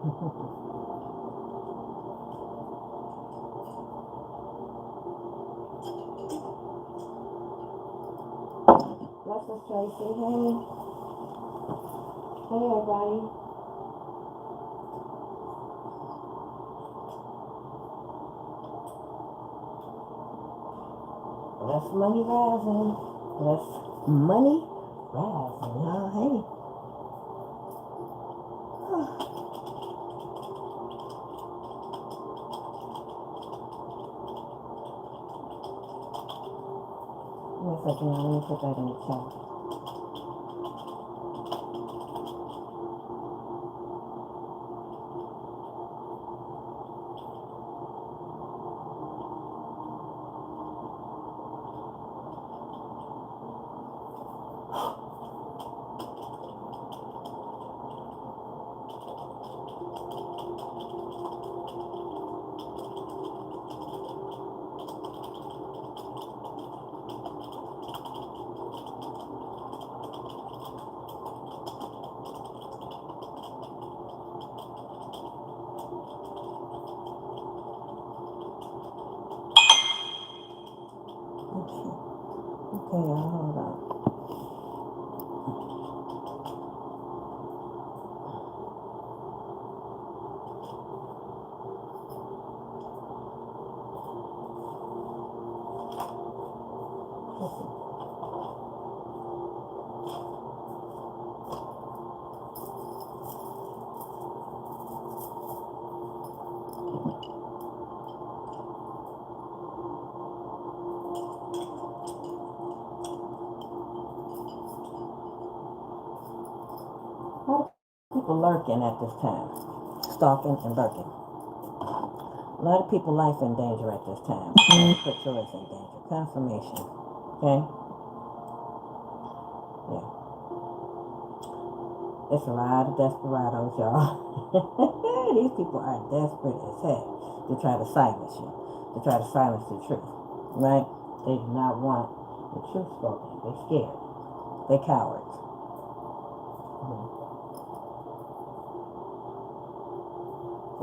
Blessings, Tracy. Hey. Hey, everybody. Less money rising. Less money rising. Y'all, hey. One second, let me put that in the chat. Okay, y'all, hold on. A lot of people lurking at this time. Stalking and lurking. A lot of people's life in danger at this time. Put yours in danger. Confirmation. Okay? Yeah. It's a lot of desperados, y'all. These people are desperate as heck to try to silence you. To try to silence the truth. Right? They do not want the truth spoken. They're scared. They're cowards.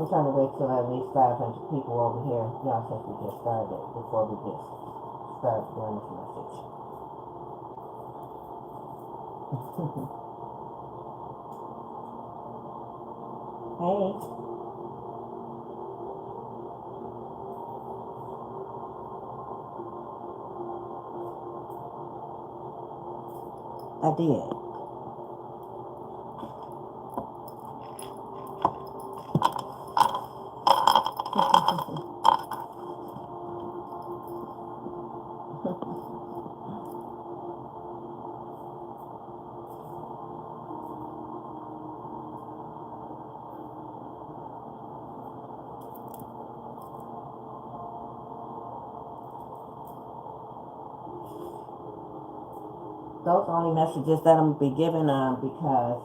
I'm trying to wait till at least 500 people over here, y'all, since we just started, before we just start doing this message. Hey. I did. Those are only messages that I'm going to be giving because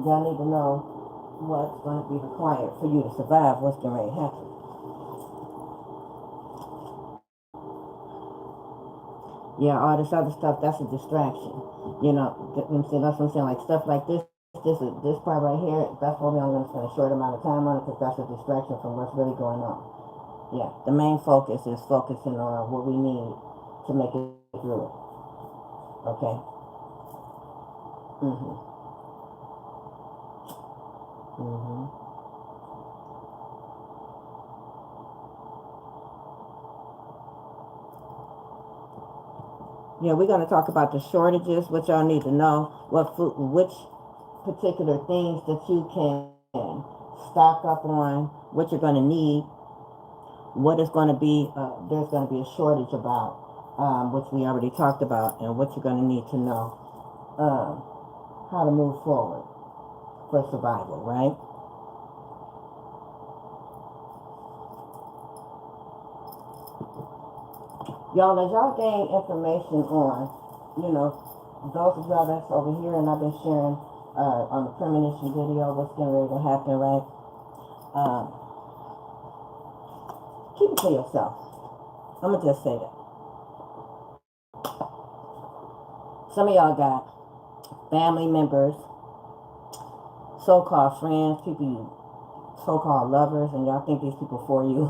y'all need to know what's going to be required for you to survive what's going to happen. Yeah, all this other stuff, that's a distraction. You know, that's what I'm saying. Like stuff like this part right here, that's why I'm going to spend a short amount of time on it because that's a distraction from what's really going on. Yeah, the main focus is focusing on what we need to make it through it. Okay? Mm-hmm. Mm-hmm. Yeah, we're going to talk about the shortages, what y'all need to know, what food, which particular things that you can stock up on, what you're going to need, what is going to be, there's going to be a shortage about, which we already talked about, and what you're going to need to know, how to move forward for survival, right? Y'all, as y'all gain information on, those of y'all that's over here, and I've been sharing on the premonition video what's getting ready to happen, right? Keep it to yourself. I'm going to just say that. Some of y'all got family members, so-called friends, people you so-called lovers, and y'all think these people for you.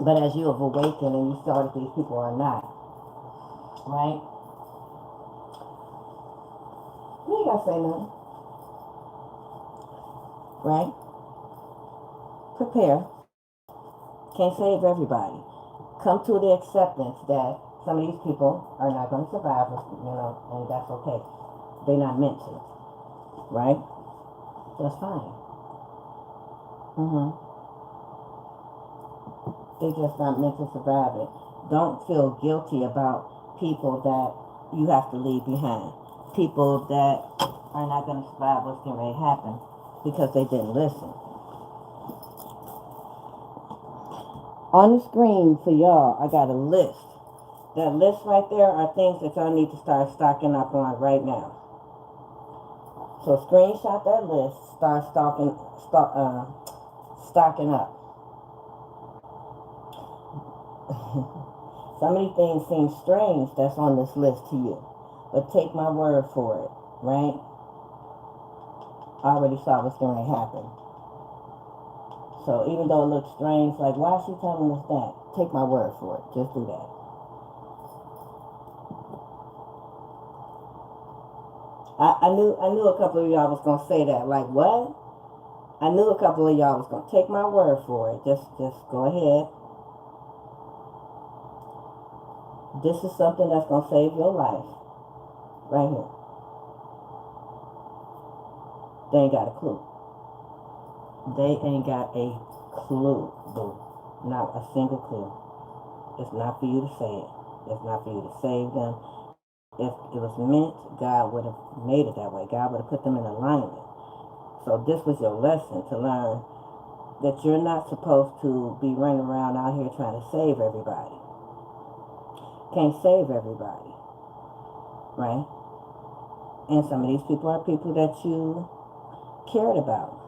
But as you have awakened and you saw that these people are not, right? You ain't gotta say nothing, right? Prepare. Can't save everybody. Come to the acceptance that some of these people are not going to survive, and that's okay. They're not meant to, right? That's fine. Mm-hmm. They're just not meant to survive it. Don't feel guilty about people that you have to leave behind. People that are not going to survive what's going to happen because they didn't listen. On the screen for y'all, I got a list. That list right there are things that y'all need to start stocking up on right now. So screenshot that list, start stocking up. Some of these things seem strange that's on this list to you, but take my word for it, right? I already saw what's going to happen. So even though it looks strange, like, why is she telling us that? Take my word for it. Just do that. I knew a couple of y'all was gonna say that. Like, what? I knew a couple of y'all was gonna take my word for it. Just go ahead. This is something that's gonna save your life, right here. They ain't got a clue. They ain't got a clue, boo. Not a single clue. It's not for you to say it. It's not for you to save them. If it was meant, God would have made it that way. God would have put them in alignment. So this was your lesson to learn that you're not supposed to be running around out here trying to save everybody. Can't save everybody, right? And some of these people are people that you cared about,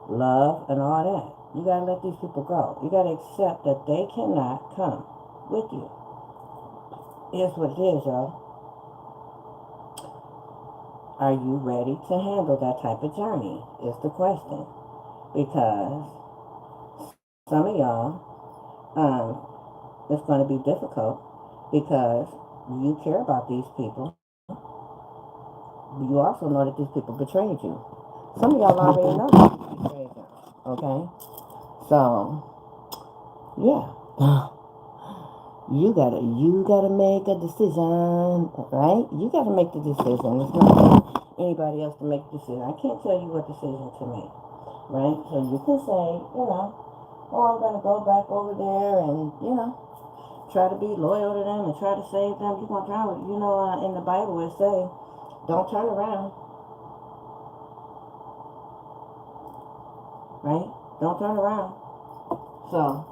love, and all that. You gotta let these people go. You gotta accept that they cannot come with you. Here's what it is, y'all. Are you ready to handle that type of journey? Is the question. Because some of y'all, it's going to be difficult because you care about these people. You also know that these people betrayed you. Some of y'all already know that you betrayed them. Okay? So, yeah. You gotta make a decision, right? You gotta make the decision. It's not for anybody else to make the decision. I can't tell you what decision to make, right? So you can say, oh, I'm gonna go back over there and, try to be loyal to them and try to save them. You're gonna try, in the Bible it says, don't turn around, right? Don't turn around. So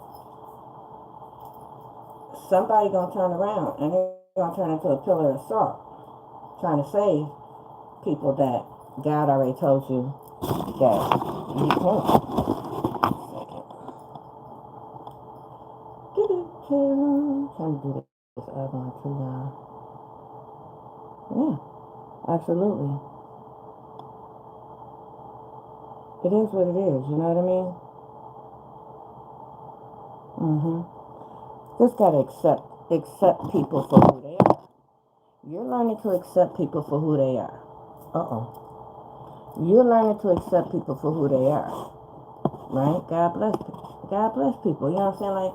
somebody gonna turn around and they're gonna turn into a pillar of salt, trying to save people that God already told you that you can't. Trying to do this other one too, y'all. Yeah, absolutely. It is what it is. You know what I mean? Just gotta accept people for who they are. You're learning to accept people for who they are. You're learning to accept people for who they are. Right? God bless people. You know what I'm saying? Like,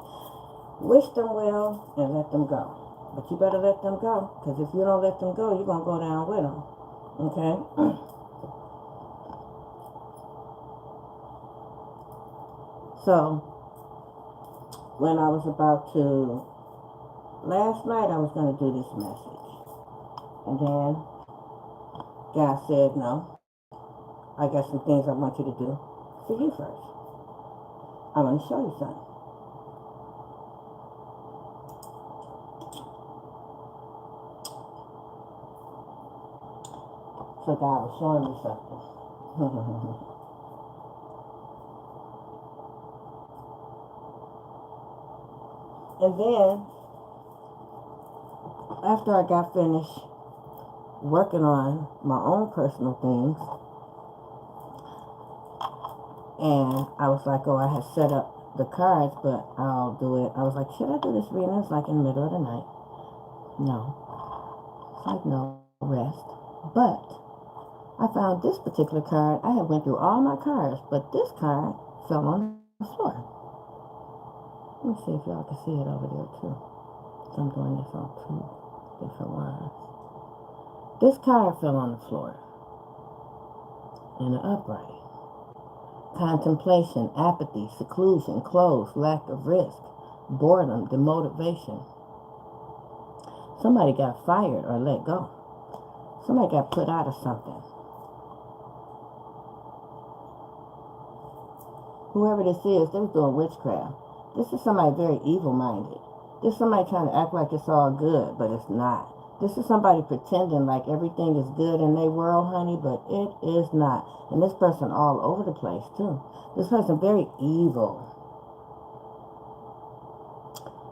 wish them well and let them go. But you better let them go. Because if you don't let them go, you're going to go down with them. Okay? So, when I was about to, last night I was going to do this message. And then God said, no, I got some things I want you to do for you first. I'm going to show you something. So God was showing me something. And then, after I got finished working on my own personal things, and I was like, oh, I had set up the cards, but I'll do it. I was like, should I do this reading? It's like in the middle of the night. No. It's like, no, rest. But I found this particular card. I had went through all my cards, but this card fell on the floor. Let me see if y'all can see it over there too. So I'm doing this on two different ones. This card fell on the floor in an upright. Contemplation, apathy, seclusion, closed, lack of risk, boredom, demotivation. Somebody got fired or let go. Somebody got put out of something. Whoever this is, they was doing witchcraft. This is somebody very evil-minded. This is somebody trying to act like it's all good, but it's not. This is somebody pretending like everything is good in their world, honey, but it is not. And this person all over the place, too. This person very evil.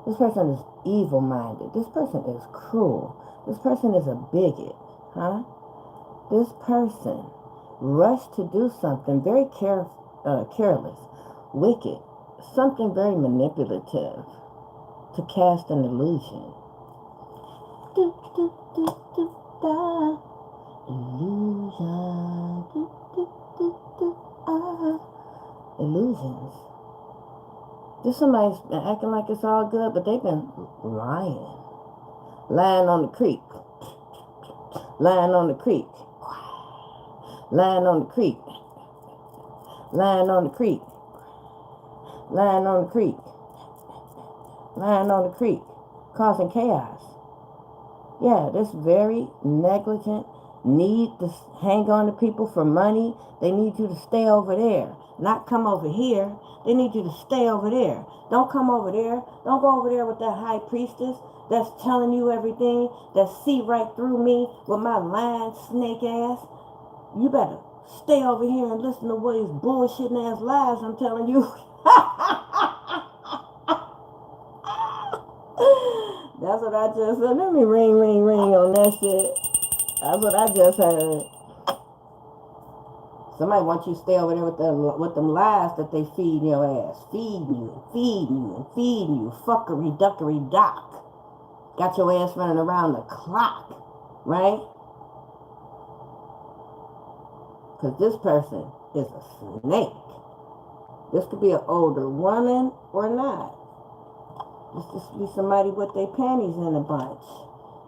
This person is evil-minded. This person is cruel. This person is a bigot, huh? This person rushed to do something very careless, wicked, something very manipulative to cast an illusion. Do, do, do, do, da. Illusion. Do, do, do, do, illusions. This somebody's been acting like it's all good, but they've been lying. Lying on the creek. Lying on the creek. Lying on the creek. Lying on the creek. Lying on the creek. Lying on the creek. Causing chaos. Yeah, this very negligent, need to hang on to people for money. They need you to stay over there, not come over here. They need you to stay over there. Don't come over there. Don't go over there with that high priestess that's telling you everything, that see right through me with my lying snake ass. You better stay over here and listen to what these bullshitting ass lies I'm telling you. That's what I just said. Let me ring on that shit. That's what I just heard. Somebody wants you to stay over there with them lies that they feed your ass. Feeding you. Fuckery, duckery, dock. Got your ass running around the clock. Right? Because this person is a snake. This could be an older woman or not. This could be somebody with their panties in a bunch.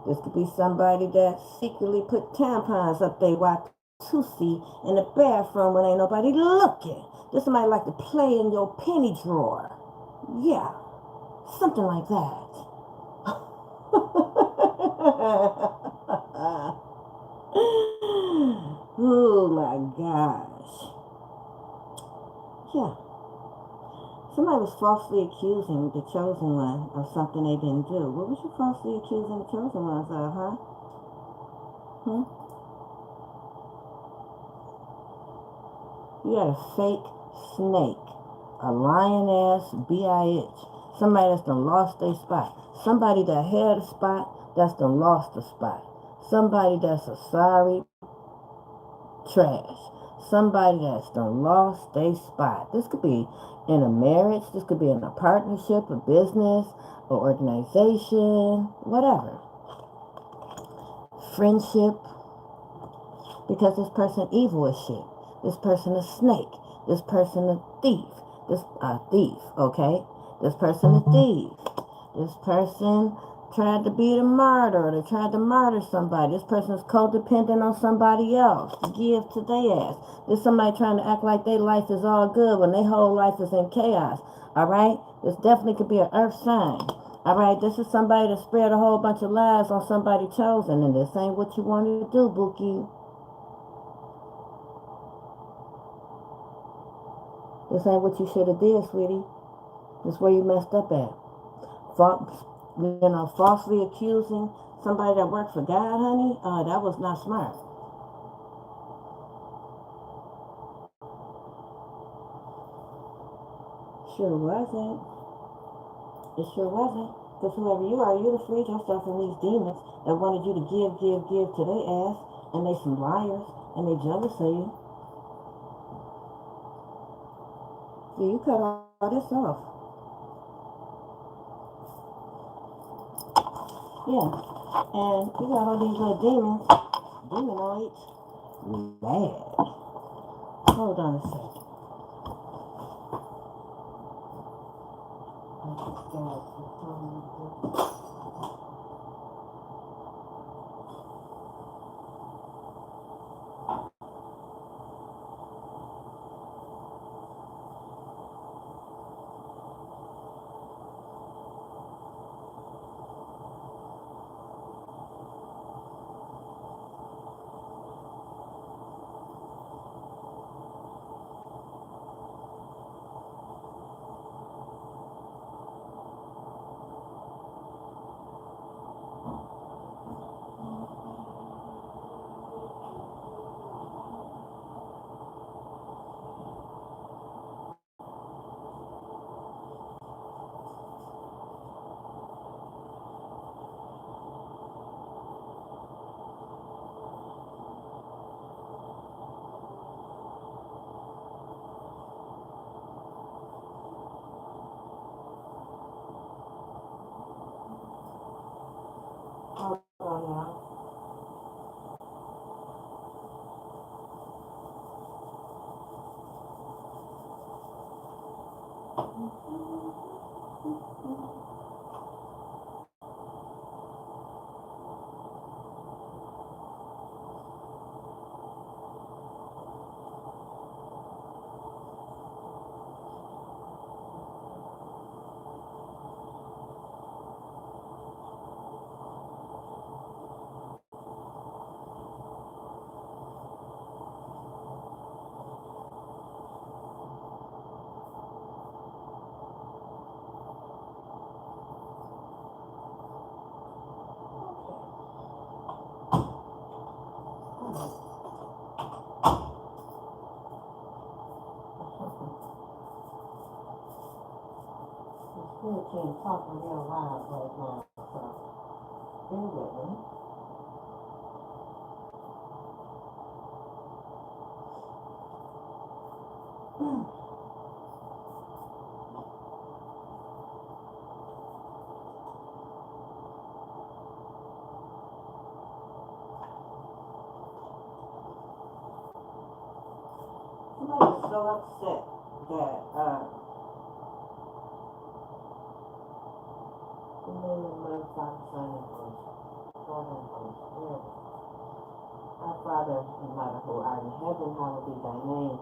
This could be somebody that secretly put tampons up their watusi in the bathroom when ain't nobody looking. This somebody like to play in your penny drawer. Yeah, something like that. Oh my gosh. Yeah. Somebody was falsely accusing the chosen one of something they didn't do. What was you falsely accusing the chosen ones of, huh? You got a fake snake. A lion-ass bitch. Somebody that's done lost their spot. Somebody that had a spot that's done lost a spot. Somebody that's a sorry trash. Somebody that's done lost their spot. This could be in a marriage. This could be in a partnership, a business, an organization, whatever. Friendship. Because this person evil as shit. This person a snake. This person a thief. This thief, okay? This person a thief. This person tried to be the martyr, or they tried to murder somebody. This person is codependent on somebody else to give to their ass. There's somebody trying to act like their life is all good when their whole life is in chaos. All right? This definitely could be an earth sign. All right? This is somebody that spread a whole bunch of lies on somebody chosen, and this ain't what you wanted to do, Bookie. This ain't what you should have did, sweetie. This is where you messed up at. Falsely accusing somebody that worked for God, honey, that was not smart. Sure wasn't. It sure wasn't. Because whoever you are, you done freed yourself from these demons that wanted you to give to their ass, and they some liars, and they jealous of you. Yeah, you cut all this off. Yeah, and you got all these little demons, demonites, mad. Hold on a second. Hold on now. Still can't talk real loud right now, so bear with me. Somebody's so upset that the name of my Father, Son, and Holy Spirit. Our Father, no matter who art in heaven, hallowed be thy name.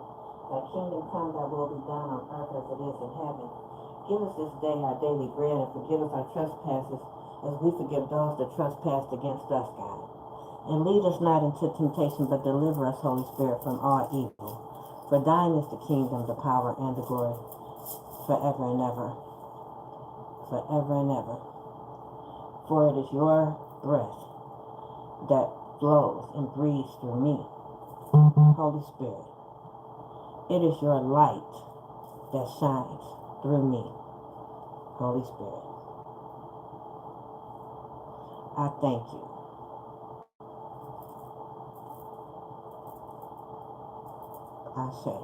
Thy kingdom come, thy will be done on earth as it is in heaven. Give us this day our daily bread, and forgive us our trespasses, as we forgive those that trespass against us, God. And lead us not into temptation, but deliver us, Holy Spirit, from all evil. For thine is the kingdom, the power, and the glory, forever and ever, forever and ever. For it is your breath that blows and breathes through me, Holy Spirit. It is your light that shines through me, Holy Spirit. I thank you. I say,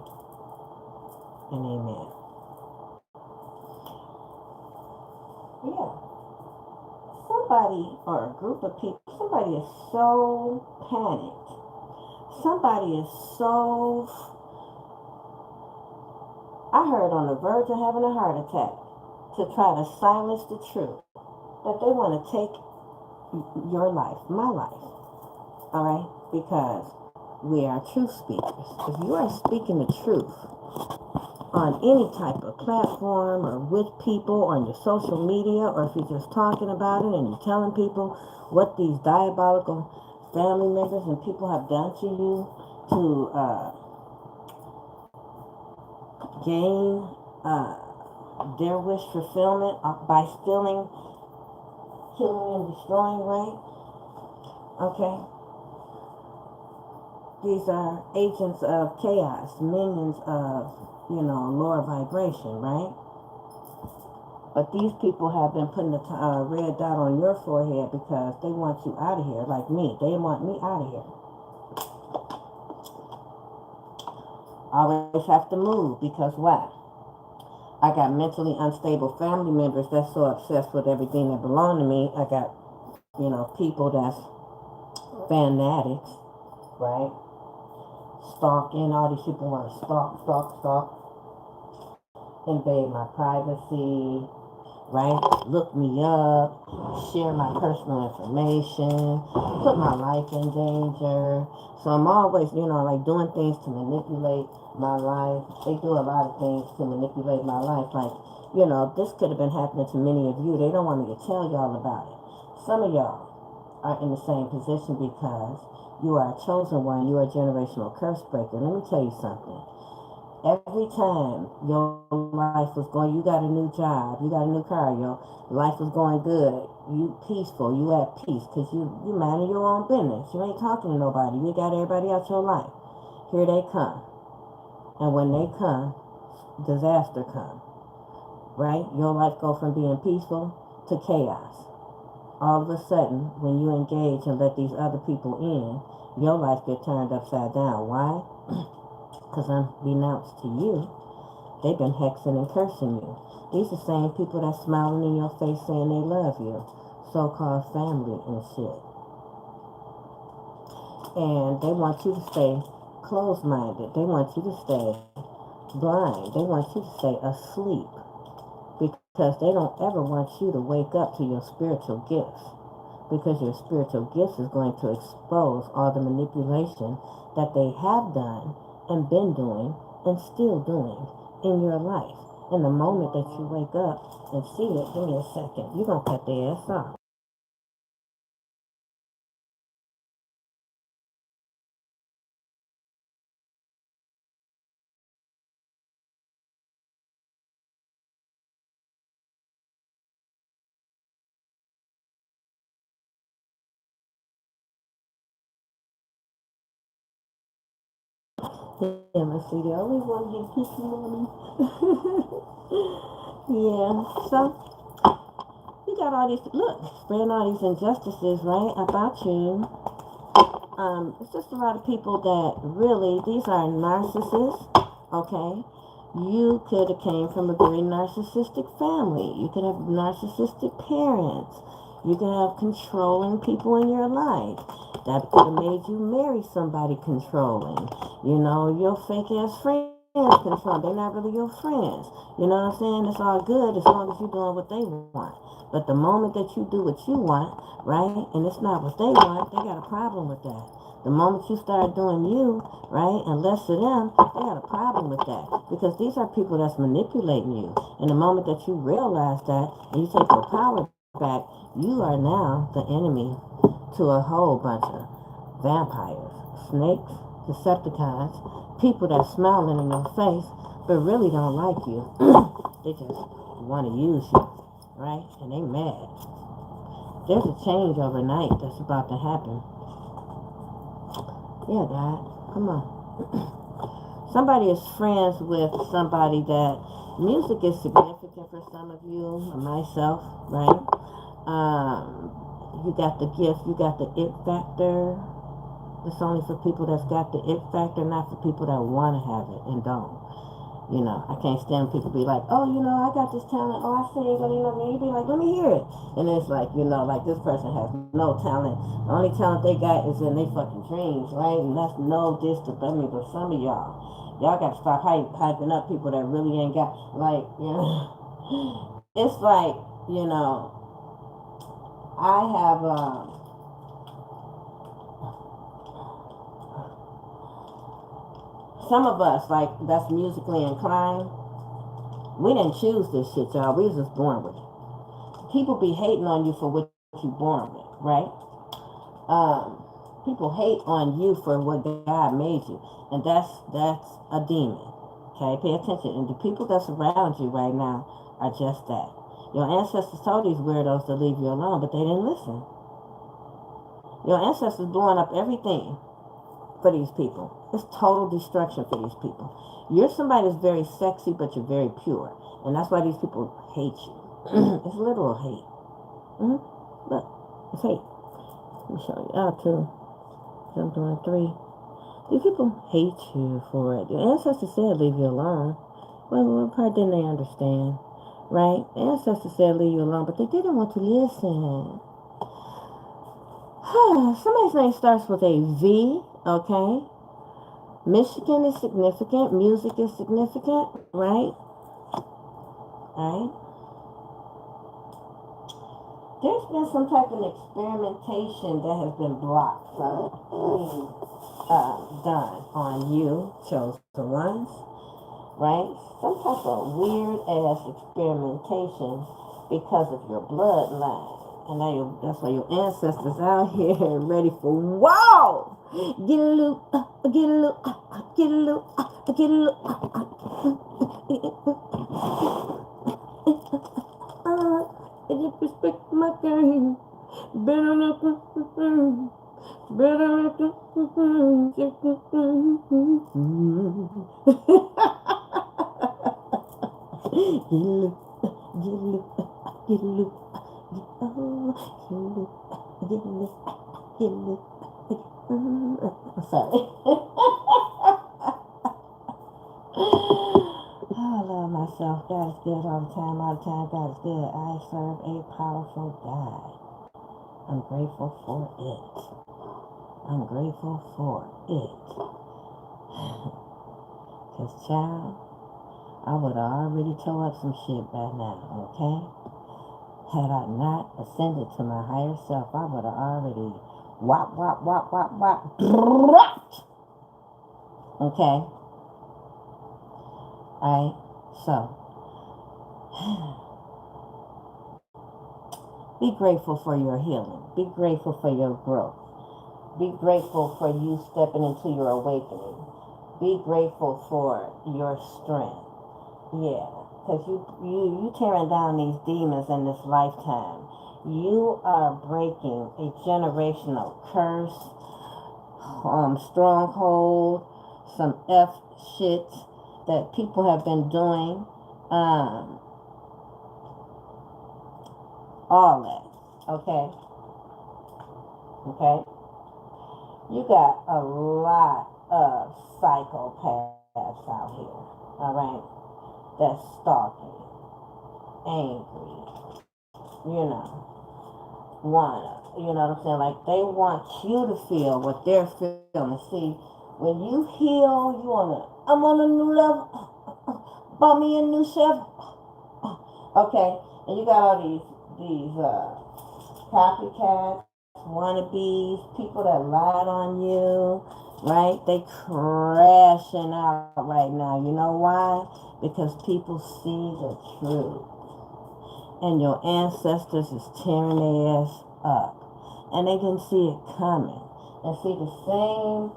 and amen. Yeah. Somebody or a group of people, somebody is so panicked. Somebody is so, I heard, on the verge of having a heart attack to try to silence the truth. That they want to take your life, my life, all right? Because we are truth speakers. If you are speaking the truth on any type of platform or with people on your social media, or if you're just talking about it and you're telling people what these diabolical family members and people have done to you to gain their wish fulfillment by stealing, killing, and destroying, right? Okay? These are agents of chaos, minions of, lower vibration, right? But these people have been putting a red dot on your forehead because they want you out of here, like me. They want me out of here. Always have to move because why? I got mentally unstable family members that's so obsessed with everything that belong to me. I got, people that's fanatics, right? Stalking. All these people want to stalk, invade my privacy, right? Look me up, share my personal information, put my life in danger. So I'm always, like doing things to manipulate my life. They do a lot of things to manipulate my life. Like, this could have been happening to many of you. They don't want me to tell y'all about it. Some of y'all are in the same position because you are a chosen one. You are a generational curse breaker. Let me tell you something. Every time your life was going, you got a new job, you got a new car, your life was going good, you peaceful, you at peace, because you minding your own business. You ain't talking to nobody. You got everybody out your life. Here they come. And when they come, disaster come. Right? Your life go from being peaceful to chaos. All of a sudden, when you engage and let these other people in, your life get turned upside down. Why? Because unbeknownst to you, they've been hexing and cursing you. These are the same people that's smiling in your face saying they love you. So-called family and shit. And they want you to stay closed-minded. They want you to stay blind. They want you to stay asleep. Because they don't ever want you to wake up to your spiritual gifts. Because your spiritual gifts is going to expose all the manipulation that they have done and been doing and still doing in your life. And the moment that you wake up and see it, give me a second, you're going to cut their ass off. Yeah, let's see, they always want to get picking on me. Yeah, so you got all these, look, spreading all these injustices, right, about you. It's just a lot of people that really, these are narcissists, okay? You could have came from a very narcissistic family. You could have narcissistic parents. You could have controlling people in your life. That could have made you marry somebody controlling. Your fake ass friends control. They're not really your friends. You know what I'm saying? It's all good as long as you're doing what they want. But the moment that you do what you want, right, and it's not what they want, they got a problem with that. The moment you start doing you, right, and less of them, they got a problem with that. Because these are people that's manipulating you. And the moment that you realize that and you take your power back, you are now the enemy to a whole bunch of vampires, snakes, Decepticons, people that's smiling in your face but really don't like you. They just want to use you, right? And they mad. There's a change overnight that's about to happen. Yeah, God, come on. Somebody is friends with somebody that music is significant for some of you, or myself, right? You got the gift, you got the it factor. It's only for people that's got the it factor, not for people that want to have it and don't. I can't stand people be like, oh, I got this talent. Oh, I sing, but you be like, let me hear it. And it's like, like this person has no talent. The only talent they got is in their fucking dreams, right? And that's no distance. But some of y'all got to stop hyping up people that really ain't got, like, it's like, I have, some of us, like, that's musically inclined, we didn't choose this shit, y'all. We was just born with it. People be hating on you for what you born with, right? People hate on you for what God made you, and that's a demon. Okay, pay attention. And the people that's around you right now are just that. Your ancestors told these weirdos to leave you alone, but they didn't listen. Your ancestors blowing up everything for these people. It's total destruction for these people. You're somebody that's very sexy, but you're very pure, and that's why these people hate you. It's literal hate. Look, it's hate. Let me show you. Out two. I'm doing three. These people hate you for it. Your ancestors said leave you alone. Well, what part didn't they understand? Right? The ancestors said leave you alone, but they didn't want to listen. Somebody's name starts with a V, okay? Michigan is significant. Music is significant, right? Right? There's been some type of experimentation that has been blocked from being done on you, chosen ones, right? Some type of weird ass experimentation because of your bloodline. And now that's why your ancestors out here ready for whoa! Get a loop, get a loop, get a loop, get a loop. If you respect my game, better look, better look, get a loop, get a loop, get a loop. Oh, get I'm sorry. Oh, I love myself. God is good all the time, all the time. God is good. I serve a powerful God. I'm grateful for it. I'm grateful for it. Because, child, I would have already tore up some shit by now, okay? Had I not ascended to my higher self, I would have already wop, wop, wop, wop, wop, dropped. Okay? Alright? So, be grateful for your healing. Be grateful for your growth. Be grateful for you stepping into your awakening. Be grateful for your strength. Yeah. Because you tearing down these demons in this lifetime. You are breaking a generational curse, stronghold, some F shit that people have been doing. All that. Okay? Okay? You got a lot of psychopaths out here. Alright? That's stalking, angry, you know what I'm saying? Like, they want you to feel what they're feeling. See, when you heal, I'm on a new level, bought me a new chef, okay, and you got all these copycats, wannabes, people that lied on you, right? They crashing out right now. You know why? Because people see the truth. And your ancestors is tearing their ass up. And they didn't see it coming. And see the same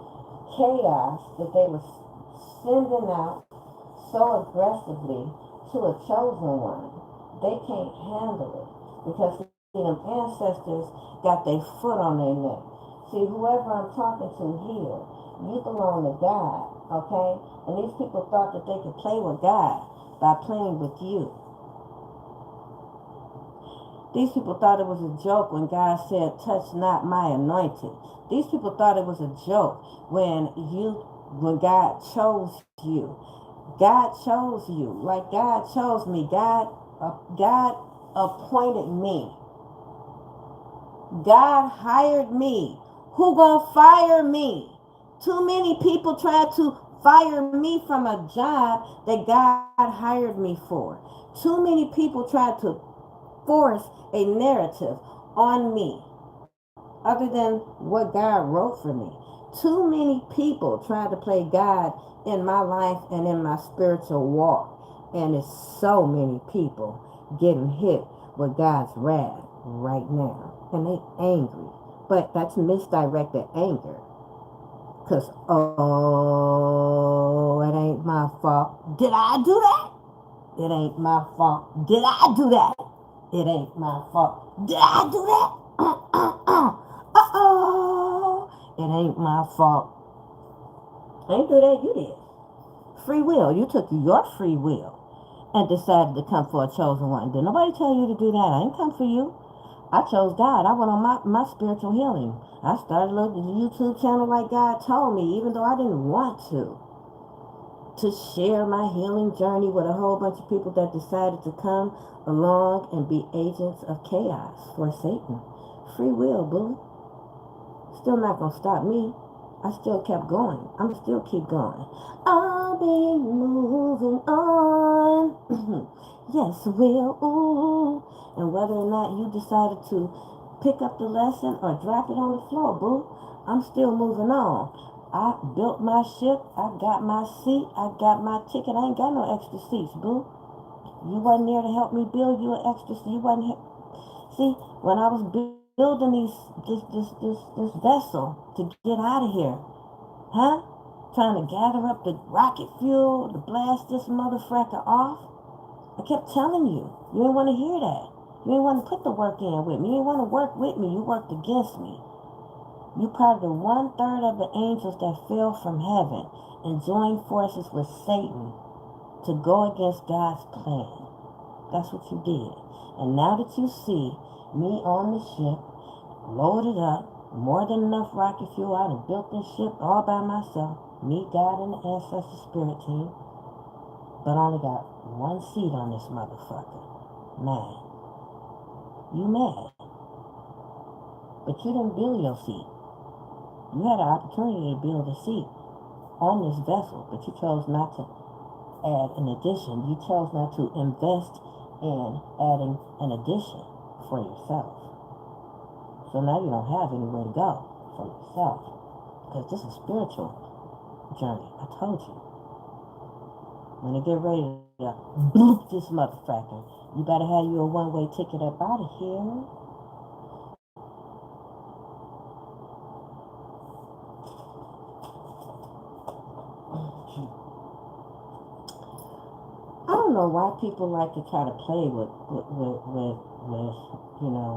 chaos that they were sending out so aggressively to a chosen one. They can't handle it. Because see, them ancestors got their foot on their neck. See, whoever I'm talking to here, you belong to God, okay? And these people thought that they could play with God by playing with you. These people thought it was a joke when God said, touch not my anointed. These people thought it was a joke when God chose you. God chose you. Like God chose me. God appointed me. God hired me. Who gonna fire me? Too many people tried to fire me from a job that God hired me for. Too many people tried to force a narrative on me other than what God wrote for me. Too many people tried to play God in my life and in my spiritual walk. And it's so many people getting hit with God's wrath right now. And they angry. But that's misdirected anger. Because, it ain't my fault. Did I do that? It ain't my fault. Did I do that? It ain't my fault. Did I do that? It ain't my fault. I ain't do that, you did. Free will. You took your free will and decided to come for a chosen one. Did nobody tell you to do that? I didn't come for you. I chose God. I went on my spiritual healing. I started a little YouTube channel like God told me, even though I didn't want to share my healing journey with a whole bunch of people that decided to come along and be agents of chaos for Satan. Free will, boo. Still not gonna stop me. I still kept going. I'm still keep going. I'll be moving on. Yes, will. Ooh. And whether or not you decided to pick up the lesson or drop it on the floor, boo, I'm still moving on. I built my ship. I got my seat. I got my ticket. I ain't got no extra seats, boo. You wasn't there to help me build you an extra seat. You wasn't here. See, when I was building this vessel to get out of here, huh? Trying to gather up the rocket fuel to blast this motherfucker off. I kept telling you, you didn't want to hear that. You didn't want to put the work in with me. You didn't want to work with me. You worked against me. You part of the 1/3 of the angels that fell from heaven and joined forces with Satan to go against God's plan. That's what you did. And now that you see me on the ship, loaded up, more than enough rocket fuel, I done built this ship all by myself. Me, God, and the ancestor spirit team. But I only got one seat on this motherfucker. Man, you mad. But you didn't build your seat. You had an opportunity to build a seat on this vessel, but you chose not to add an addition. You chose not to invest in adding an addition for yourself. So now you don't have anywhere to go for yourself. Because this is spiritual journey. I told you. When they get ready to bloop this motherfucker, you better have you a one-way ticket up out of here. I don't know why people like to try to play with you know,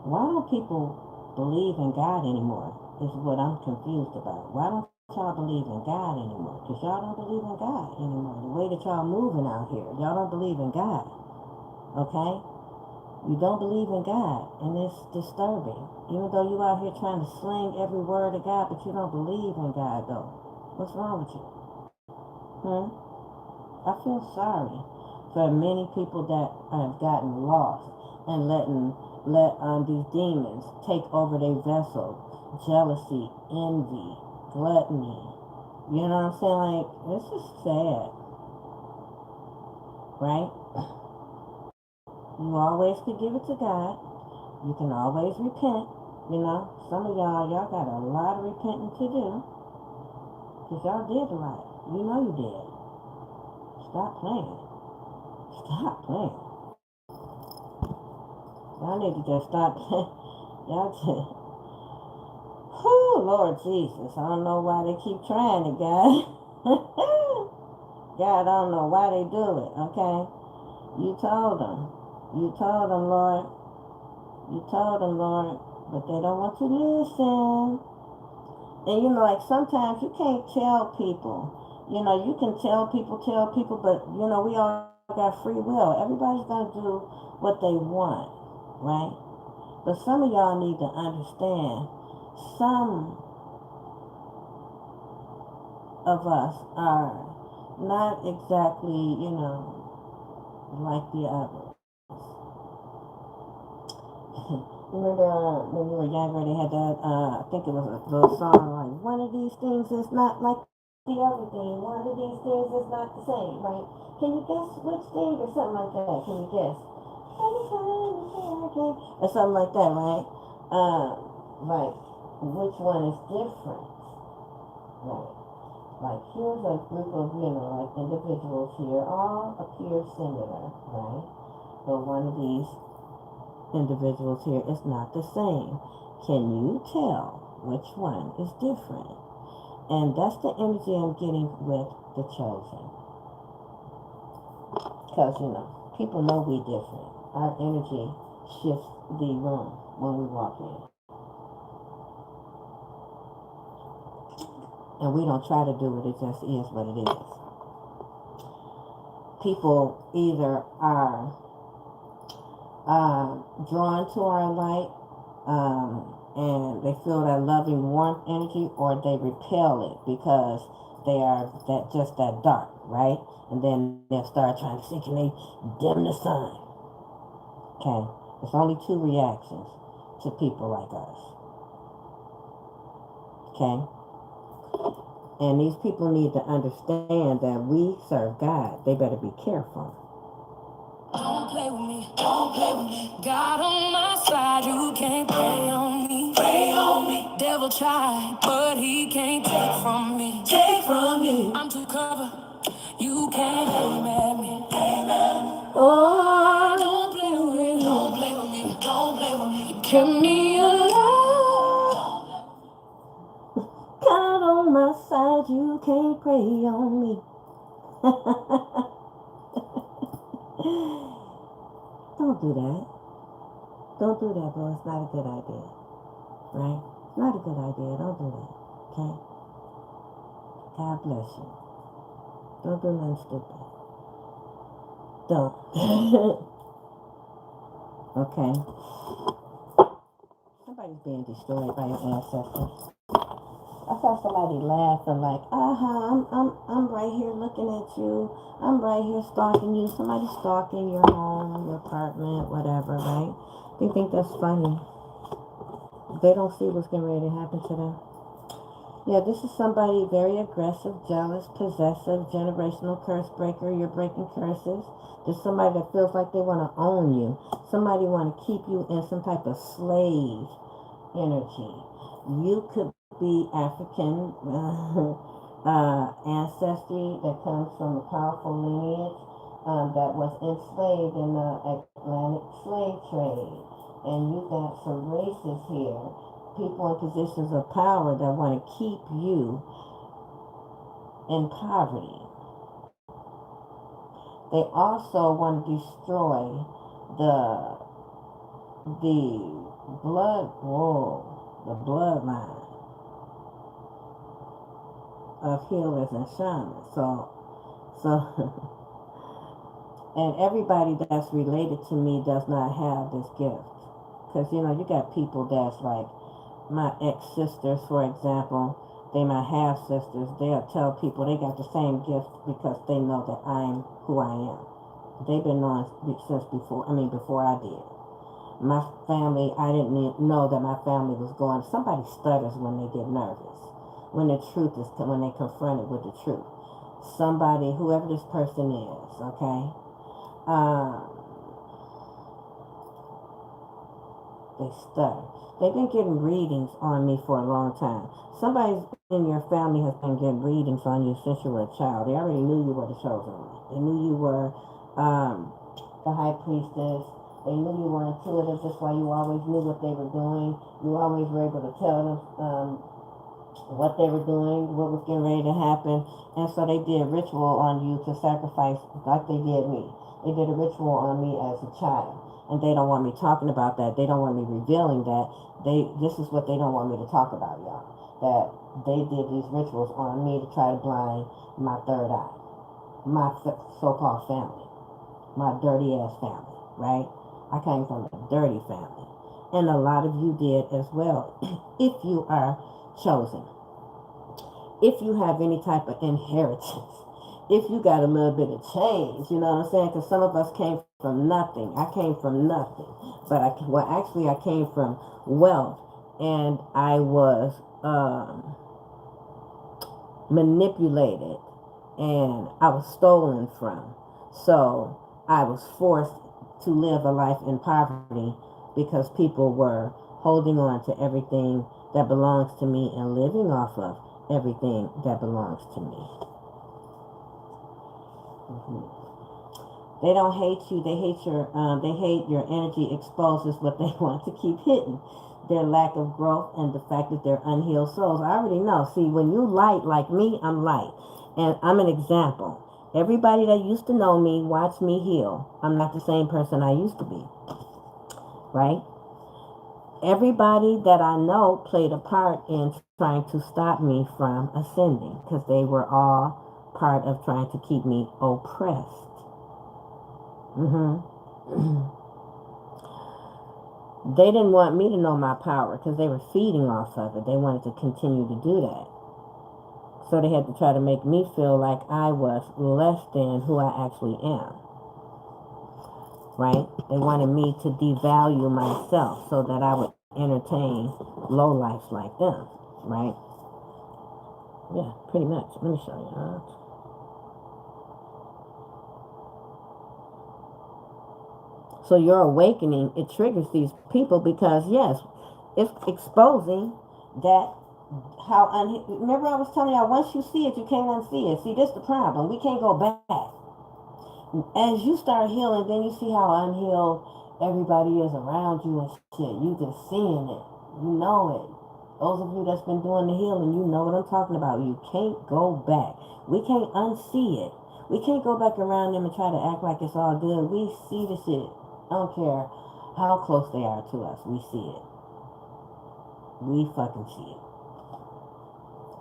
why don't people believe in God anymore is what I'm confused about. Why don't y'all believe in God anymore? Because y'all don't believe in God anymore. The way that y'all moving out here, y'all don't believe in God. Okay? You don't believe in God, and it's disturbing. Even though you out here trying to sling every word of God, but you don't believe in God, though. What's wrong with you? I feel sorry for many people that have gotten lost and let these demons take over their vessel. Jealousy, envy, gluttony. You know what I'm saying? Like, this is sad, right? You always could give it to God. You can always repent. You know, some of y'all got a lot of repenting to do. Because y'all did right. You know you did. Stop playing. Stop playing. Y'all need to just stop playing. Y'all just... Oh, Lord Jesus. I don't know why they keep trying it, God. God, I don't know why they do it, okay? You told them. You told them, Lord. You told them, Lord. But they don't want to listen. And, you know, like sometimes you can't tell people. You know, you can tell people, but, you know, we all got free will. Everybody's going to do what they want, right? But some of y'all need to understand, some of us are not exactly, you know, like the others. Remember when we were younger, they had that, I think it was a little song like, one of these things is not like the other thing. One of these things is not the same, right? Can you guess which thing or something like that? Can you guess? Or something like that, right? Like, which one is different? Right. Like, here's a group of, you know, like individuals here, all appear similar, right? But one of these individuals here is not the same. Can you tell which one is different? And that's the energy I'm getting with the chosen. Because, you know, people know we different. Our energy shifts the room when we walk in. And we don't try to do it, it just is what it is. people either are drawn to our light, and they feel that loving warmth energy, or they repel it because they are that dark, right? And then they'll start trying to see, can they dim the sun? Okay, there's only two reactions to people like us. Okay, and these people need to understand that we serve God. They better be careful. Don't play with me, don't play with me. God on my side, you can't play on me. Play on me. Devil tried, but he can't take from me. Take from me. I'm too covered, you can't aim at me. Aim at me. Oh, don't play with me, don't play with me, don't play with me. You kept me alive. God on my side, you can't prey on me. Don't do that. Don't do that, bro. It's not a good idea. Right? It's not a good idea. Don't do that. Okay? God bless you. Don't do nothing stupid. Don't. Okay? Somebody's being destroyed by your ancestors. I saw somebody laughing like, I'm right here looking at you. I'm right here stalking you. Somebody stalking your home, your apartment, whatever, right? They think that's funny. They don't see what's getting ready to happen to them. Yeah, this is somebody very aggressive, jealous, possessive, generational curse breaker. You're breaking curses. There's somebody that feels like they want to own you. Somebody want to keep you in some type of slave energy. You could be African ancestry that comes from a powerful lineage that was enslaved in the Atlantic slave trade. And you got some races here, people in positions of power that want to keep you in poverty. They also want to destroy the the bloodline of healers and shamans. So and everybody that's related to me does not have this gift. Because, you got people that's like my ex-sisters, for example. They my half-sisters. They'll tell people they got the same gift because they know that I'm who I am. They've been knowing since before I did. My family, I didn't know that my family was going. Somebody stutters when they get nervous. When they confronted with the truth. Somebody, whoever this person is, okay? They stutter. They've been getting readings on me for a long time. Somebody in your family has been getting readings on you since you were a child. They already knew you were the chosen one. They knew you were the high priestess. They knew you were intuitive. That's why you always knew what they were doing. You always were able to tell them what they were doing, what was getting ready to happen. And so they did a ritual on you to sacrifice like they did me. They did a ritual on me as a child. And they don't want me talking about that. They don't want me revealing that. This is what they don't want me to talk about, y'all. That they did these rituals on me to try to blind my third eye. My so-called family. My dirty ass family, right? I came from a dirty family. And a lot of you did as well. If you are chosen. If you have any type of inheritance. If you got a little bit of change, you know what I'm saying? Because some of us came from nothing. I came from nothing. But I came from wealth. And I was manipulated. And I was stolen from. So I was forced to live a life in poverty because people were holding on to everything that belongs to me and living off of everything that belongs to me. They don't hate you. They hate your energy exposes what they want to keep hidden. Their lack of growth and the fact that they're unhealed souls. I already know. See, when you light like me, I'm light. And I'm an example. Everybody that used to know me, watch me heal. I'm not the same person I used to be. Right? Everybody that I know played a part in trying to stop me from ascending because they were all part of trying to keep me oppressed. They didn't want me to know my power because they were feeding off of it. They wanted to continue to do that. So they had to try to make me feel like I was less than who I actually am. Right? They wanted me to devalue myself so that I would entertain low life like them. Right? Yeah, pretty much. Let me show you. So your awakening, it triggers these people because, yes, it's exposing that remember I was telling y'all, once you see it, you can't unsee it. See, this is the problem. We can't go back. As you start healing, then you see how unhealed everybody is around you and shit. You just seeing it. You know it. Those of you that's been doing the healing, you know what I'm talking about. You can't go back. We can't unsee it. We can't go back around them and try to act like it's all good. We see the shit. I don't care how close they are to us. We see it. We fucking see it.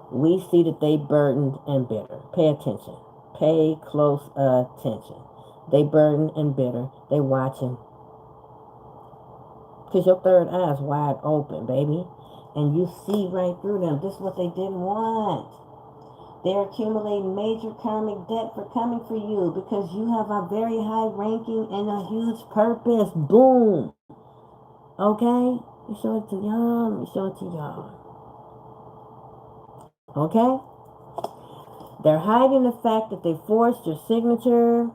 We see that they burdened and bitter. Pay attention. Pay close attention. They burdened and bitter. They watching. Because your third eye is wide open, baby. And you see right through them. This is what they didn't want. They're accumulating major karmic debt for coming for you because you have a very high ranking and a huge purpose. Boom. Okay? You show it to y'all. Let me show it to y'all. Okay? They're hiding the fact that they forced your signature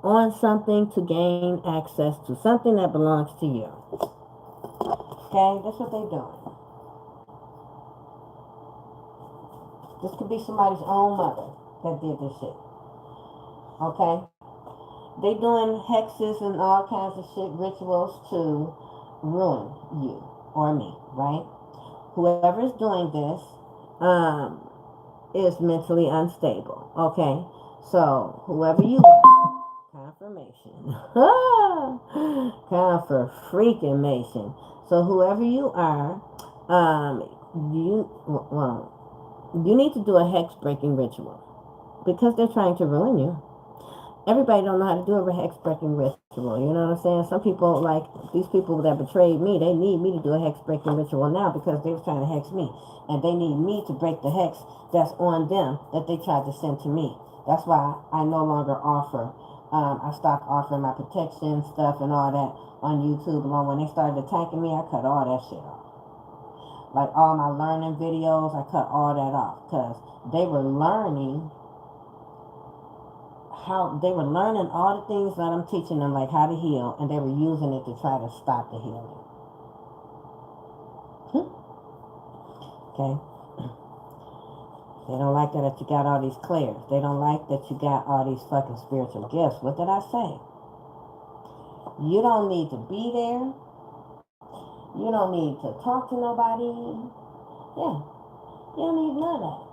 on something to gain access to something that belongs to you. Okay? That's what they're doing. This could be somebody's own mother that did this shit. Okay? They doing hexes and all kinds of shit, rituals to ruin you or me, right? Whoever's doing this is mentally unstable. Okay? So, whoever you are, confirmation. Confirmation. So, whoever you are, you need to do a hex breaking ritual because they're trying to ruin you. Everybody don't know how to do a hex breaking ritual. You know what I'm saying? Some people, like these people that betrayed me, they need me to do a hex breaking ritual now because they were trying to hex me, and they need me to break the hex that's on them that they tried to send to me. That's why I no longer offer. I stopped offering my protection stuff and all that on YouTube. Along when they started attacking me, I cut all that shit off. Like all my learning videos, I cut all that off because they were learning all the things that I'm teaching them, like how to heal, and they were using it to try to stop the healing. Okay? They don't like that you got all these clairs. They don't like that you got all these fucking spiritual gifts. What did I say? You don't need to be there. You don't need to talk to nobody. Yeah. You don't need none of that.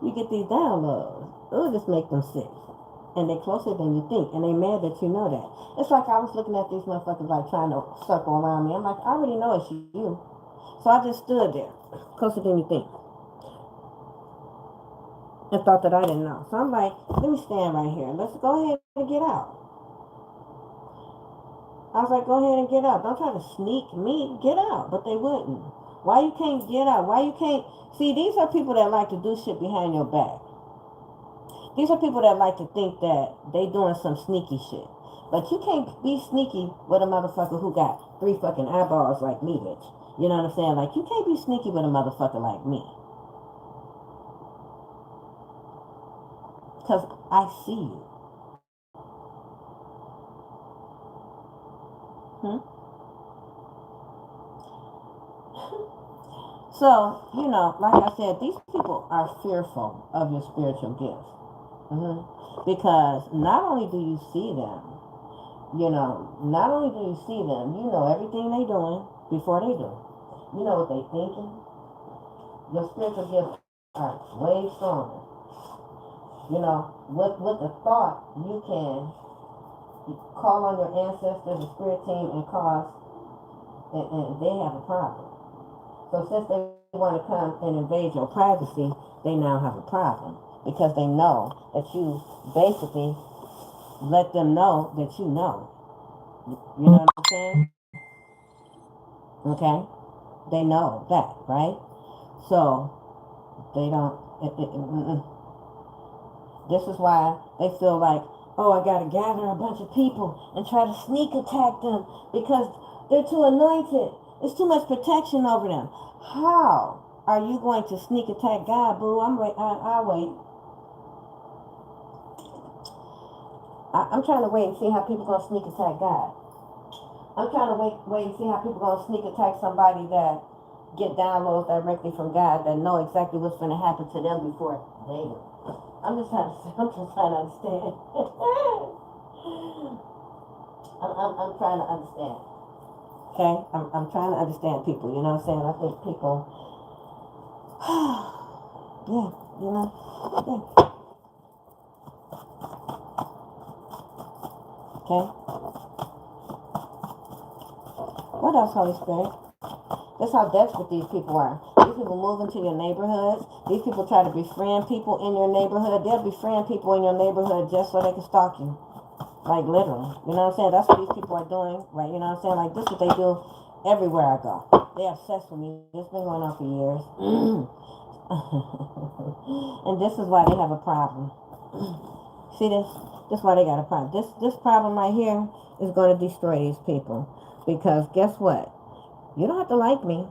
You get these downloads. It'll just make them sick. And they're closer than you think. And they mad that you know that. It's like I was looking at these motherfuckers like trying to circle around me. I'm like, I already know it's you. So I just stood there. Closer than you think. And thought that I didn't know. So I'm like, let me stand right here. Let's go ahead and get out. I was like, go ahead and get out. Don't try to sneak me. Get out. But they wouldn't. Why you can't get out? Why you can't? See, these are people that like to do shit behind your back. These are people that like to think that they doing some sneaky shit. But you can't be sneaky with a motherfucker who got 3 fucking eyeballs like me, bitch. You know what I'm saying? Like, you can't be sneaky with a motherfucker like me. Because I see you. So, you know, like I said, these people are fearful of your spiritual gifts. Because not only do you see them, you know, not only do you see them, you know everything they doing before they do. You know what they thinking. Your spiritual gifts are way stronger. You know, with the thought, you can call on your ancestors, the spirit team, and they have a problem. So since they want to come and invade your privacy, they now have a problem. because they know that you basically let them know that you know. You know what I'm saying? Okay? They know that, right? So they don't. This is why they feel like, oh, I gotta gather a bunch of people and try to sneak attack them because they're too anointed. There's too much protection over them. How are you going to sneak attack God, boo? I'll wait. I'm trying to wait and see how people gonna sneak attack God. I'm trying to wait and see how people gonna sneak attack somebody that get downloads directly from God that know exactly what's gonna happen to them before they do. I'm just trying to understand. I'm trying to understand. Okay? I'm trying to understand people, you know what I'm saying? I think people, yeah, you know, yeah. Okay? What else, Holy Spirit? That's how desperate these people are. These people move into your neighborhoods. These people try to befriend people in your neighborhood. They'll befriend people in your neighborhood just so they can stalk you. Like literally. You know what I'm saying? That's what these people are doing, right? You know what I'm saying? Like this is what they do everywhere I go. They're obsessed with me. It's been going on for years. And this is why they have a problem. See this? This is why they got a problem. This problem right here is going to destroy these people. Because guess what? You don't have to like me.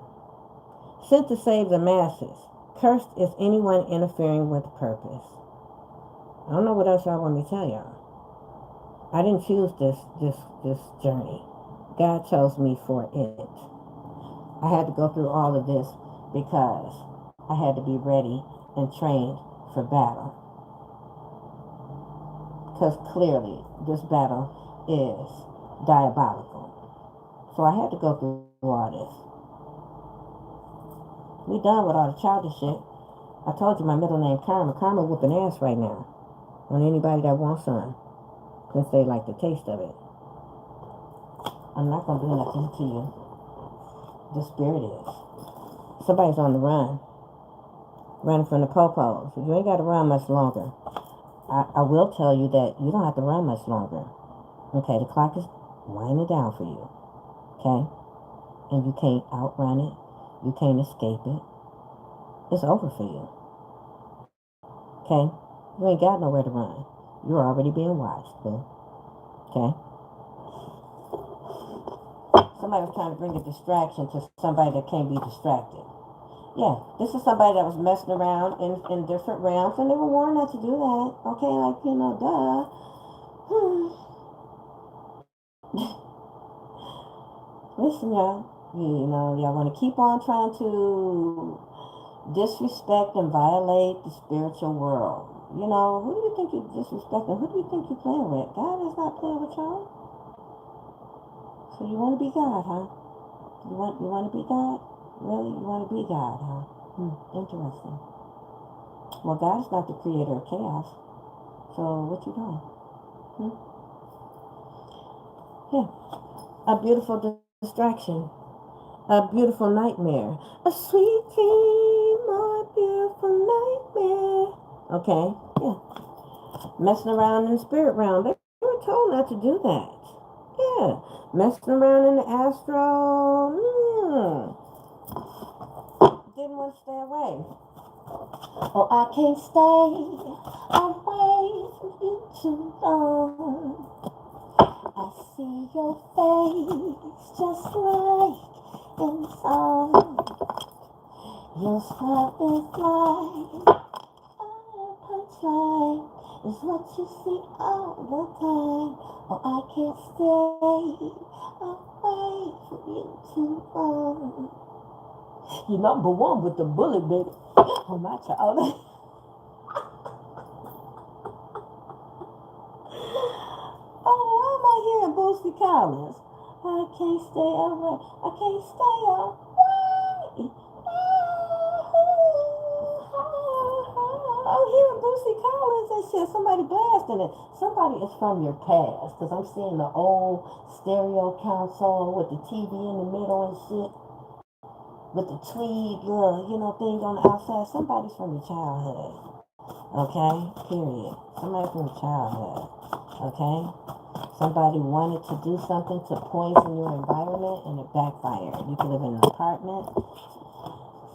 Sent to save the masses. Cursed is anyone interfering with purpose. I don't know what else y'all want me to tell y'all. I didn't choose this journey. God chose me for it. I had to go through all of this because I had to be ready and trained for battle. Because clearly this battle is diabolical. So I had to go through all this. We done with all the childish shit. I told you my middle name Karma. Karma whooping ass right now on anybody that wants some. Since they like the taste of it. I'm not going to do nothing to you. The spirit is. Somebody's on the run. Running from the popos. You ain't got to run much longer. I will tell you that you don't have to run much longer. Okay, the clock is winding down for you. Okay? And you can't outrun it. You can't escape it. It's over for you. Okay? You ain't got nowhere to run. You're already being watched, boo. Okay? Somebody was trying to bring a distraction to somebody that can't be distracted. Yeah, this is somebody that was messing around in different realms, and they were warned not to do that. Okay, like, you know, duh. Listen, y'all. You know, y'all want to keep on trying to disrespect and violate the spiritual world. You know, who do you think you're disrespecting? Who do you think you're playing with? God is not playing with y'all. So you want to be God, huh? You want to be God? Really? You want to be God, huh? Interesting. Well, God is not the creator of chaos. So what you doing? Yeah. A beautiful distraction. A beautiful nightmare. A sweet dream or a beautiful nightmare. Okay. Yeah. Messing around in the spirit realm. They were told not to do that. Yeah. Messing around in the astral. Didn't want to stay away. Oh, I can't stay away from you too long. I see your face just like in the song. Your smile is like a punchline. Is what you see all the time. Oh, I can't stay away from you too long. You're number one with the bullet, baby. Oh, my child. Oh, why am I hearing Boosie Collins? I can't stay away. I can't stay away. I'm hearing Boosie Collins and shit. Somebody blasting it. Somebody is from your past. Because I'm seeing the old stereo console with the TV in the middle and shit. With the tweed little, thing on the outside. Somebody's from your childhood. Okay? Period. Somebody from childhood. Okay? Somebody wanted to do something to poison your environment and it backfired. You could live in an apartment.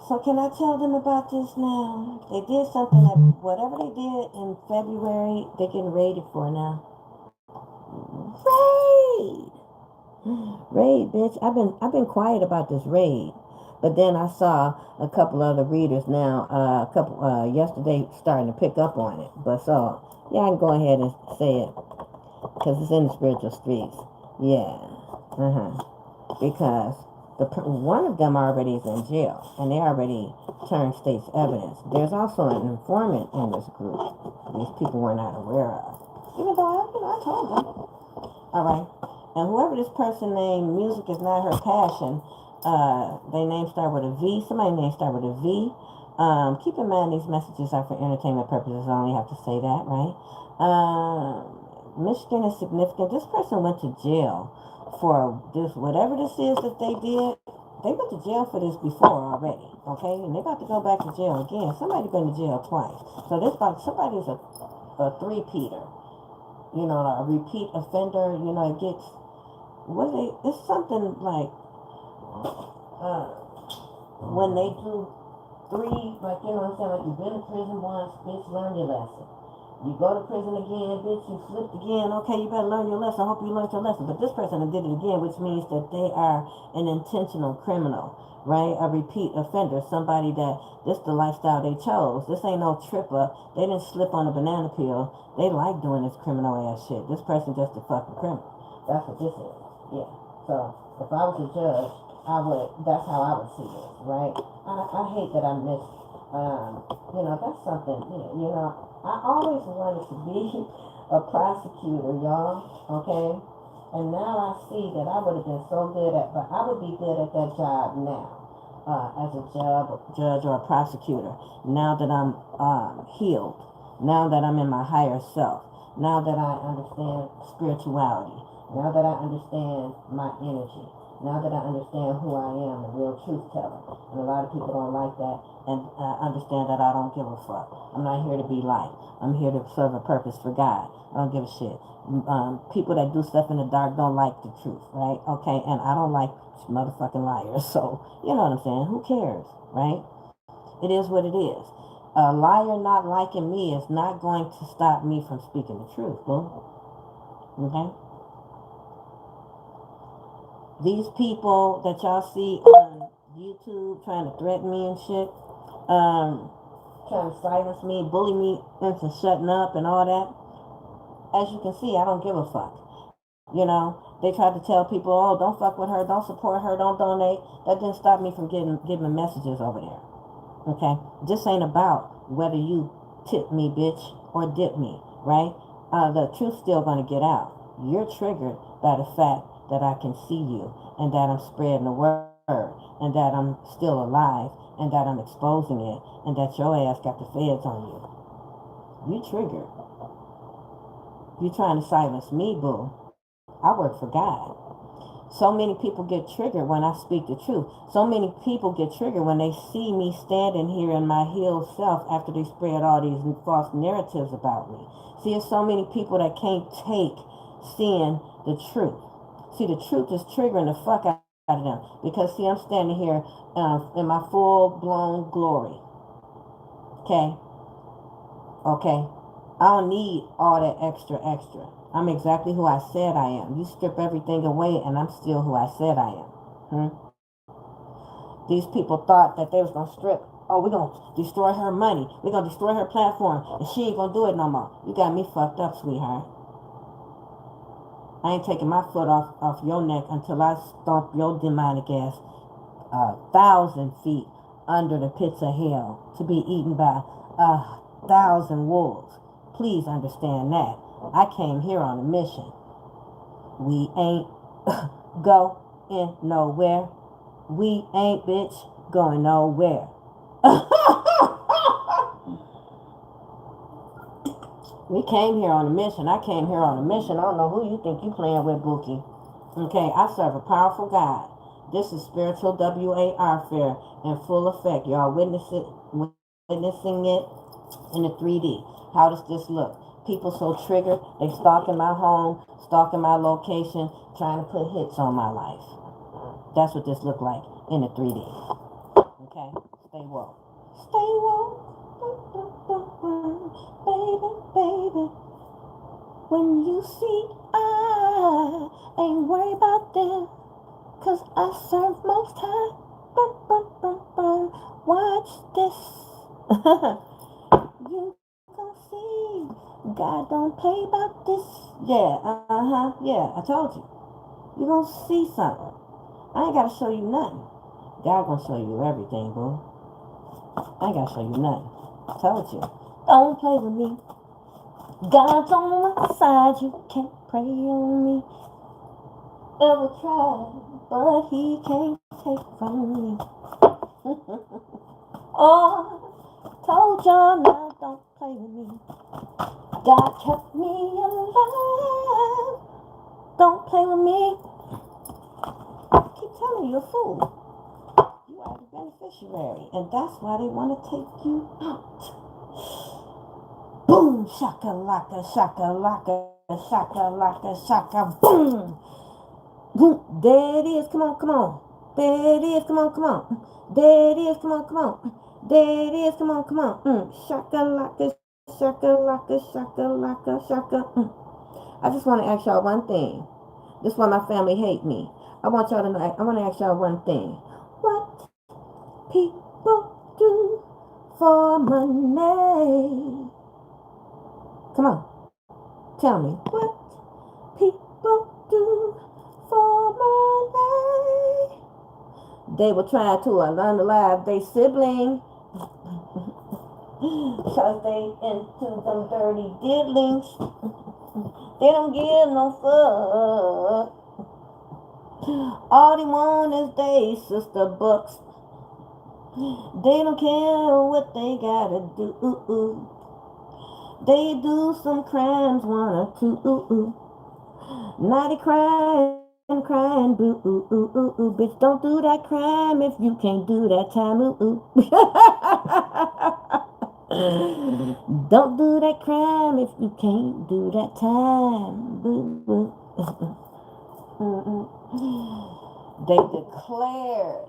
So can I tell them about this now? They did something that whatever they did in February, they're getting raided for now. Raid! Raid, bitch. I've been quiet about this raid. But then I saw a couple other readers now, yesterday starting to pick up on it. But so, yeah, I can go ahead and say it because it's in the spiritual streets. Yeah. Because one of them already is in jail and they already turned state's evidence. There's also an informant in this group. These people were not aware of. Even though I told them. All right. And whoever this person named, music is not her passion. Their name start with a V. Somebody's name start with a V. Keep in mind these messages are for entertainment purposes. I only have to say that, right? Michigan is significant. This person went to jail for this, whatever this is that they did. They went to jail for this before already, okay? And they're about to go back to jail again. Somebody's been to jail twice. So somebody's a three-peater. You know, a repeat offender. You know, it gets, it's something like, when they do three, like, you know what I'm saying, like you've been to prison once, bitch, learn your lesson. You go to prison again, bitch, you slipped again, okay, you better learn your lesson. I hope you learned your lesson. But this person did it again, which means that they are an intentional criminal, right? A repeat offender, somebody that this the lifestyle they chose. This ain't no tripper. They didn't slip on a banana peel. They like doing this criminal ass shit. This person just a fucking criminal. That's what this is. Yeah. So if I was a judge, that's how I would see this, right? I hate that I missed, that's something, you know, I always wanted to be a prosecutor, y'all, okay? And now I see that I would have been so good but I would be good at that job now, as a judge or a prosecutor, now that I'm healed, now that I'm in my higher self, now that I understand spirituality, now that I understand my energy, now that I understand who I am, a real truth teller. And a lot of people don't like that and understand that I don't give a fuck. I'm not here to be liked. I'm here to serve a purpose for God. I don't give a shit. People that do stuff in the dark don't like the truth, right? Okay, and I don't like motherfucking liars. So, you know what I'm saying? Who cares, right? It is what it is. A liar not liking me is not going to stop me from speaking the truth, boo. Okay? These people that y'all see on YouTube trying to threaten me and shit, trying to silence me, bully me into shutting up and all that. As you can see, I don't give a fuck. You know, they tried to tell people, oh, don't fuck with her, don't support her, don't donate. That didn't stop me from giving messages over there. Okay? This ain't about whether you tip me, bitch, or dip me, right? The truth's still going to get out. You're triggered by the fact that I can see you and that I'm spreading the word and that I'm still alive and that I'm exposing it and that your ass got the feds on you. You triggered. You trying to silence me, boo. I work for God. So many people get triggered when I speak the truth. So many people get triggered when they see me standing here in my healed self after they spread all these false narratives about me. See, there's so many people that can't take seeing the truth. See, the truth is triggering the fuck out of them. Because, see, I'm standing here in my full-blown glory. Okay? Okay? I don't need all that extra. I'm exactly who I said I am. You strip everything away and I'm still who I said I am. These people thought that they was going to strip. Oh, we're going to destroy her money. We're going to destroy her platform. And she ain't going to do it no more. You got me fucked up, sweetheart. I ain't taking my foot off your neck until I stomp your demonic ass 1,000 feet under the pits of hell to be eaten by 1,000 wolves. Please understand that. I came here on a mission. We ain't going nowhere. We ain't, bitch, going nowhere. We came here on a mission. I came here on a mission. I don't know who you think you playing with, Bookie. Okay, I serve a powerful God. This is spiritual WAR fair in full effect. Y'all witnessing it in the 3D. How does this look? People so triggered, they stalking my home, stalking my location, trying to put hits on my life. That's what this look like in the 3D. Okay? Stay woke. Stay woke. Baby, baby. When you see I ain't worried about them, 'cause I serve most high. Watch this. You gon' see God don't play about this. Yeah, I told you. You gon' see something. I ain't gotta show you nothing. God gonna show you everything, boo. I ain't gotta show you nothing. I told you. Don't play with me. God's on my side. You can't pray on me. Ever try, but he can't take from me. Oh, told y'all now, don't play with me. God kept me alive. Don't play with me. I keep telling you, you're a fool. You are the beneficiary, and that's why they want to take you out. Boom, shaka laka, shaka laka, shaka laka, shaka, boom. Boom, there it is, come on, come on. There it is, come on, come on. There it is, come on, come on. There it is, come on, come on. Shaka laka, shaka laka, shaka laka, shaka. I just want to ask y'all one thing. This is why my family hate me. I want y'all to know, I want to ask y'all one thing. What people do for money? Come on, tell me. What people do for money? They will try to unalive their sibling. Cause they into them dirty diddlings. They don't give no fuck. All they want is they sister bucks. They don't care what they gotta do. They do some crimes, 1 or 2. Now they crying, boo. Bitch, don't do that crime if you can't do that time. Don't do that crime if you can't do that time. Boo. They declared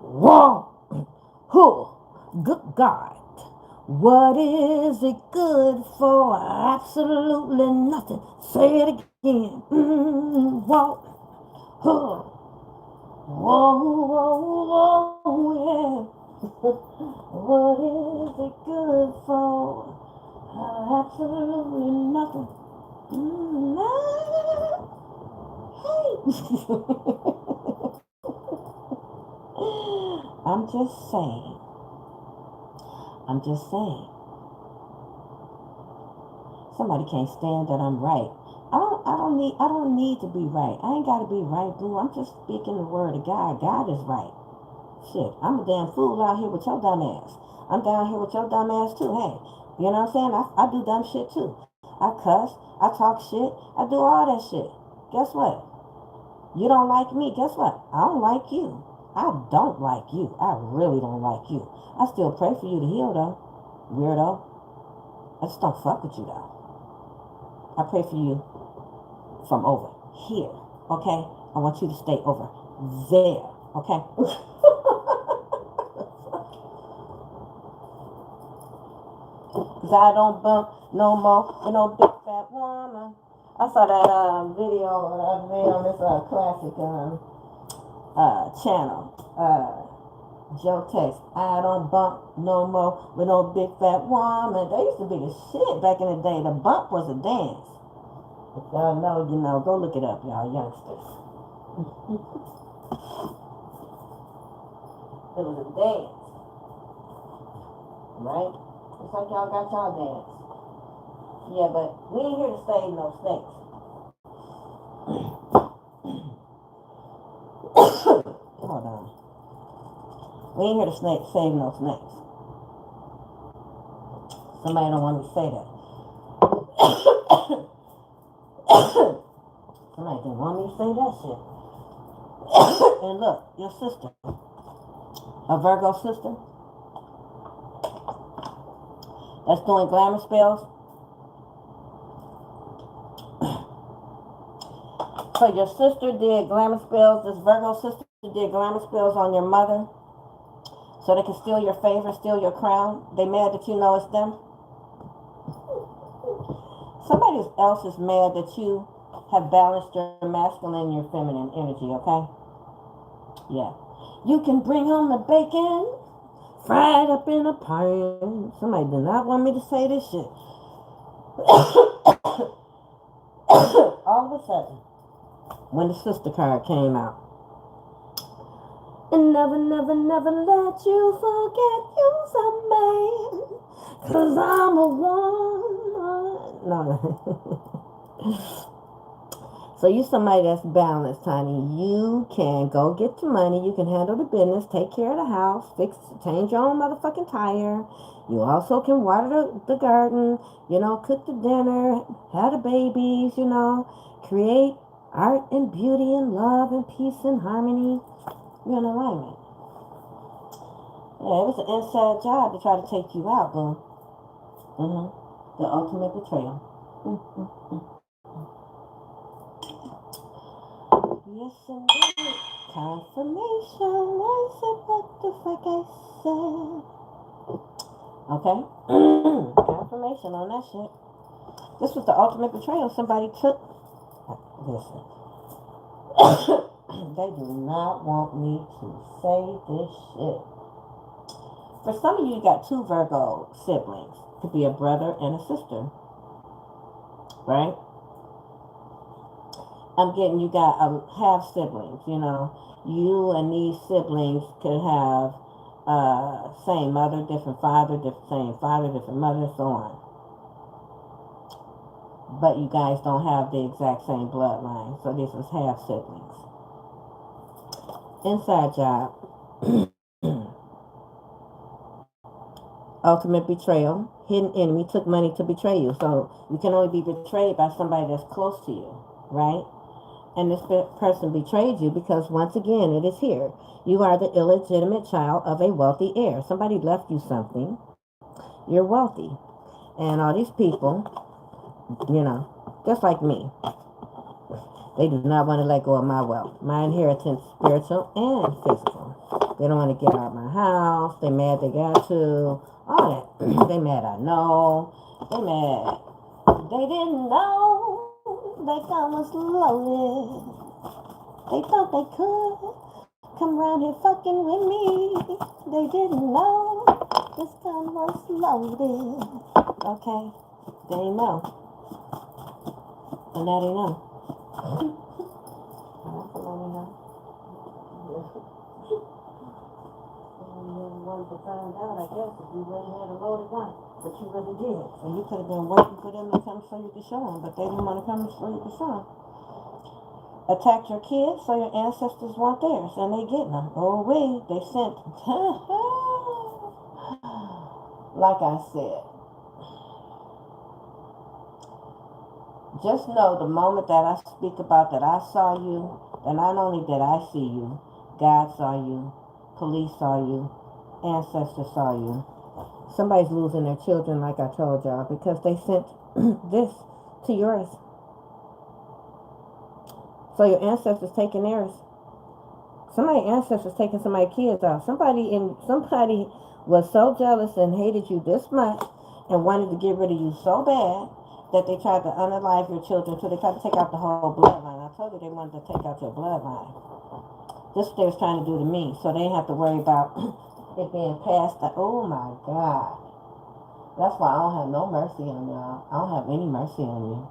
war. Good God. What is it good for? Absolutely nothing. Say it again. Whoa. Whoa, yeah. What is it good for? Absolutely nothing. Hey. I'm just saying. Somebody can't stand that I'm right. I don't need to be right. I ain't gotta be right, boo. I'm just speaking the word of God. God is right. Shit, I'm a damn fool out here with your dumb ass. I'm down here with your dumb ass too. Hey, you know what I'm saying? I do dumb shit too. I cuss, I talk shit, I do all that shit. Guess what? You don't like me. Guess what? I don't like you. I don't like you. I really don't like you. I still pray for you to heal though. Weirdo. I just don't fuck with you though. I pray for you from over here. Okay? I want you to stay over there. Okay? Cause I don't bump no more with no big fat woman. I saw that video on this classic channel. Joe Tex. I don't bump no more with no big fat woman. They used to be the shit back in the day. The bump was a dance. If y'all know, you know. Go look it up, y'all youngsters. It was a dance. Right? It's like y'all got y'all dance. Yeah, but we ain't here to save no snakes. Hold on. We ain't here to save no snakes. Somebody don't want me to say that. Somebody didn't want me to say that shit. And look, your sister, a Virgo sister, that's doing glamour spells. So your sister did glamour spells, this Virgo sister did glamour spells on your mother so they can steal your favor, steal your crown. They mad that you know it's them. Somebody else is mad that you have balanced your masculine and your feminine energy, okay? Yeah. You can bring home the bacon, fried up in a pan. Somebody did not want me to say this shit. All of a sudden, when the sister card came out, and never, never, never let you forget you's a man, 'cause I'm a woman. No. So you somebody that's balanced, honey. You can go get the money. You can handle the business, take care of the house, change your own motherfucking tire. You also can water the garden, cook the dinner, have the babies, create art and beauty and love and peace and harmony. You're in alignment. Yeah, it was an inside job to try to take you out, boo. The ultimate betrayal. Yes, indeed. Confirmation. I said what the fuck I said. Okay? Confirmation on that shit. This was the ultimate betrayal. Somebody took. Listen. They do not want me to say this shit. For some of you, you got two Virgo siblings. Could be a brother and a sister. Right? I'm getting you got half siblings, You and these siblings could have same mother, different father, same father, different mother, so on. But you guys don't have the exact same bloodline, so this is half siblings. Inside job. Ultimate betrayal. Hidden enemy took money to betray you. So you can only be betrayed by somebody that's close to you, right? And this person betrayed you because, once again, it is here. You are the illegitimate child of a wealthy heir. Somebody left you something. You're wealthy. And all these people, just like me, they do not want to let go of my wealth, my inheritance, spiritual and physical. They don't want to get out of my house. They mad they got to. All that. They mad I know. They mad. They didn't know. They gun was loaded. They thought they could come around here fucking with me. They didn't know this gun was loaded. Okay? They ain't know. And now they know. You wanted to find out, I guess, if you really had a loaded gun. But you really did. And you could have been waiting for them to come so you could show them. But they didn't want to come so you could show them. Attacked your kids so your ancestors want theirs. And they getting them. Oh, they sent. Like I said. Just know the moment that I speak about that I saw you, that not only did I see you, God saw you, police saw you, ancestors saw you. Somebody's losing their children, like I told y'all, because they sent this to yours. So your ancestors taking theirs. Somebody's ancestors taking somebody's kids out. Somebody was so jealous and hated you this much and wanted to get rid of you so bad that they tried to unalive your children, so they tried to take out the whole bloodline. I told you they wanted to take out your bloodline. This is what they was trying to do to me, so they didn't have to worry about it being passed. Oh my God. That's why I don't have no mercy on y'all. I don't have any mercy on you.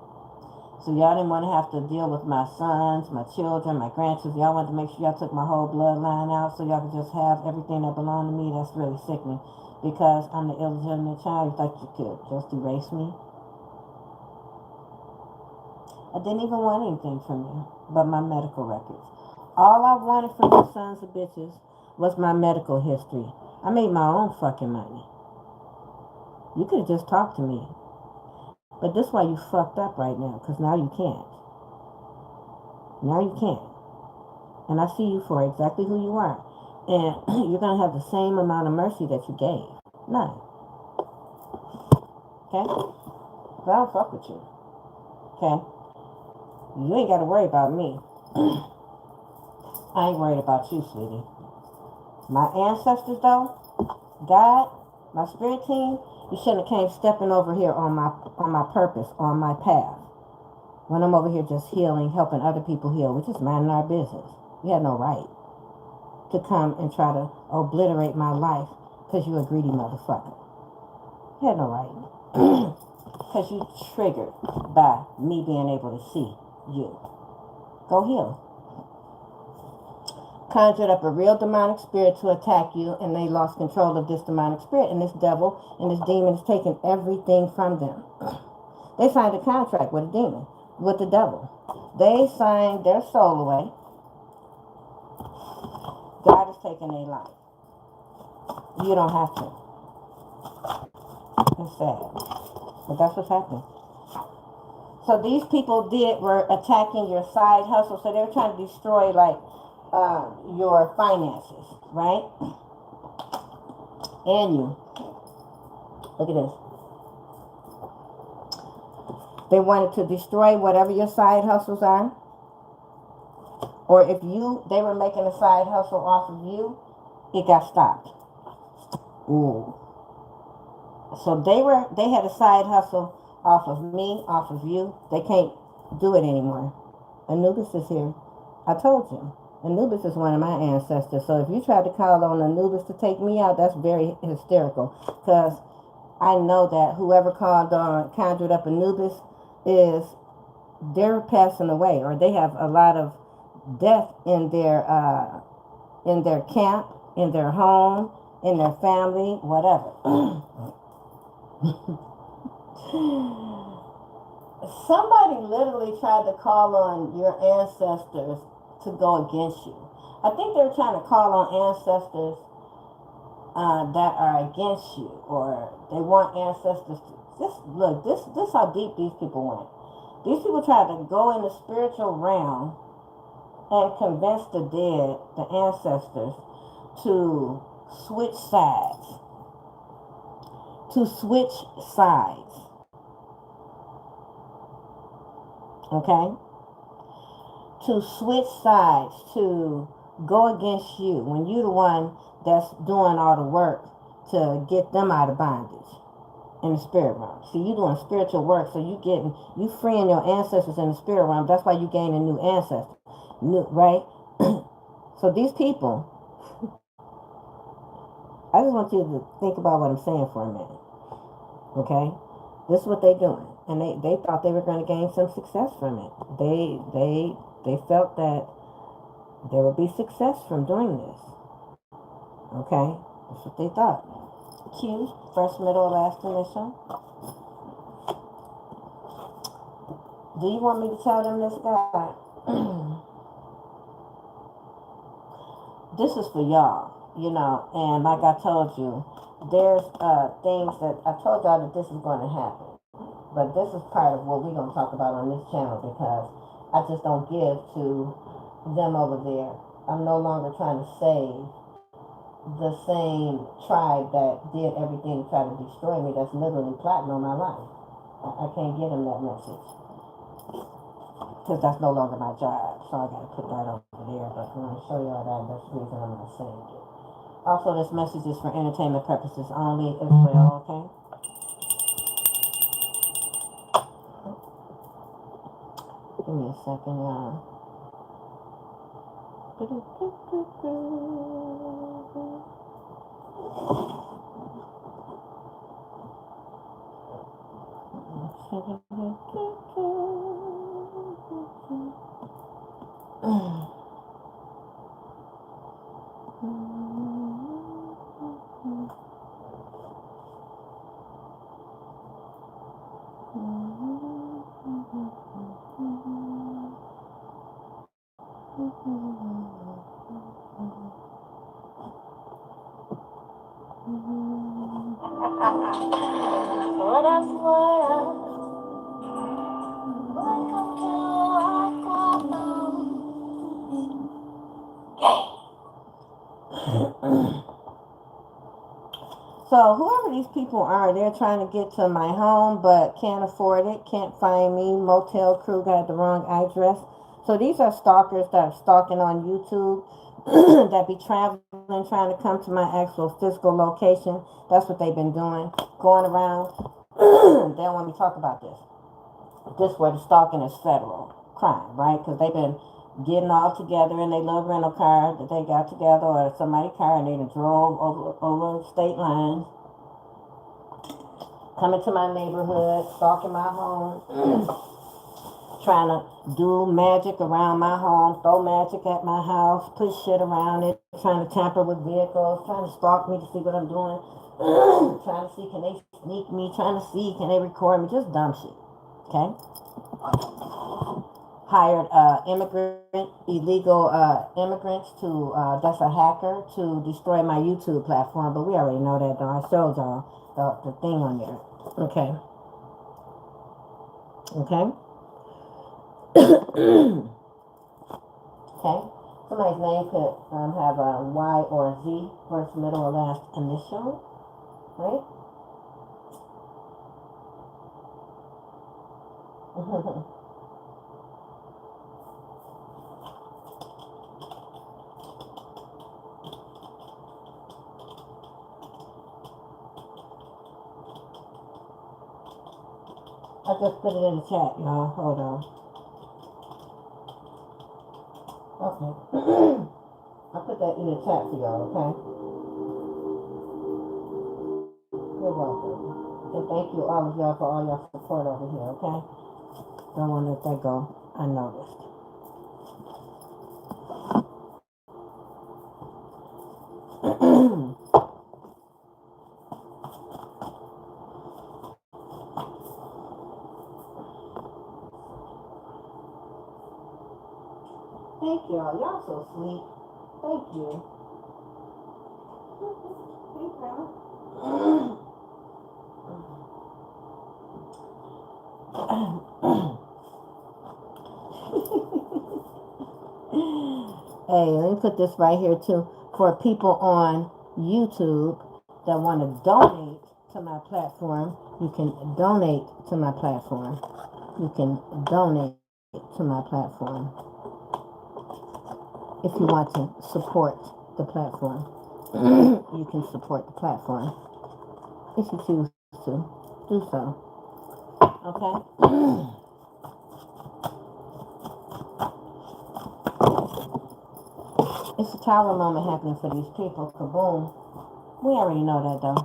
So y'all didn't want to have to deal with my sons, my children, my grandchildren. Y'all wanted to make sure y'all took my whole bloodline out so y'all could just have everything that belonged to me. That's really sickening. Because I'm the illegitimate child, you thought you could just erase me? I didn't even want anything from you but my medical records. All I wanted from you sons of bitches was my medical history. I made my own fucking money. You could have just talked to me. But this is why you fucked up right now, because now you can't. Now you can't. And I see you for exactly who you are. And you're going to have the same amount of mercy that you gave. None. Okay? But I don't fuck with you. Okay? You ain't got to worry about me. I ain't worried about you, sweetie. My ancestors, though, God, my spirit team, you shouldn't have came stepping over here on my purpose, on my path. When I'm over here just healing, helping other people heal, which is minding our business. You had no right to come and try to obliterate my life because you a greedy motherfucker. You had no right. Because you triggered by me being able to see you. Go heal. Conjured up a real demonic spirit to attack you, and they lost control of this demonic spirit, and this devil and this demon is taking everything from them. They signed a contract with a demon, with the devil. They signed their soul away. God is taking their life. You don't have to. It's sad. But that's what's happening. So these people were attacking your side hustle. So they were trying to destroy, like, your finances, right? And you. Look at this. They wanted to destroy whatever your side hustles are. Or if they were making a side hustle off of you, it got stopped. Ooh. So they had a side hustle off of me, off of you. They can't do it anymore. Anubis is here. I told you. Anubis is one of my ancestors. So if you try to call on Anubis to take me out, that's very hysterical. Because I know that whoever conjured up Anubis they're passing away, or they have a lot of death in their camp, in their home, in their family, whatever. Somebody literally tried to call on your ancestors to go against you. I think they're trying to call on ancestors that are against you, or they want ancestors to this how deep these people went. These people tried to go in the spiritual realm and convince the dead, the ancestors, to switch sides. To switch sides. Okay? To switch sides, to go against you when you're the one that's doing all the work to get them out of bondage in the spirit realm. See, you doing spiritual work, so you freeing your ancestors in the spirit realm. That's why you gain a new ancestor, right? So these people, I just want you to think about what I'm saying for a minute. Okay, this is what they're doing, and they thought they were going to gain some success from it. They felt that there would be success from doing this. Okay, that's what they thought. Q, first, middle, last initial. Do you want me to tell them this, guy? This is for y'all, and like I told you, there's things that I told y'all that this is going to happen. But this is part of what we're going to talk about on this channel, because I just don't give to them over there. I'm no longer trying to save the same tribe that did everything to try to destroy me, that's literally plotting on my life. I can't give them that message, because that's no longer my job. So I got to put that over there. But I'm going to show y'all that. That's the reason I'm not saying it. Also, this message is for entertainment purposes only as well, okay? Give me a second, y'all. What else? So whoever these people are, they're trying to get to my home but can't afford it, can't find me. Motel crew got the wrong address. So these are stalkers that are stalking on YouTube that be traveling, trying to come to my actual physical location. That's what they've been doing, going around. They don't want me to talk about this. This where the stalking is federal crime, right? Because they've been getting all together in their little rental car that they got together, or somebody's car, and they done drove over state lines, coming to my neighborhood, stalking my home, trying to do magic around my home, throw magic at my house, put shit around it, trying to tamper with vehicles, trying to stalk me to see what I'm doing, trying to see can they sneak me, trying to see can they record me, just dumb shit. Okay? Hired illegal immigrants to, that's a hacker, to destroy my YouTube platform, but we already know that, though. I showed y'all the thing on there. Okay? Okay? Okay? Somebody's name could have a Y or a Z, first, middle, or last initial, right? I just put it in the chat, y'all. Hold on. Okay. I put that in the chat for y'all, okay? You're welcome. And thank you all of y'all for all your support over here, okay? Don't want to let that go unnoticed. Thank y'all. Y'all so sweet. Thank you. Thank you. Hey, let me put this right here too. For people on YouTube that want to donate to my platform, you can donate to my platform. You can donate to my platform if you want to support the platform. You can support the platform if you choose to do so. Okay? It's a tower moment happening for these people. Kaboom. We already know that, though.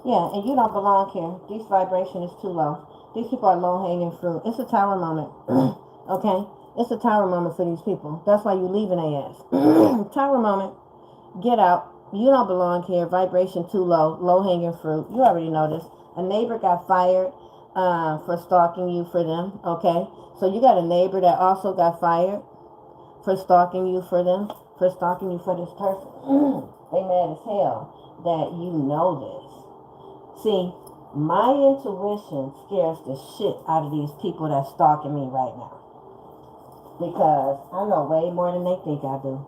Yeah, and you don't belong here. This vibration is too low. These people are low-hanging fruit. It's a tower moment. Okay? It's a tower moment for these people. That's why you leaving their ass. Tower moment. Get out. You don't belong here. Vibration too low. Low-hanging fruit. You already know this. A neighbor got fired for stalking you for them. Okay? So you got a neighbor that also got fired for stalking you for them. For stalking you for this person. They mad as hell that you know this. See, my intuition scares the shit out of these people that's stalking me right now. Because I know way more than they think I do.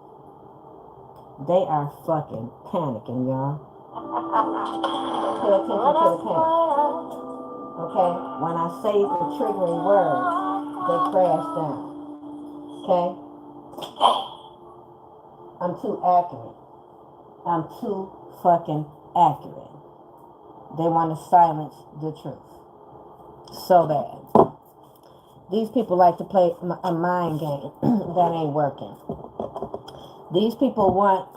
They are fucking panicking, y'all. Pay attention to the panic. Okay? When I say the triggering words, they crash down. Okay? I'm too accurate. I'm too fucking accurate. They want to silence the truth. So bad. These people like to play a mind game that ain't working. These people want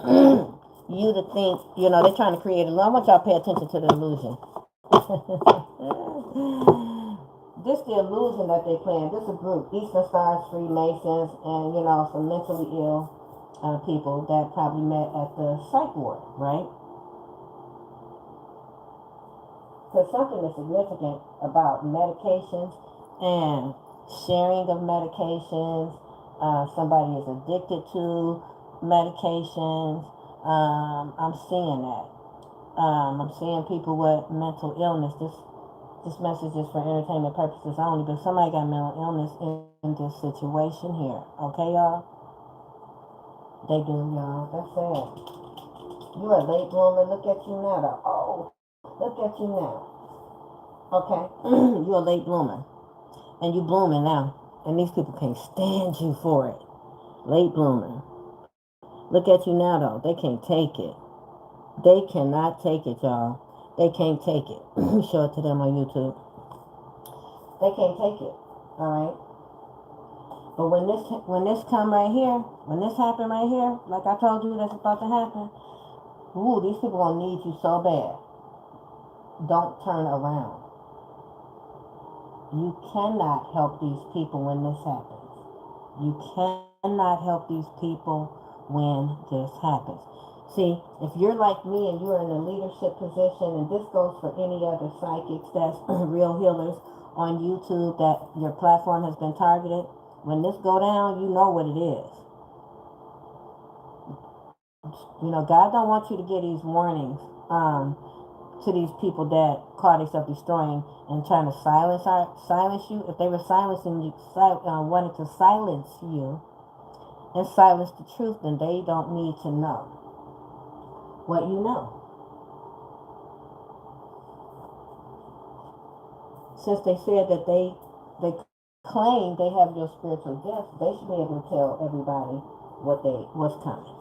you to think, they're trying to create I want y'all to pay attention to the illusion. This the illusion that they playing. This is a group, Eastern Stars, Freemasons, and, some mentally ill people that probably met at the psych ward, right? Because something is significant about medications and sharing of medications. Somebody is addicted to medications. I'm seeing that. I'm seeing people with mental illness. This message is for entertainment purposes only, but somebody got mental illness in this situation here. Okay, y'all? They do, y'all. That's sad. You a late bloomer. Look at you now. Oh, Look at you now. Okay? You're a late bloomer. And you blooming now. And these people can't stand you for it. Late bloomer. Look at you now, though. They can't take it. They cannot take it, y'all. They can't take it. Show it to them on YouTube. They can't take it. All right? But when this come right here, when this happen right here, like I told you that's about to happen, ooh, these people gonna need you so bad. Don't turn around. You cannot help these people when this happens. You cannot help these people when this happens. See, if you're like me and you're in a leadership position, and this goes for any other psychics that's real healers on YouTube that your platform has been targeted, when this go down, you know what it is. You know, God don't want you to get these warnings to these people that call themselves destroying and trying to silence you. If they were silencing you, wanted to silence you and silence the truth, then they don't need to know what you know. Since they said that they claim they have your spiritual gifts, they should be able to tell everybody what's coming.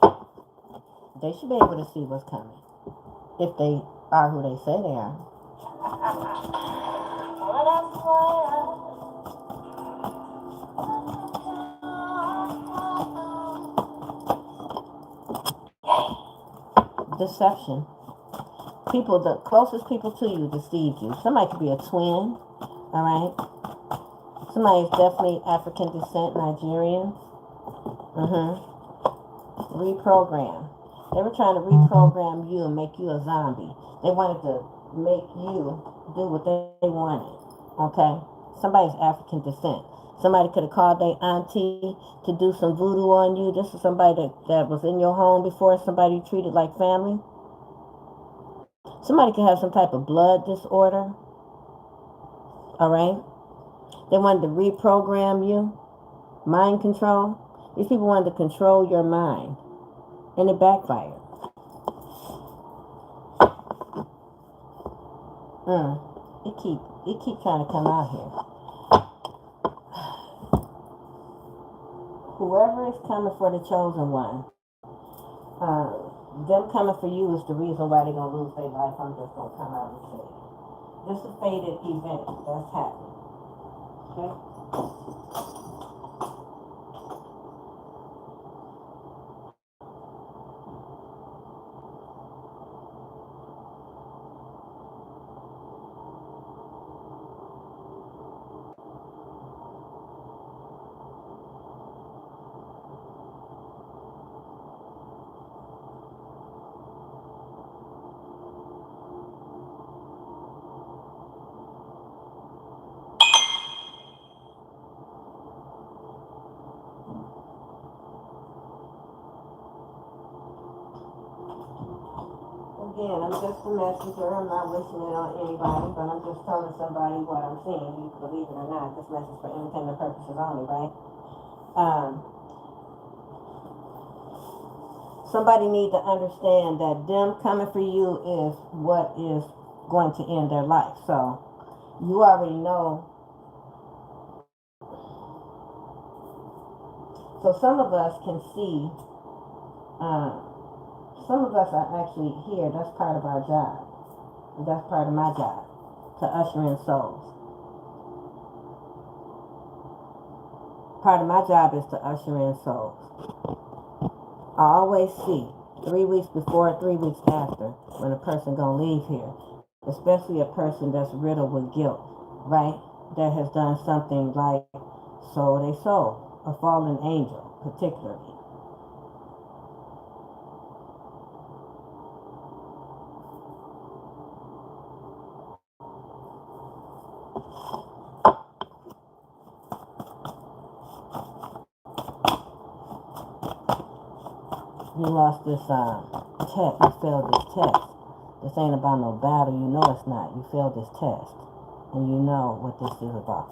They should be able to see what's coming if they are who they say they are. Deception. People, the closest people to you deceived you. Somebody could be a twin, all right? Somebody's definitely African descent, Nigerian. Reprogram. They were trying to reprogram you and make you a zombie. They wanted to make you do what they wanted, okay? Somebody's African descent. Somebody could have called their auntie to do some voodoo on you. This is somebody that was in your home before, somebody you treated like family. Somebody could have some type of blood disorder, all right? They wanted to reprogram you, mind control. These people wanted to control your mind, and it backfired. It keep trying to come out here. Whoever is coming for the chosen one, them coming for you is the reason why they're gonna lose their life. I'm just gonna come out and say it. This is a fated event that's happening. Okay? Again, I'm just a messenger. I'm not wishing it on anybody, but I'm just telling somebody what I'm seeing. You believe it or not, this message for entertainment purposes only, right? Somebody need to understand that them coming for you is what is going to end their life. So you already know. So some of us can see. Some of us are actually here. That's part of our job. That's part of my job, to usher in souls. Part of my job is to usher in souls. I always see 3 weeks before, 3 weeks after, when a person gonna leave here. Especially a person that's riddled with guilt, right? That has done something like sold a soul, a fallen angel, particularly. You lost this test. You failed this test. This ain't about no battle. You know it's not. You failed this test. And you know what this is about.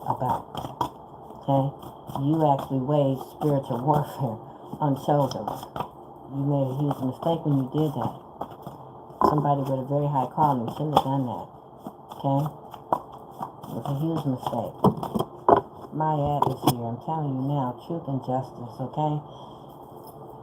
Okay? You actually waged spiritual warfare on chosen. You made a huge mistake when you did that. somebody with a very high calling. Shouldn't have done that. Okay? It was a huge mistake. My ad is here. I'm telling you now, truth and justice, okay?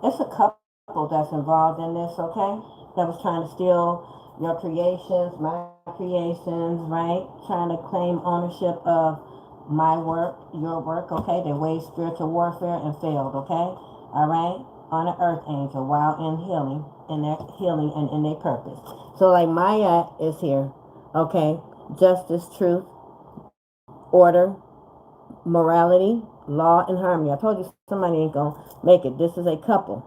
It's a couple that's involved in this, okay? That was trying to steal your creations, my creations, right? Trying to claim ownership of my work, your work, okay? They waged spiritual warfare and failed, okay? All right? On an earth angel while in healing, in their healing and in their purpose. So like Maya is here, okay? Justice, truth, order, morality, law, and harmony. I told you somebody ain't gonna make it. This is a couple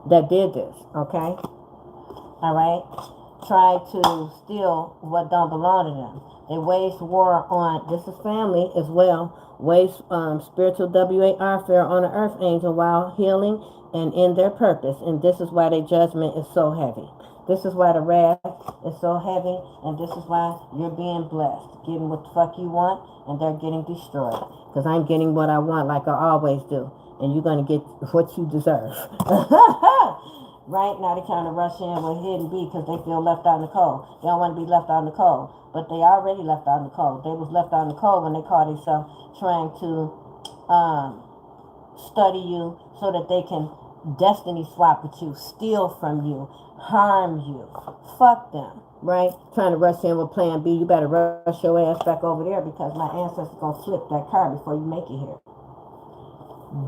that did this, okay? All right? Tried to steal what don't belong to them. They waged war on, this is family as well, waged spiritual warfare on an earth angel while healing and in their purpose. And this is why their judgment is so heavy. This is why the wrath is so heavy, and this is why you're being blessed. Getting what the fuck you want, and they're getting destroyed. Because I'm getting what I want like I always do. And you're going to get what you deserve. Right now they're trying to rush in with hidden B because they feel left out in the cold. They don't want to be left out in the cold, but they already left out in the cold. They was left out in the cold when they called themselves trying to study you so that they can destiny swap with you, steal from you, harm you. Fuck them, right? Trying to rush in with plan B. You better rush your ass back over there because my ancestors gonna flip that card before you make it here.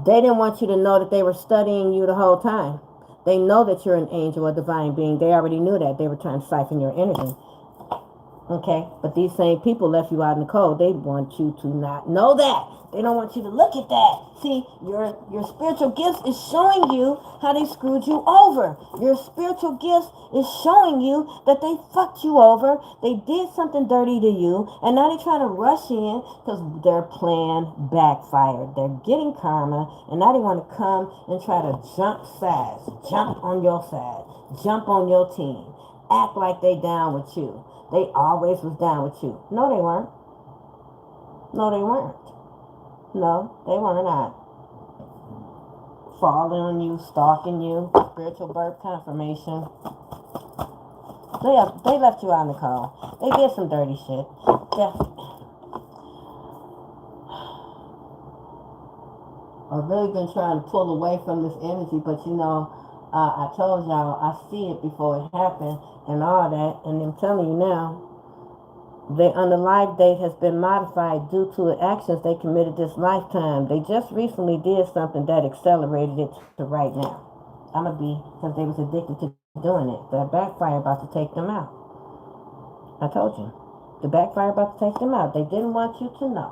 They didn't want you to know that they were studying you the whole time. They know that you're an angel or divine being. They already knew that. They were trying to siphon your energy. Okay? But these same people left you out in the cold. They want you to not know that. They don't want you to look at that. See, your spiritual gifts is showing you how they screwed you over. Your spiritual gifts is showing you that they fucked you over. They did something dirty to you. And now they're trying to rush in because their plan backfired. They're getting karma. And now they want to come and try to jump sides. Jump on your side. Jump on your team. Act like they down with you. They always was down with you. No, they weren't. No, they weren't. No, they were not. Falling on you, stalking you, spiritual birth confirmation. They left you out in the cold. They did some dirty shit. I've really been trying to pull away from this energy, but you know, I told y'all I see it before it happened and all that, and I'm telling you now, their unalive date has been modified due to the actions they committed this lifetime. They just recently did something that accelerated it to right now. I'm going to be, because they was addicted to doing it. The backfire about to take them out. I told you. The backfire about to take them out. They didn't want you to know.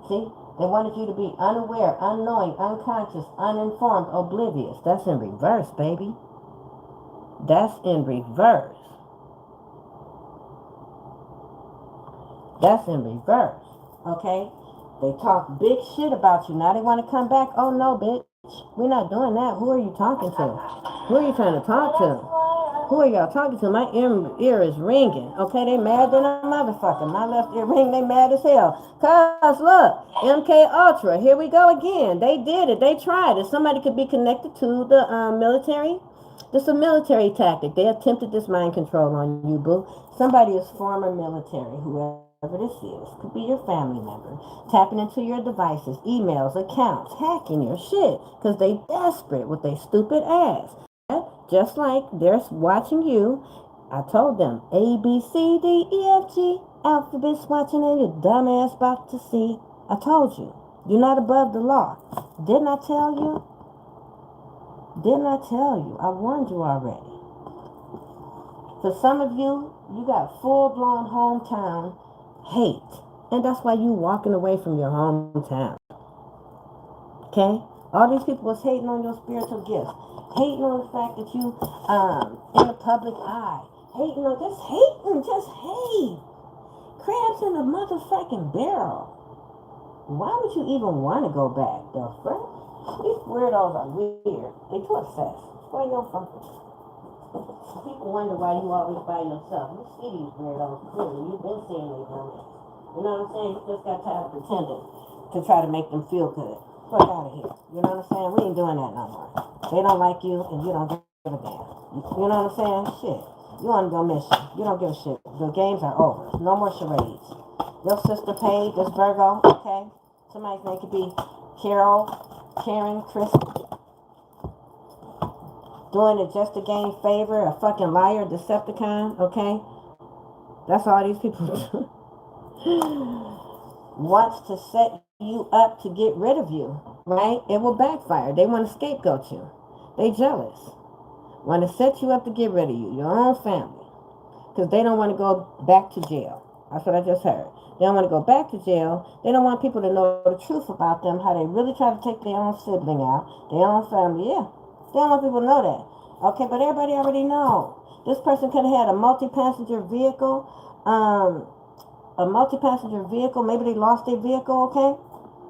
See? They wanted you to be unaware, unknowing, unconscious, uninformed, oblivious. That's in reverse, baby. That's in reverse. That's in reverse, okay? They talk big shit about you. Now they want to come back. Oh, no, bitch. We're not doing that. Who are you talking to? Who are you trying to talk to? Who are y'all talking to? My ear is ringing, okay? They mad than a motherfucker. My left ear ring, they mad as hell. Cause, look, MK Ultra, here we go again. They did it. They tried it. Somebody could be connected to the military. This is a military tactic. They attempted this mind control on you, boo. Somebody is former military, whoever this is, could be your family member, tapping into your devices, emails, accounts, hacking your shit, because they desperate with their stupid ass. Just like they're watching you. I told them, A, B, C, D, E, F, G, alphabet's watching and your dumb ass about to see. I told you, you're not above the law. Didn't I tell you? Didn't I tell you? I warned you already. For some of you, you got full-blown hometown hate. And that's why you walking away from your hometown. Okay? All these people was hating on your spiritual gifts. Hating on the fact that you in the public eye. Hating on just hate. Crabs in a motherfucking barrel. Why would you even want to go back, though, friend? These weirdos are weird. They too obsessed. Where you from? People wonder why you always by yourself. You see these weirdos clearly. You've been seeing these women. You know what I'm saying? You just got tired of pretending to try to make them feel good. Fuck out of here. You know what I'm saying? We ain't doing that no more. They don't like you, and you don't give a damn. You know what I'm saying? Shit. You want to go missing. You don't give a shit. The games are over. No more charades. Your sister paid this Virgo, okay? Somebody's name could be Carol, Karen, Chris, doing it just to gain favor, a fucking liar, Decepticon, okay? That's all these people do. Wants to set you up to get rid of you, right? It will backfire. They want to scapegoat you. They jealous. Want to set you up to get rid of you, your own family. Because they don't want to go back to jail. That's what I just heard. They don't want to go back to jail. They don't want people to know the truth about them, how they really try to take their own sibling out, their own family. Yeah, they don't want people to know that. Okay, but everybody already know. This person could have had a multi-passenger vehicle, maybe they lost their vehicle, okay?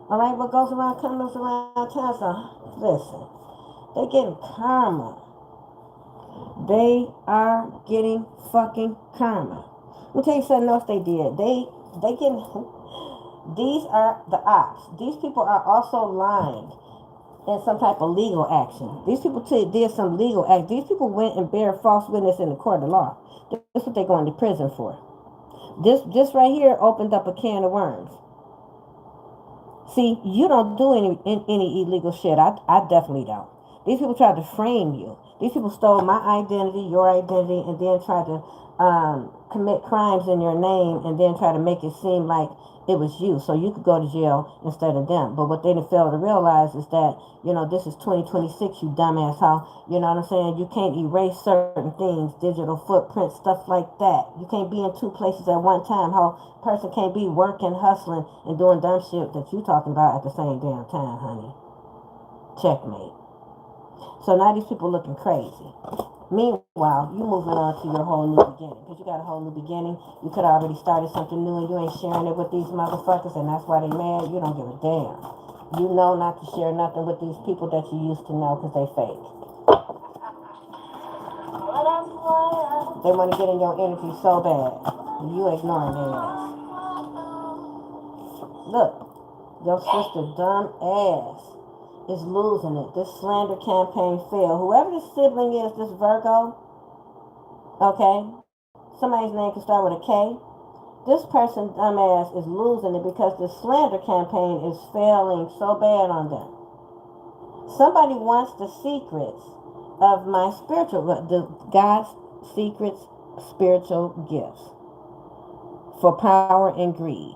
All right, what goes around comes around town. So, listen, they getting karma. They are getting fucking karma. Let me tell you something else they did. They getting, these are the ops. These people are also lying in some type of legal action. These people did some legal act. These people went and bear false witness in the court of law. That's what they're going to prison for. This right here opened up a can of worms. See, you don't do any illegal shit. I definitely don't. These people tried to frame you. These people stole my identity, your identity, and then tried to commit crimes in your name and then try to make it seem like it was you, so you could go to jail instead of them. But what they didn't fail to realize is that, this is 2026, you dumbass, how, you know what I'm saying? You can't erase certain things, digital footprints, stuff like that. You can't be in two places at one time. How person can't be working, hustling, and doing dumb shit that you talking about at the same damn time, honey. Checkmate. So now these people looking crazy. Meanwhile, you moving on to your whole new beginning. Because you got a whole new beginning. You could have already started something new and you ain't sharing it with these motherfuckers, and that's why they mad. You don't give a damn. You know not to share nothing with these people that you used to know because they fake. They want to get in your energy so bad. You ignoring their ass. Look, your sister dumb ass is losing it. This slander campaign failed. Whoever this sibling is, this Virgo, okay, somebody's name can start with a K. This person, dumbass, is losing it because this slander campaign is failing so bad on them. Somebody wants the secrets of my God's secrets, spiritual gifts for power and greed.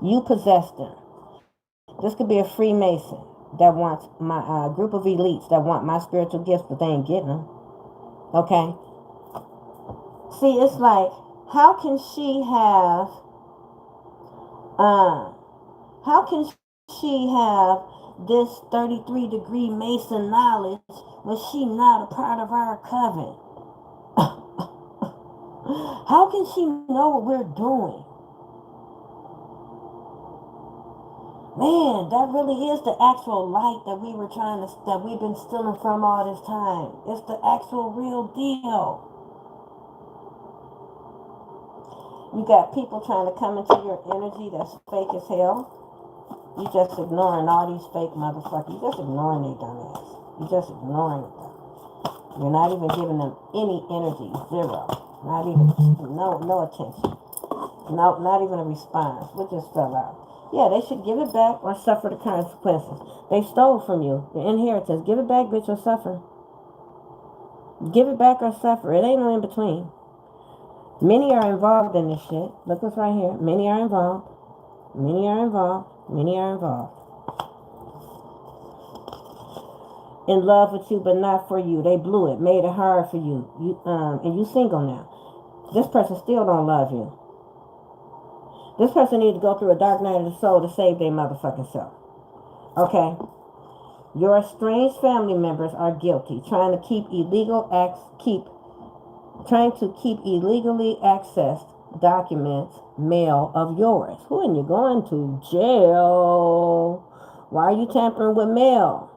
You possess them. This could be a Freemason that wants my group of elites that want my spiritual gifts, but they ain't getting them. Okay? See, it's like, how can she have this 33-degree Mason knowledge when she not a part of our coven? How can she know what we're doing? Man, that really is the actual light that we've been stealing from all this time. It's the actual real deal. You got people trying to come into your energy that's fake as hell. You just ignoring all these fake motherfuckers. You just ignoring their dumbass. You just ignoring them. You're not even giving them any energy. Zero. Not even, no attention. No, not even a response. We just fell out. Yeah, they should give it back or suffer the consequences. They stole from you, your inheritance. Give it back, bitch, or suffer. Give it back or suffer. It ain't no in between. Many are involved in this shit. Look what's right here. Many are involved. Many are involved. Many are involved. In love with you, but not for you. They blew it, made it hard for you. And you single now. This person still don't love you. This person needs to go through a dark night of the soul to save their motherfucking self. Okay? Your estranged family members are guilty, trying to keep illegally accessed documents, mail of yours. Who are you going to jail? Why are you tampering with mail?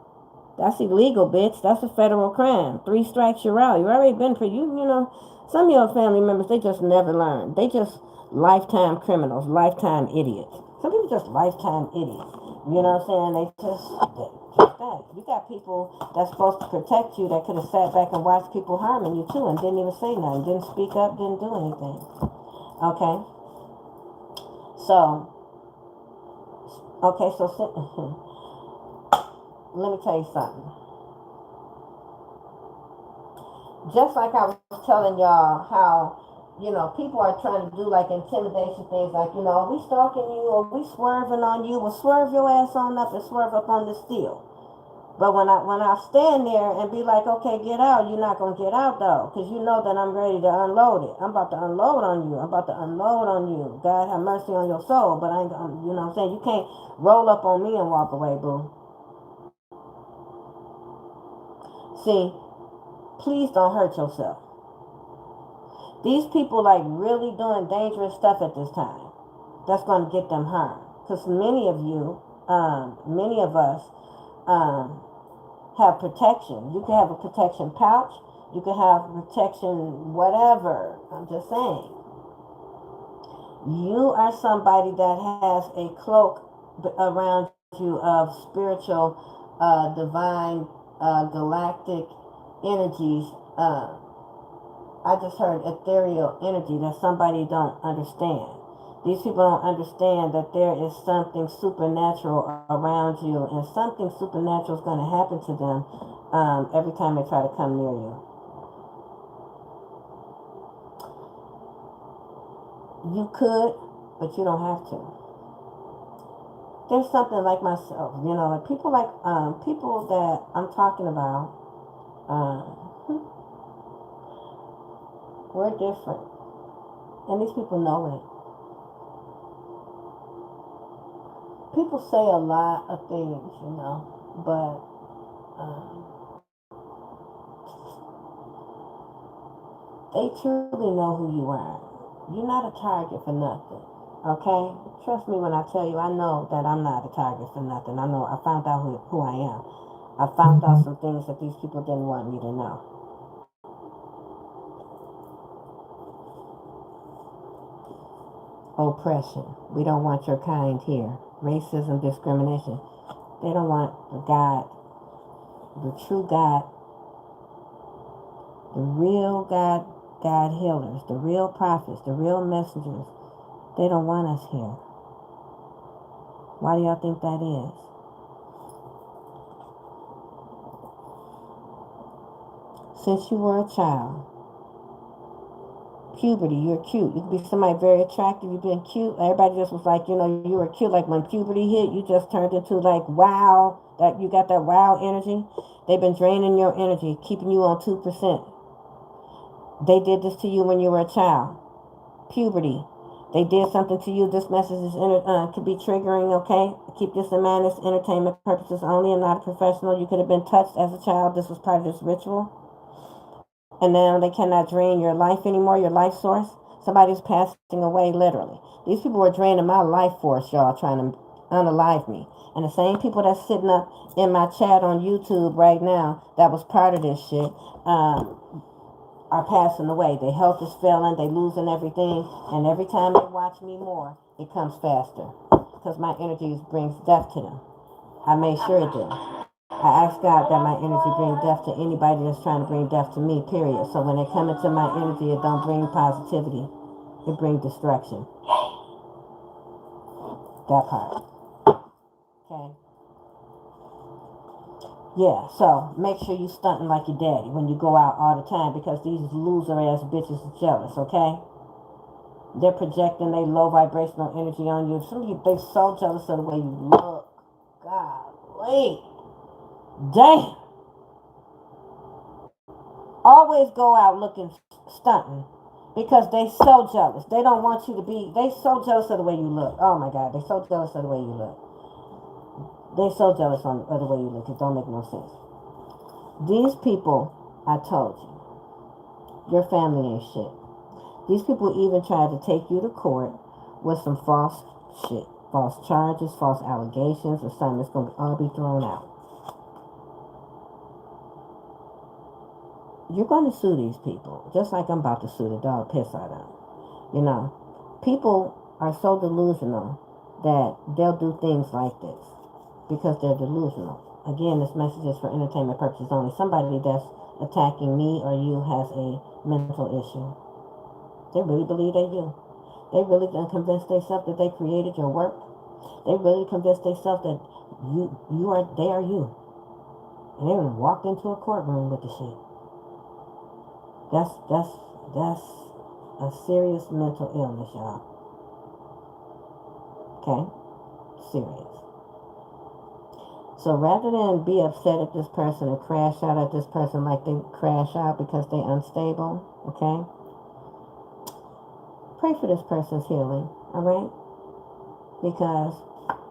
That's illegal, bitch. That's a federal crime. 3 strikes, you're out. You already been for you. Some of your family members, they just never learn. They just lifetime criminals, lifetime idiots. Some people just lifetime idiots. You know what I'm saying? that. You got people that's supposed to protect you that could have sat back and watched people harming you too and didn't even say nothing, didn't speak up, didn't do anything. Okay? So, let me tell you something. Just like I was telling y'all how, people are trying to do like intimidation things like, we stalking you or we swerving on you. Well, swerve your ass on up and swerve up on the steel. But when I stand there and be like, okay, get out, you're not going to get out though. Because you know that I'm ready to unload it. I'm about to unload on you. I'm about to unload on you. God have mercy on your soul. But I ain't, you know what I'm saying? You can't roll up on me and walk away, boo. See, please don't hurt yourself. These people like really doing dangerous stuff at this time. That's going to get them harmed. Because many of us, have protection. You can have a protection pouch. You can have protection whatever. I'm just saying. You are somebody that has a cloak around you of spiritual, divine, galactic energies. I just heard ethereal energy that somebody don't understand. These people don't understand that there is something supernatural around you, and something supernatural is going to happen to them every time they try to come near you. You could, but you don't have to. There's something like myself, like people that I'm talking about. We're different, and these people know it. People say a lot of things, but they truly know who you are. You're not a target for nothing, okay? Trust me when I tell you, I know that I'm not a target for nothing. I know I found out who I am. I found out some things that these people didn't want me to know. Oppression. We don't want your kind here. Racism, discrimination. They don't want the God, the true God, the real God healers, the real prophets, the real messengers. They don't want us here. Why do y'all think that is? Since you were a child, puberty, you're cute. You could be somebody very attractive. You've been cute. Everybody just was like, you were cute. Like when puberty hit, you just turned into like wow. That you got that wow energy. They've been draining your energy, keeping you on 2%. They did this to you when you were a child. Puberty. They did something to you. This message is could be triggering, okay? Keep this in mind. It's entertainment purposes only and not a professional. You could have been touched as a child. This was part of this ritual. And now they cannot drain your life anymore, your life source. Somebody's passing away, literally. These people were draining my life force, y'all, trying to unalive me. And the same people that's sitting up in my chat on YouTube right now that was part of this shit are passing away. Their health is failing. They losing everything. And every time they watch me more, it comes faster. Because my energy brings death to them. I made sure it did. I ask God that my energy bring death to anybody that's trying to bring death to me, period. So when they come into my energy, it don't bring positivity. It brings destruction. That part. Okay? Yeah, so make sure you stunting like your daddy when you go out all the time because these loser ass bitches are jealous, okay? They're projecting their low vibrational energy on you. Some of you, they so jealous of the way you look. God, wait. Damn. Always go out looking stunting because they so jealous. They don't want you to be. They so jealous of the way you look. Oh my God, they so jealous of the way you look. They so jealous of the way you look. It don't make no sense. These people, I told you, your family ain't shit. These people even tried to take you to court with some false shit, false charges, false allegations, or something that's gonna all be thrown out. You're going to sue these people, just like I'm about to sue the dog piss out of them. People are so delusional that they'll do things like this because they're delusional. Again, this message is for entertainment purposes only. Somebody that's attacking me or you has a mental issue. They really believe they you. They really convinced themselves that they created your work. They really convinced themselves that they are you. And they would have walked into a courtroom with the shit. That's a serious mental illness, y'all. Okay? Serious. So rather than be upset at this person and crash out at this person like they crash out because they're unstable, okay? Pray for this person's healing, all right? Because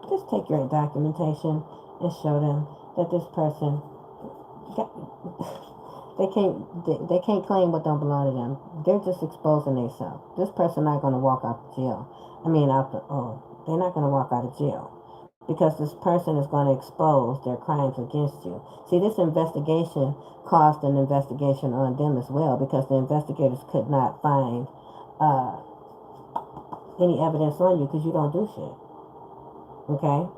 just take your documentation and show them that this person got, they can't claim what don't belong to them. They're just exposing themselves. This person not gonna walk out of jail. They're not gonna walk out of jail. Because this person is going to expose their crimes against you. See, this investigation caused an investigation on them as well, because the investigators could not find any evidence on you because you don't do shit. Okay?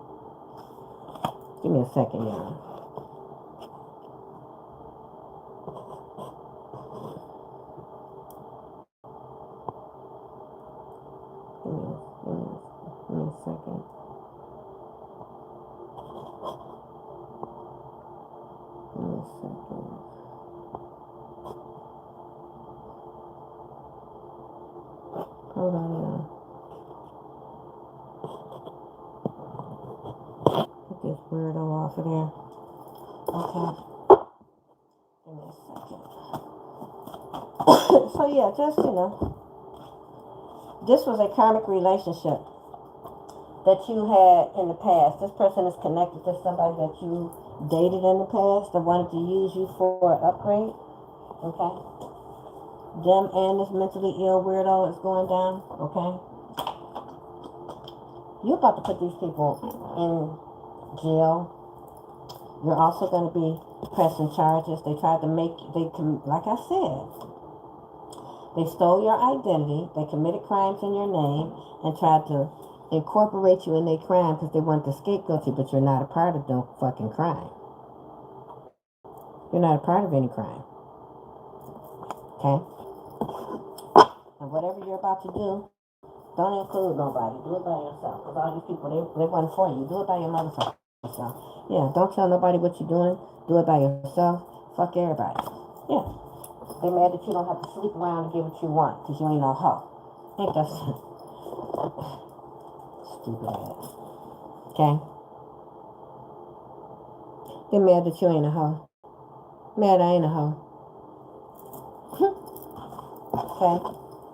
Give me a second, y'all. Give me a second. Hold on, y'all. Get this weirdo off of there. Okay. Give me a second. So yeah, just, this was a karmic relationship that you had in the past. This person is connected to somebody that you dated in the past that wanted to use you for an upgrade. Okay? Them and this mentally ill weirdo is going down. Okay? You're about to put these people in jail. You're also going to be pressing charges. They tried to like I said, they stole your identity. They committed crimes in your name and tried to incorporate you in their crime because they want to scapegoat you, but you're not a part of no fucking crime. You're not a part of any crime. Okay? And whatever you're about to do, don't include nobody. Do it by yourself. Because all these people, they wasn't for you. Do it by your motherfucking self. Yeah, don't tell nobody what you're doing. Do it by yourself. Fuck everybody. Yeah. They mad that you don't have to sleep around and get what you want because you ain't no hoe. Ain't that stupid ass. Okay? They're mad that you ain't a hoe. Mad I ain't a hoe. Okay?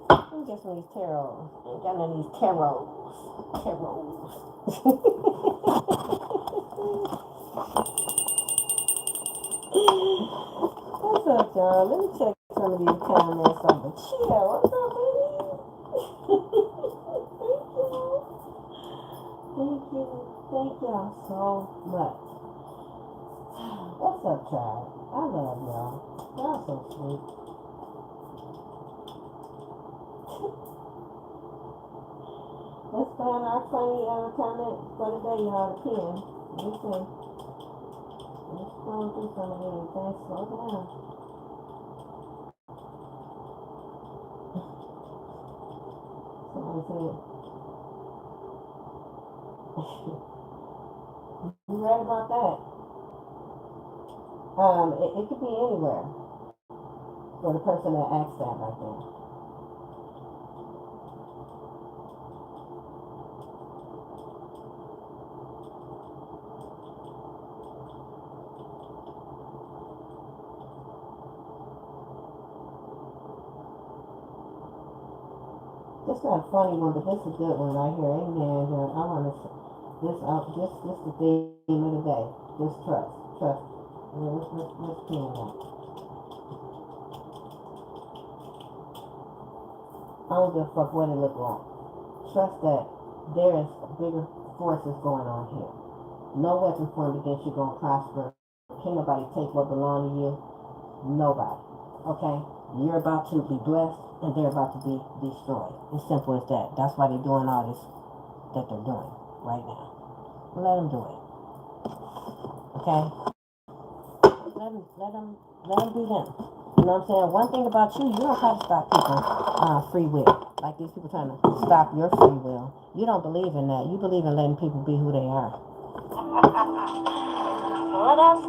Let me get some of these tarots. I ain't got none of these tarots. What's up, John? Let me check some of these comments on the chill. What's up, baby? Thank you. Thank y'all so much. What's up, child? I love y'all. Y'all so sweet. Let's find our funny comment for the day, y'all. The pen. Let's see. Let's scroll through some of these. Thanks. Slow down. Somebody said, you read about that? It could be anywhere for the person that asked that right there. This not a funny one, but this is a good one right here. Amen. I want to this the theme of the day. This trust. Let's pin that. I don't give a fuck what it look like. Trust that there is bigger forces going on here. No weapon formed against you gonna prosper. Can't nobody take what belongs to you. Nobody. Okay? You're about to be blessed and they're about to be destroyed. As simple as that. That's why they're doing all this that they're doing right now. Let them do it. Okay? Let them do them. You know what I'm saying? One thing about you don't try to stop people free will. Like these people trying to stop your free will. You don't believe in that. You believe in letting people be who they are. Well, that's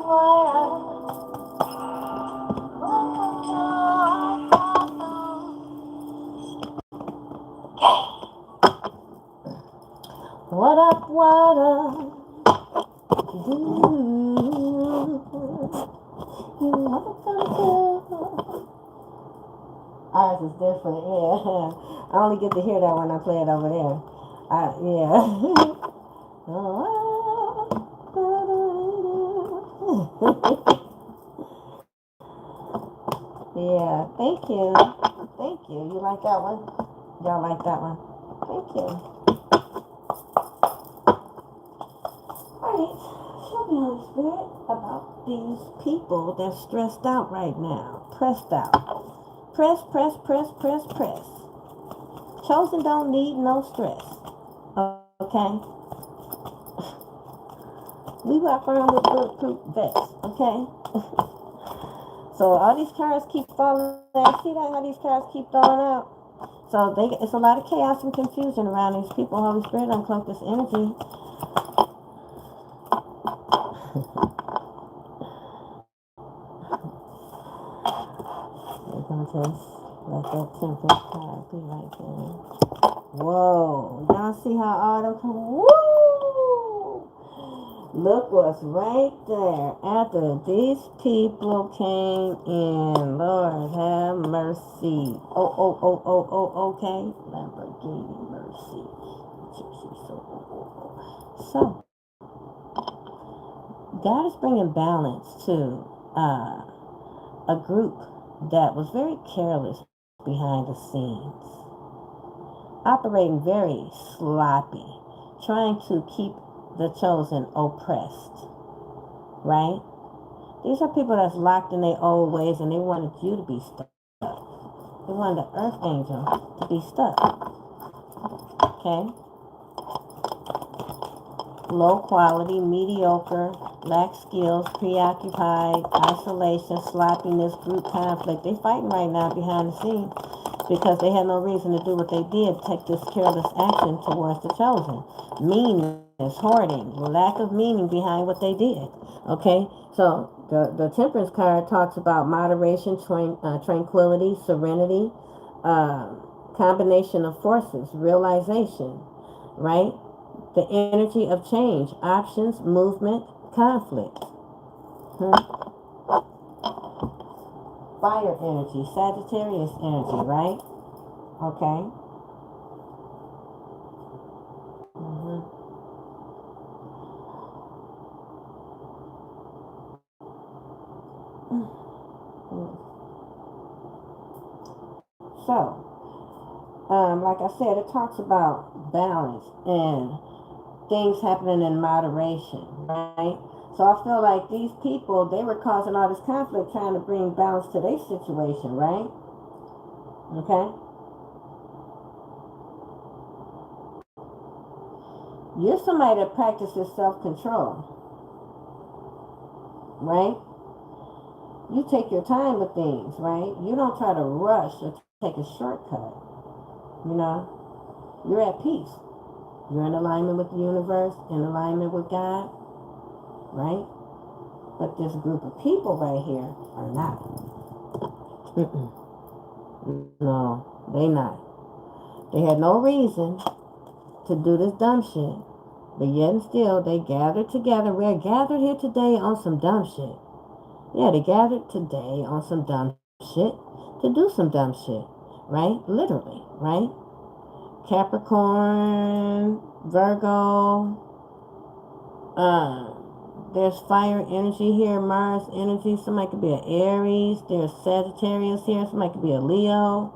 what up, what up? Ours is different, yeah. I only get to hear that when I play it over there. Yeah. Yeah, thank you. Thank you. You like that one? Y'all like that one? Thank you. Alright, show me, Holy Spirit, about these people that's stressed out right now. Pressed out. Press, press, press, press, press. Chosen don't need no stress. Okay? We walk around with bulletproof vests. Okay? So all these cards keep falling out. See that how these cards keep throwing out? So it's a lot of chaos and confusion around these people. Holy Spirit uncloak this energy. We're gonna just let that Temperance card be right there. Whoa! Y'all see how all them come? Woo! Look what's right there. After these people came in, Lord have mercy. Okay. Lamborghini mercy. So, God is bringing balance to a group that was very careless behind the scenes, operating very sloppy, trying to keep the chosen oppressed, right? These are people that's locked in their old ways and they wanted you to be stuck. They wanted the earth angel to be stuck. Okay? Low quality, mediocre, lack skills, preoccupied, isolation, sloppiness, group conflict. They fighting right now behind the scenes because they had no reason to do what they did, take this careless action towards the chosen. Meanness, hoarding, lack of meaning behind what they did. Okay? So the Temperance card talks about moderation, tranquility, serenity, combination of forces, realization, right? The energy of change, options, movement, conflict. Fire energy, Sagittarius energy, right? Okay. So, like I said, it talks about balance and things happening in moderation, right? So I feel like these people, they were causing all this conflict trying to bring balance to their situation, right? Okay? You're somebody that practices self-control, right? You take your time with things, right? You don't try to rush or take a shortcut, you know? You're at peace. You're in alignment with the universe, in alignment with God, right? But this group of people right here are not. No, they not. They had no reason to do this dumb shit. But yet and still, they gathered together. We're gathered here today on some dumb shit. Yeah, they gathered today on some dumb shit to do some dumb shit. Right? Literally, right? Capricorn, Virgo, there's fire energy here, Mars energy. Somebody could be an Aries. There's Sagittarius here. Somebody could be a Leo.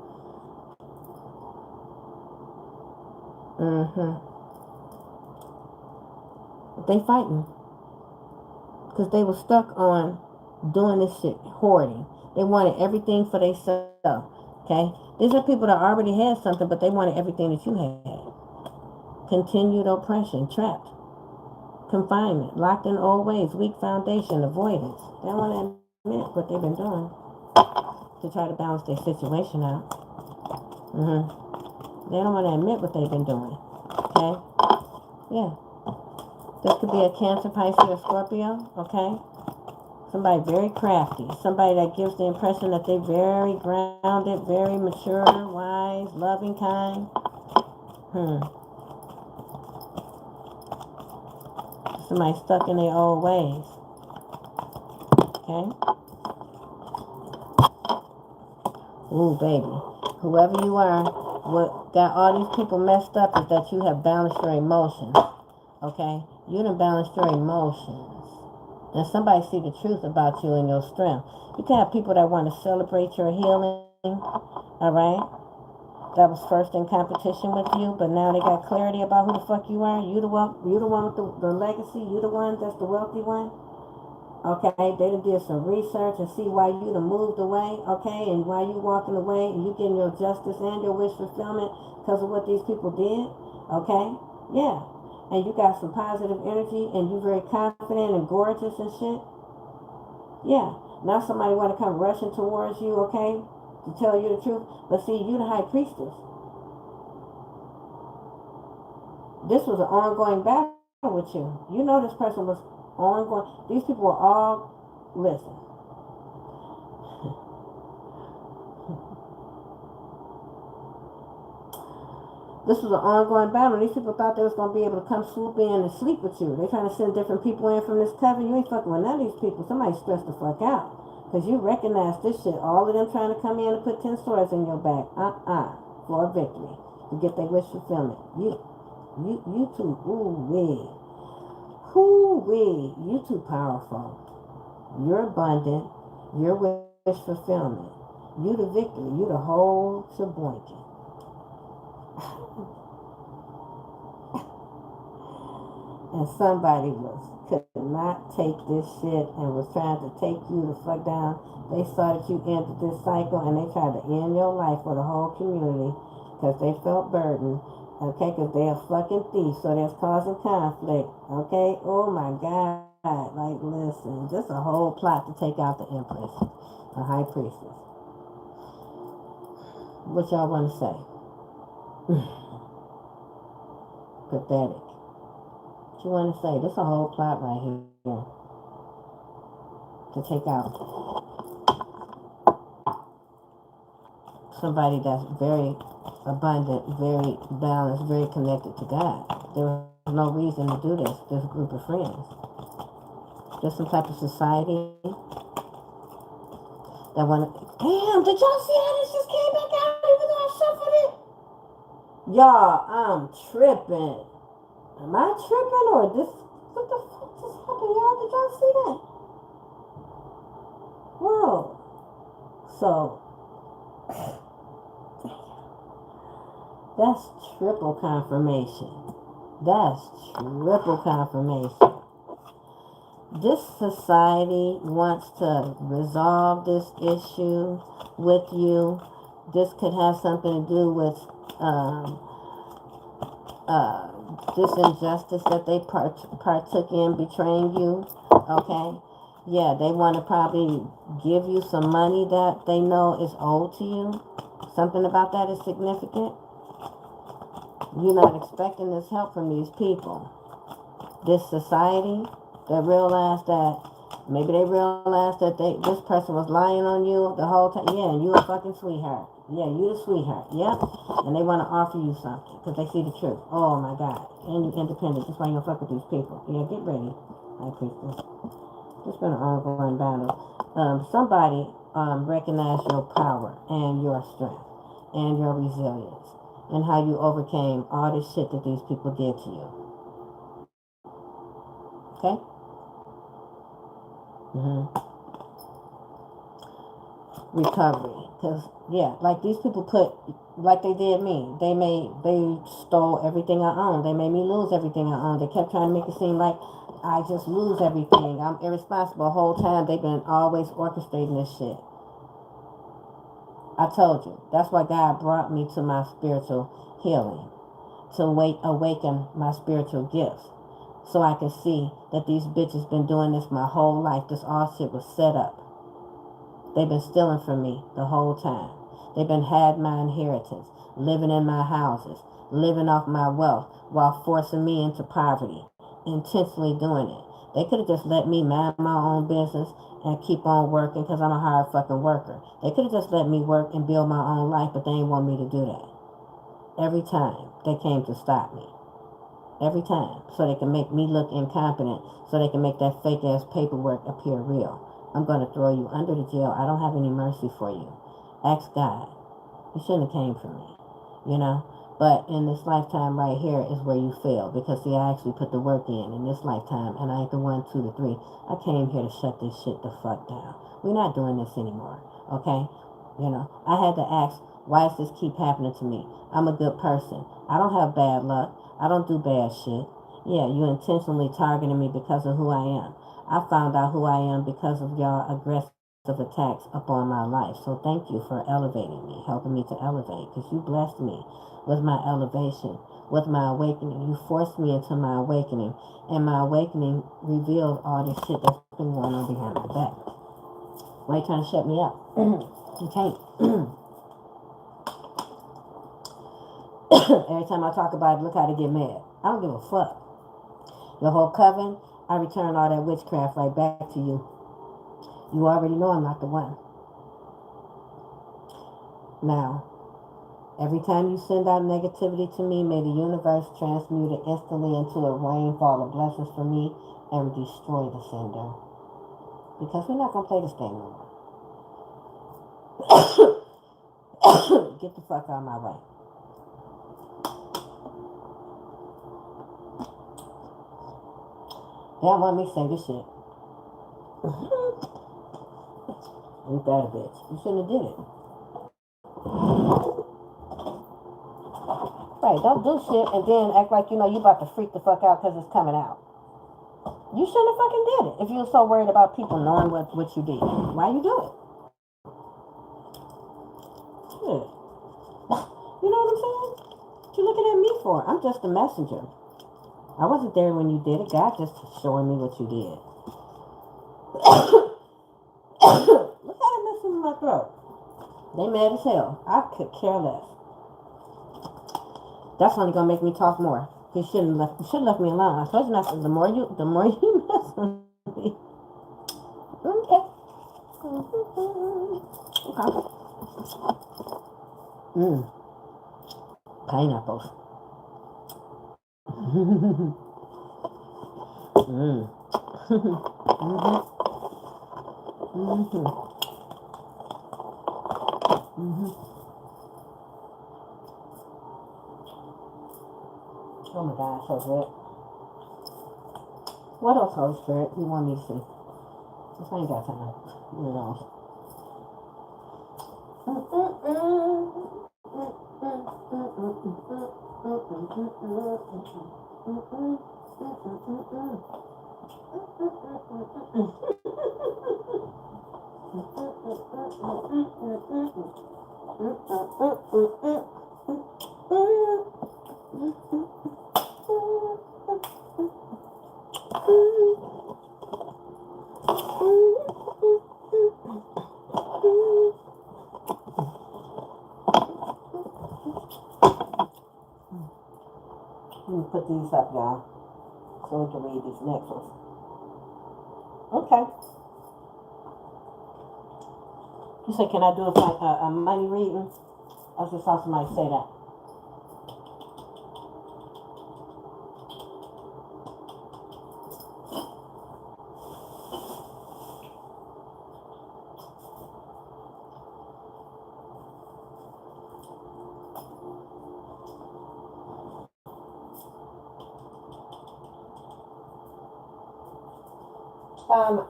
But they fighting because they were stuck on doing this shit, hoarding. They wanted everything for themselves. Okay, these are people that already had something, but they wanted everything that you had. Continued oppression, trapped, confinement, locked in old ways, weak foundation, avoidance. They don't want to admit what they've been doing to try to balance their situation out. They don't want to admit what they've been doing. Okay? Yeah. This could be a Cancer, Pisces, or Scorpio. Okay? Somebody very crafty. Somebody that gives the impression that they're very grounded, very mature, wise, loving, kind. Somebody stuck in their old ways. Okay? Ooh, baby. Whoever you are, what got all these people messed up is that you have balanced your emotions. Okay? You done balanced your emotions. And somebody see the truth about you and your strength. You can have people that want to celebrate your healing. Alright? That was first in competition with you, but now they got clarity about who the fuck you are. You the one with the legacy. You the one that's the wealthy one. Okay, they done did some research and see why you done moved away. Okay, and why you walking away and you getting your justice and your wish fulfillment because of what these people did. Okay, yeah, and you got some positive energy and you very confident and gorgeous and shit. Yeah, now somebody want to come rushing towards you. Okay, to tell you the truth, but see, you the high priestess. This was an ongoing battle with you. You know this person was ongoing. These people were all, listen. This was an ongoing battle. These people thought they was going to be able to come swoop in and sleep with you. They trying to send different people in from this coven. You ain't fucking with none of these people. Somebody stressed the fuck out. Because you recognize this shit. All of them trying to come in and put 10 swords in your back. For a victory. To get their wish fulfillment. You too. Ooh-wee. Ooh-wee. You too powerful. You're abundant. Your wish fulfillment. You the victory. You the whole sheboinkin. And somebody could not take this shit and was trying to take you the fuck down. They saw that you entered this cycle and they tried to end your life for the whole community because they felt burdened. Okay, because they're a fucking thief, so that's causing conflict. Okay, oh my God. Like, listen, just a whole plot to take out the Empress, the High Priestess. What y'all want to say? Pathetic. What you want to say? This a whole plot right here to take out somebody that's very abundant, very balanced, very connected to God. There was no reason to do this group of friends. There's some type of society that want to... Damn, did y'all see how this just came back out even though I shuffled it? Y'all, I'm tripping. Am I tripping or this? What the fuck just happened, y'all? Did y'all see that? Whoa. So, that's triple confirmation. That's triple confirmation. This society wants to resolve this issue with you. This could have something to do with this injustice that they partook in, betraying you. Okay? Yeah, they want to probably give you some money that they know is owed to you. Something about that is significant. You're not expecting this help from these people. This society that realized that, maybe they realized that this person was lying on you the whole time. Yeah, and you a fucking sweetheart. Yeah, you the sweetheart. Yep. And they want to offer you something because they see the truth. Oh my God. And you're independent. That's why you don't fuck with these people. Yeah, get ready. I appreciate this. It's been an ongoing battle. Somebody recognized your power and your strength and your resilience and how you overcame all this shit that these people did to you. Okay? Recovery. Because, yeah, like these people like they did me. They stole everything I owned. They made me lose everything I owned. They kept trying to make it seem like I just lose everything. I'm irresponsible the whole time. They've been always orchestrating this shit. I told you. That's why God brought me to my spiritual healing. To awaken my spiritual gifts. so I can see that these bitches been doing this my whole life. This all shit was set up. They've been stealing from me the whole time. They've been had my inheritance, living in my houses, living off my wealth while forcing me into poverty, intentionally doing it. They could have just let me mind my own business and keep on working because I'm a hard fucking worker. They could have just let me work and build my own life, but they ain't want me to do that. Every time they came to stop me. Every time. So they can make me look incompetent. So they can make that fake ass paperwork appear real. I'm going to throw you under the jail. I don't have any mercy for you. Ask God. You shouldn't have came for me. You know? But in this lifetime right here is where you fail. Because see, I actually put the work in this lifetime. And I ain't the 1, 2, the 3. I came here to shut this shit the fuck down. We're not doing this anymore. Okay? You know? I had to ask, why does this keep happening to me? I'm a good person. I don't have bad luck. I don't do bad shit. Yeah, you intentionally targeting me because of who I am. I found out who I am because of y'all aggressive attacks upon my life. So thank you for elevating me, helping me to elevate, because you blessed me with my elevation, with my awakening. You forced me into my awakening, and my awakening revealed all this shit that's been going on behind my back. Why are you trying to shut me up? You can't. Every time I talk about it, look how they get mad. I don't give a fuck. Your whole coven, I return all that witchcraft right back to you. You already know I'm not the one. Now, every time you send out negativity to me, may the universe transmute it instantly into a rainfall of blessings for me and destroy the sender. Because we're not going to play this game no more. Get the fuck out of my way. They don't want me to say this shit. Ain't that a bitch? You shouldn't have did it. Right, don't do shit and then act like you know you about to freak the fuck out because it's coming out. You shouldn't have fucking did it if you were so worried about people knowing what you did. Why you do it? Shit. You know what I'm saying? What you looking at me for? I'm just a messenger. I wasn't there when you did it. God just showing me what you did. Look how they messing with my throat. They mad as hell. I could care less. That's only gonna make me talk more. You shouldn't left me alone. I told you not to. The more you mess with me. Okay. Okay. Pineapples. Oh my God, so good. What else, Holy Spirit, you want me to see? Just ain't got time. You know. Let me put these up, y'all, so we can read these next ones. Okay. You said, can I do a money reading? I just saw somebody say that.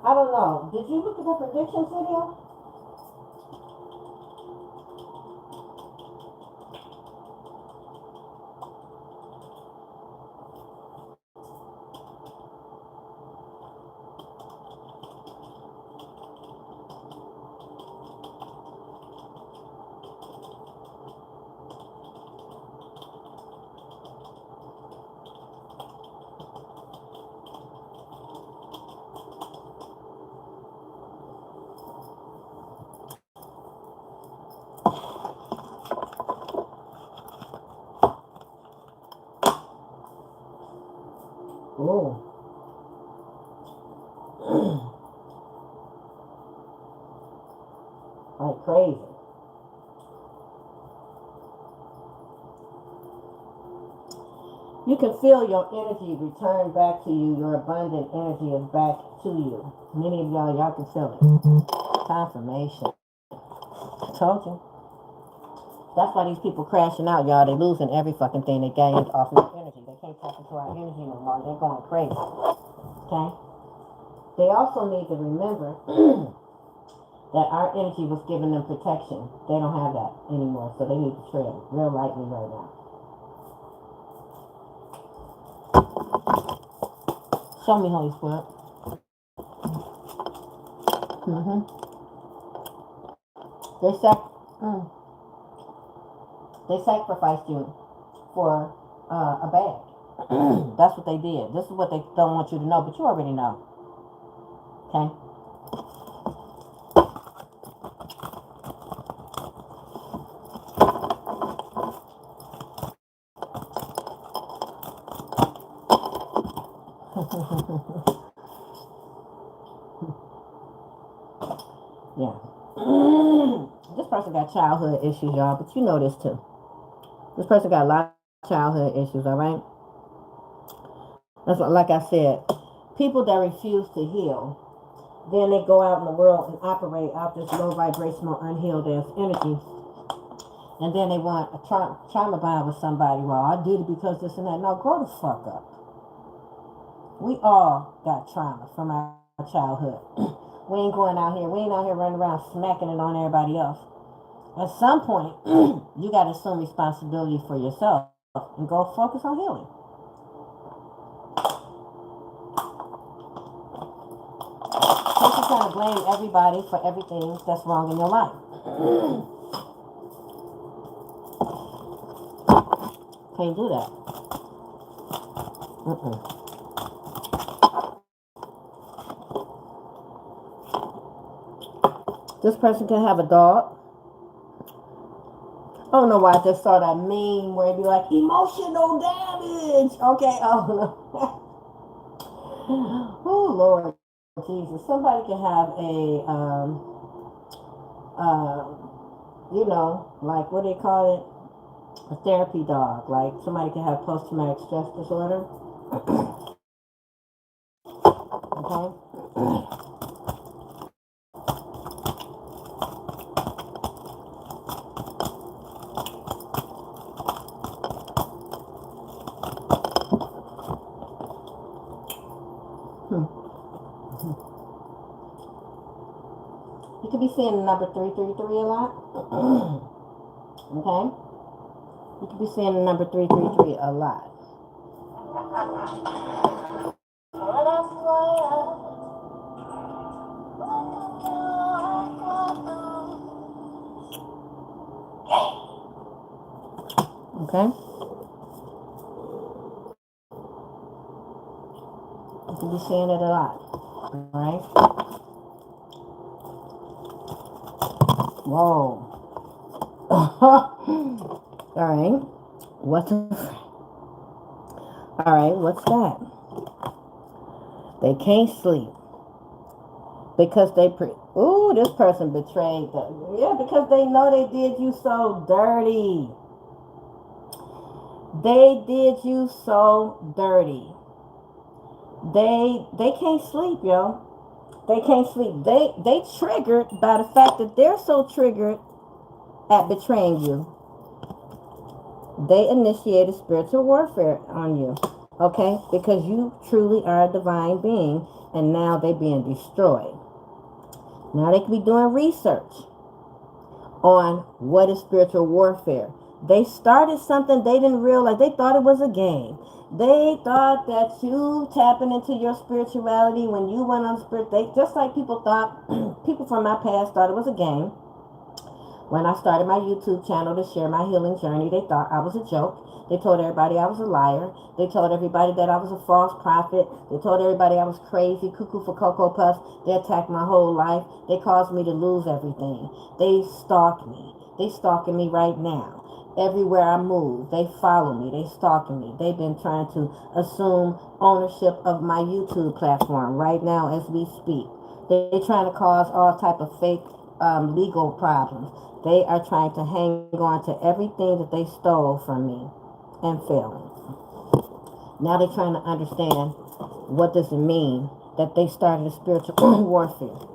I don't know. Did you look at the predictions video? Oh, like crazy. You can feel your energy return back to you. Your abundant energy is back to you. Many of y'all can feel it. Confirmation. Told you. That's why these people crashing out, y'all. They losing every fucking thing they gained off of energy. They can't tap into our energy no more. They're going crazy. Okay? They also need to remember that our energy was giving them protection. They don't have that anymore, so they need to tread real lightly right now. Show me, Holy Spirit. Mm-hmm. They mm, they sacrificed you for a bag. That's what they did. This is what they don't want you to know, but you already know. Okay? Yeah. This person got childhood issues, y'all, but you know this too. This person got a lot of childhood issues, all right? That's what, like I said, people that refuse to heal, then they go out in the world and operate out this low vibrational, unhealed ass energy. And then they want a trauma bond with somebody. Well, I did it because this and that. No, grow the fuck up. We all got trauma from our childhood. We ain't going out here. We ain't out here running around smacking it on everybody else. At some point, you got to assume responsibility for yourself and go focus on healing. You're trying to blame everybody for everything that's wrong in your life. Can't do that. This person can have a dog. I don't know why I just saw that meme where it'd be like emotional damage. Okay. Oh no. Oh Lord Jesus. Somebody can have a like what do they call it? A therapy dog. Like somebody can have post traumatic stress disorder. Okay. You could be seeing the number 333 a lot. Okay? You could be seeing the number 333 a lot. Okay? You could be seeing it a lot. Alright? Whoa. Alright. Alright, what's that? They can't sleep. Because this person betrayed them. Yeah, because they know they did you so dirty. They did you so dirty. They can't sleep, yo. They can't sleep. They triggered by the fact that they're so triggered at betraying you. They initiated spiritual warfare on you. Okay? Because you truly are a divine being, and now they're being destroyed. Now they could be doing research on what is spiritual warfare. They started something they didn't realize. They thought it was a game. They thought that you tapping into your spirituality when you went on spirit. Just like people thought, people from my past thought it was a game. When I started my YouTube channel to share my healing journey, they thought I was a joke. They told everybody I was a liar. They told everybody that I was a false prophet. They told everybody I was crazy, cuckoo for Cocoa Puffs. They attacked my whole life. They caused me to lose everything. They stalked me. They stalking me right now. Everywhere I move, they follow me, they stalking me. They've been trying to assume ownership of my YouTube platform right now as we speak. They're trying to cause all type of fake legal problems. They are trying to hang on to everything that they stole from me and failing. Now they're trying to understand what does it mean that they started a spiritual warfare.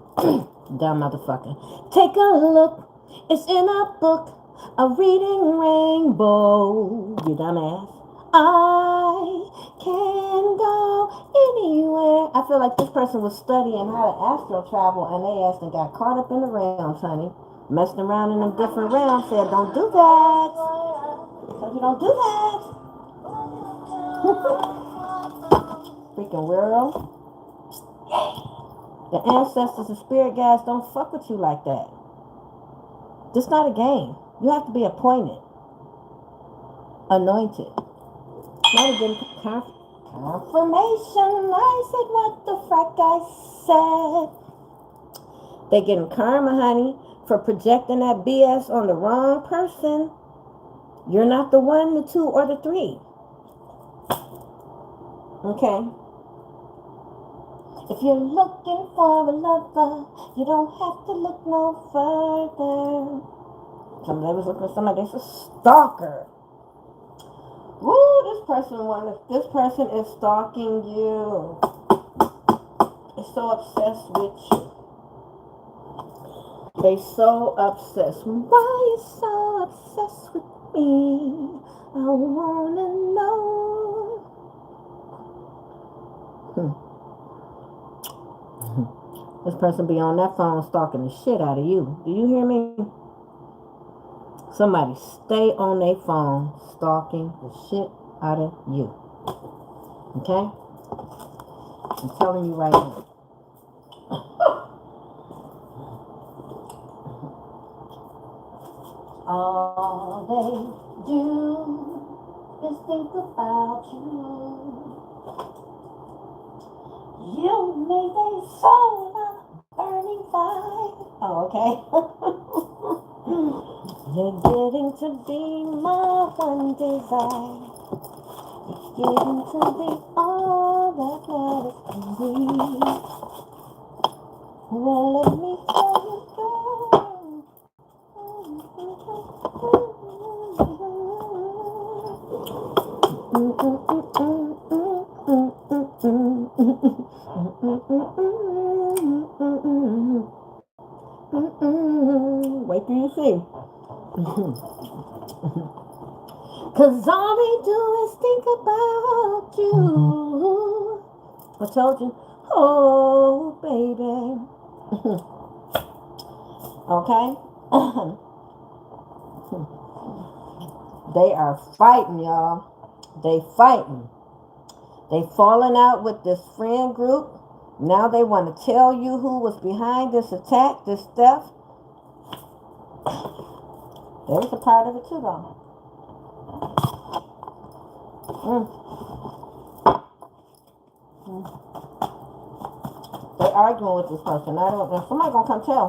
Dumb motherfucker. Take a look. It's in a book. A reading rainbow. You dumbass. I can go anywhere. I feel like this person was studying how to astral travel and they asked and got caught up in the realms, honey. Messing around in them different realms. Said, don't do that. So you don't do that. Freaking weirdo. The ancestors and spirit guides don't fuck with you like that. This not a game. You have to be appointed, anointed. Now we're getting confirmation. I said what the fuck I said. They're getting karma, honey, for projecting that BS on the wrong person. You're not the one, the two, or the three. Okay? If you're looking for a lover, you don't have to look no further. Somebody was looking for somebody that's a stalker. Woo, this person is stalking you. Is so obsessed with you. They so obsessed. Why you so obsessed with me? I wanna know. This person be on that phone stalking the shit out of you. Do you hear me? Somebody stay on their phone stalking the shit out of you. Okay? I'm telling you right now. All they do is think about you. You made a soul a burning fire. Oh, okay. You're getting to be my one desire. You're getting to be all that matters to me. Well, let me tell you, girl. Wait till you see. Cause all we do is think about you. I told you, oh baby. Okay? They are fighting, y'all. They fighting. They falling out with this friend group. Now they want to tell you who was behind this attack, this theft. There's a part of it too, though. They arguing with this person. I don't know. Somebody gonna come tell.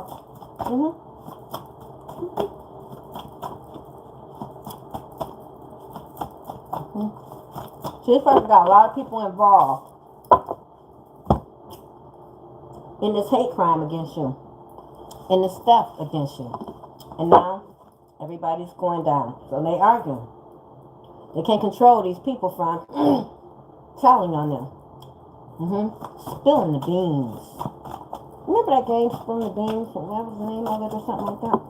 See, this person got a lot of people involved in this hate crime against you, in this theft against you, and now everybody's going down. So they arguing. They can't control these people from telling on them. Spilling the beans. Remember that game, Spilling the Beans? What was the name of it or something like that?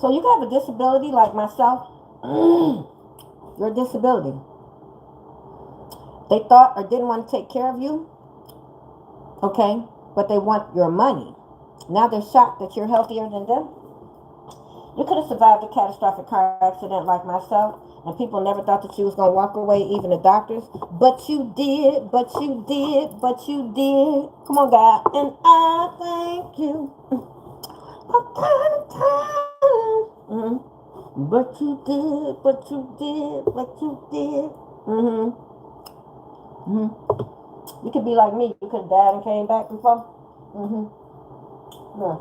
So you have a disability like myself. Your disability. They thought or didn't want to take care of you. Okay? But they want your money. Now they're shocked that you're healthier than them. You could have survived a catastrophic car accident like myself, and people never thought that you was going to walk away, even the doctors. But you did, but you did, but you did. Come on, God. And I thank you. But you did, but you did, but you did. You could be like me. You could have died and came back before. Yeah.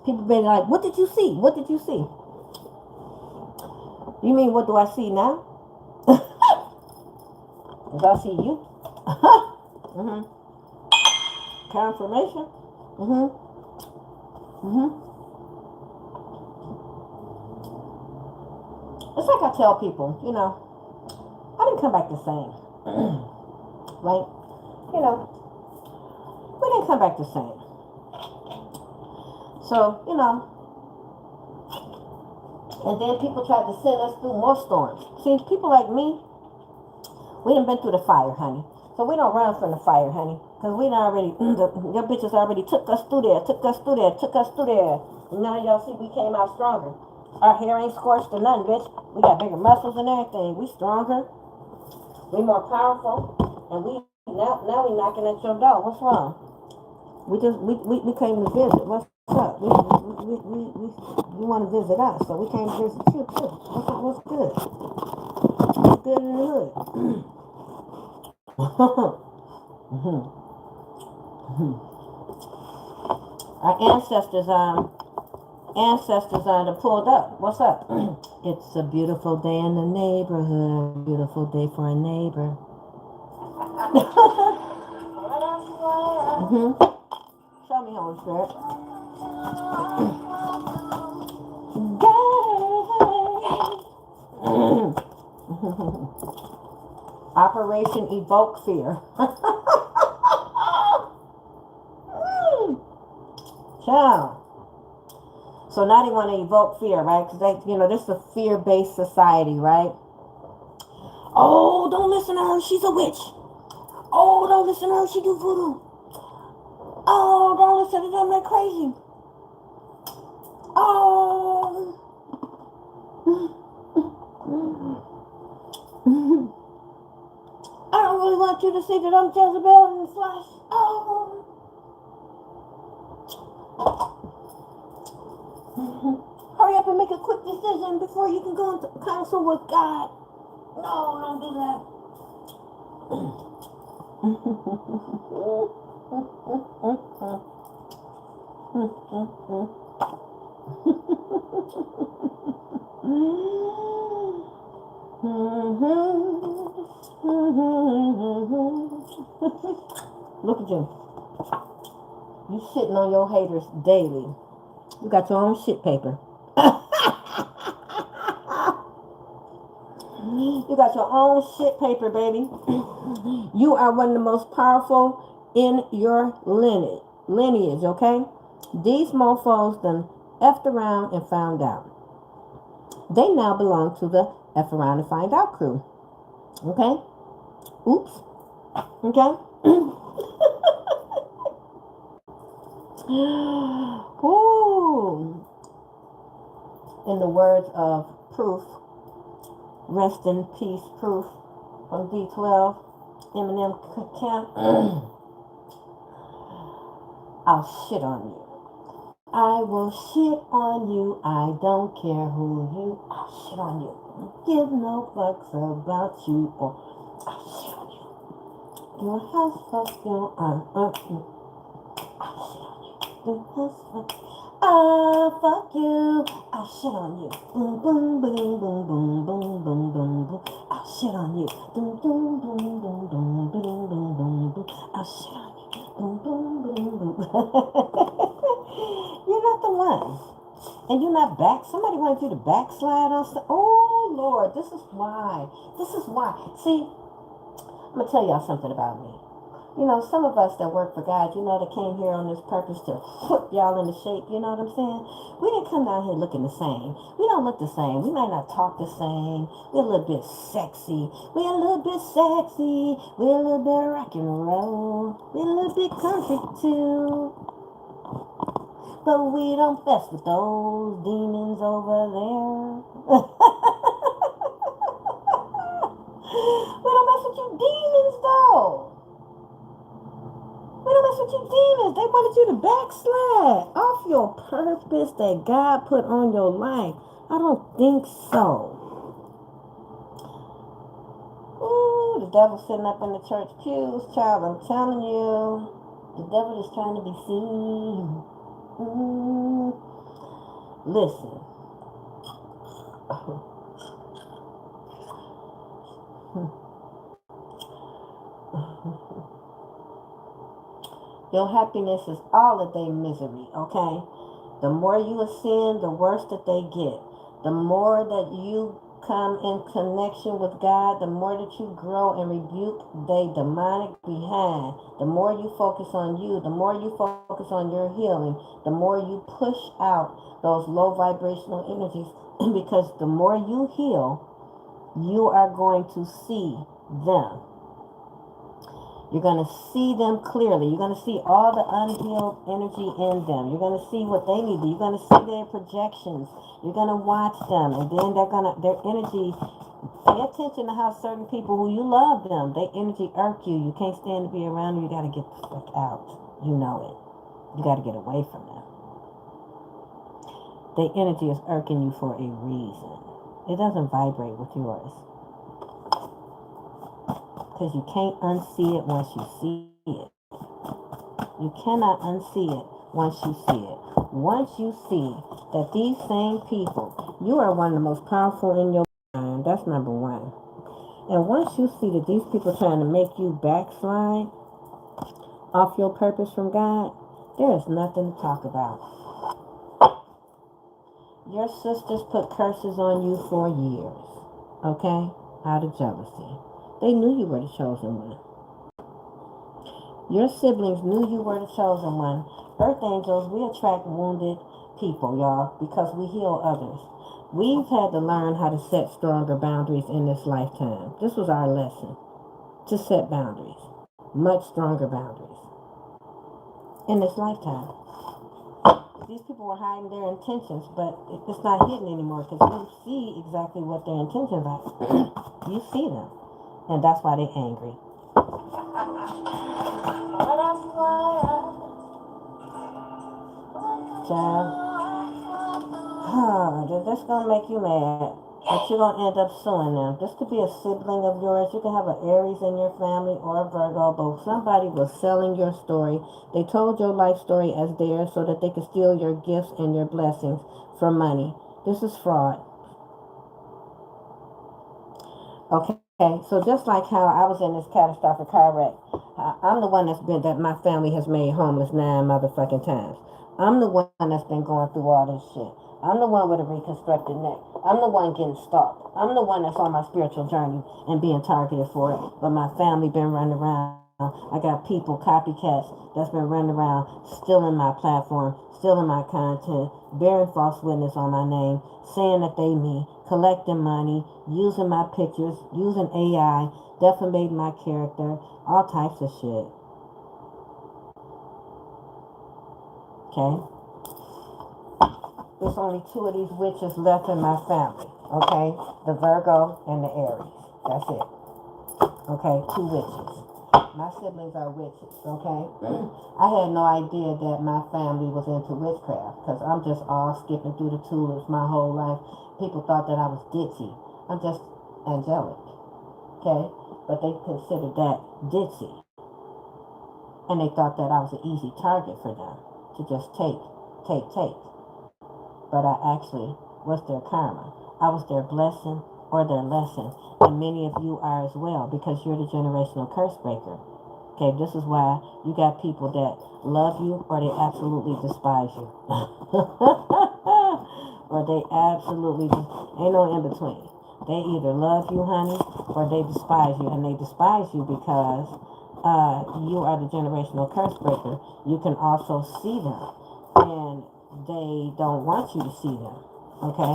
People be like, what did you see? What did you see? You mean, what do I see now? Because I see you. Mm-hmm. Confirmation. Mm-hmm. Mm-hmm. It's like I tell people, I didn't come back the same. Right? You know, we didn't come back the same. So, and then people tried to send us through more storms. See, people like me, we done been through the fire, honey. So we don't run from the fire, honey. Because we done already, your bitches already took us through there, took us through there, took us through there. And now y'all see we came out stronger. Our hair ain't scorched or nothing, bitch. We got bigger muscles and everything. We stronger. We more powerful. And now we knocking at your door. What's wrong? We came to visit. What's up? You want to visit us, so we came to visit you too. What's good? What's good in the hood? Our ancestors are pulled up. What's up? It's a beautiful day in the neighborhood. Beautiful day for a neighbor. Show me, Holy Spirit. Operation Evoke Fear. Child. So now they want to evoke fear, right? Because this is a fear-based society, right? Oh, don't listen to her. She's a witch. Oh, don't listen to her. She do voodoo. Oh, don't listen to them. They're crazy. Oh. I don't really want you to see that I'm Jezebel in the flesh. Oh. Hurry up and make a quick decision before you can go into counsel with God. No, don't do that. Look at you. You shitting on your haters daily. You got your own shit paper. You got your own shit paper, baby. You are one of the most powerful in your lineage, okay? These mofos done effed around and found out. They now belong to the F around and find out crew. Okay? Oops. Okay? Ooh. In the words of Proof, rest in peace, Proof, from D12, Eminem Camp, I'll shit on you. I will shit on you. I don't care who you. I'll shit on you. Give no fucks about you. Or I'll shit on you. Your house fuck your I'll shit on you. Your house fuck. Fuck you. I'll shit on you. Boom boom boom boom boom boom boom boom boom. I'll shit on you. Boom boom boom boom boom boom boom boom boom. I'll shit on you. Boom boom boom boom. You're not the one. And you're not back. Somebody wanted you to backslide on stuff. Oh, Lord, this is why. This is why. See, I'm going to tell y'all something about me. Some of us that work for God, that came here on this purpose to put y'all into shape, you know what I'm saying? We didn't come down here looking the same. We don't look the same. We might not talk the same. We're a little bit sexy. We're a little bit sexy. We're a little bit rock and roll. We're a little bit country too. But we don't mess with those demons over there. We don't mess with you demons, though. We don't mess with you demons. They wanted you to backslide off your purpose that God put on your life. I don't think so. Ooh, the devil sitting up in the church pews, child. I'm telling you, the devil is trying to be seen. Listen. Your happiness is all of their misery, okay? The more you ascend, the worse that they get. The more that you come in connection with God, the more that you grow and rebuke they demonic behind. The more you focus on you, the more you focus on your healing, the more you push out those low vibrational energies. Because the more you heal, you are going to see them. You're going to see them clearly. You're going to see all the unhealed energy in them. You're going to see what they need. You're going to see their projections. You're going to watch them. And then their energy, pay attention to how certain people who you love them, their energy irk you. You can't stand to be around them. You got to get the fuck out. You know it. You got to get away from them. Their energy is irking you for a reason. It doesn't vibrate with yours. Because you can't unsee it once you see it. You cannot unsee it once you see it. Once you see that these same people, you are one of the most powerful in your mind. That's number one. And once you see that these people are trying to make you backslide off your purpose from God, there is nothing to talk about. Your sisters put curses on you for years, okay? Out of jealousy. They knew you were the chosen one. Your siblings knew you were the chosen one. Earth angels, we attract wounded people, y'all, because we heal others. We've had to learn how to set stronger boundaries in this lifetime. This was our lesson, to set boundaries, much stronger boundaries in this lifetime. These people were hiding their intentions, but it's not hidden anymore because you see exactly what their intentions are. You see them. And that's why they're angry. Child, that's going to make you mad. But you're going to end up suing them. This could be a sibling of yours. You can have an Aries in your family or a Virgo, but somebody was selling your story. They told your life story as theirs so that they could steal your gifts and your blessings for money. This is fraud. Okay, so just like how I was in this catastrophic car wreck, I'm the one that my family has made homeless 9 motherfucking times. I'm the one that's been going through all this shit. I'm the one with a reconstructed neck. I'm the one getting stalked. I'm the one that's on my spiritual journey and being targeted for it. But my family been running around. I got people, copycats, that's been running around, stealing my platform, stealing my content, bearing false witness on my name, saying that they me, collecting money, using my pictures, using AI, defamating my character, all types of shit. Okay? There's only 2 of these witches left in my family. Okay? The Virgo and the Aries. That's it. Okay? 2 witches. My siblings are witches, okay? I had no idea that my family was into witchcraft because I'm just all skipping through the tulips my whole life. People thought that I was ditzy. I'm just angelic, okay? But they considered that ditzy. And they thought that I was an easy target for them to just take. But I actually was their karma. I was their blessing or their lesson. And many of you are as well because you're the generational curse breaker. Okay, this is why you got people that love you or they absolutely despise you. Or they absolutely, ain't no in between. They either love you, honey, or they despise you. And they despise you because you are the generational curse breaker. You can also see them. And they don't want you to see them. Okay?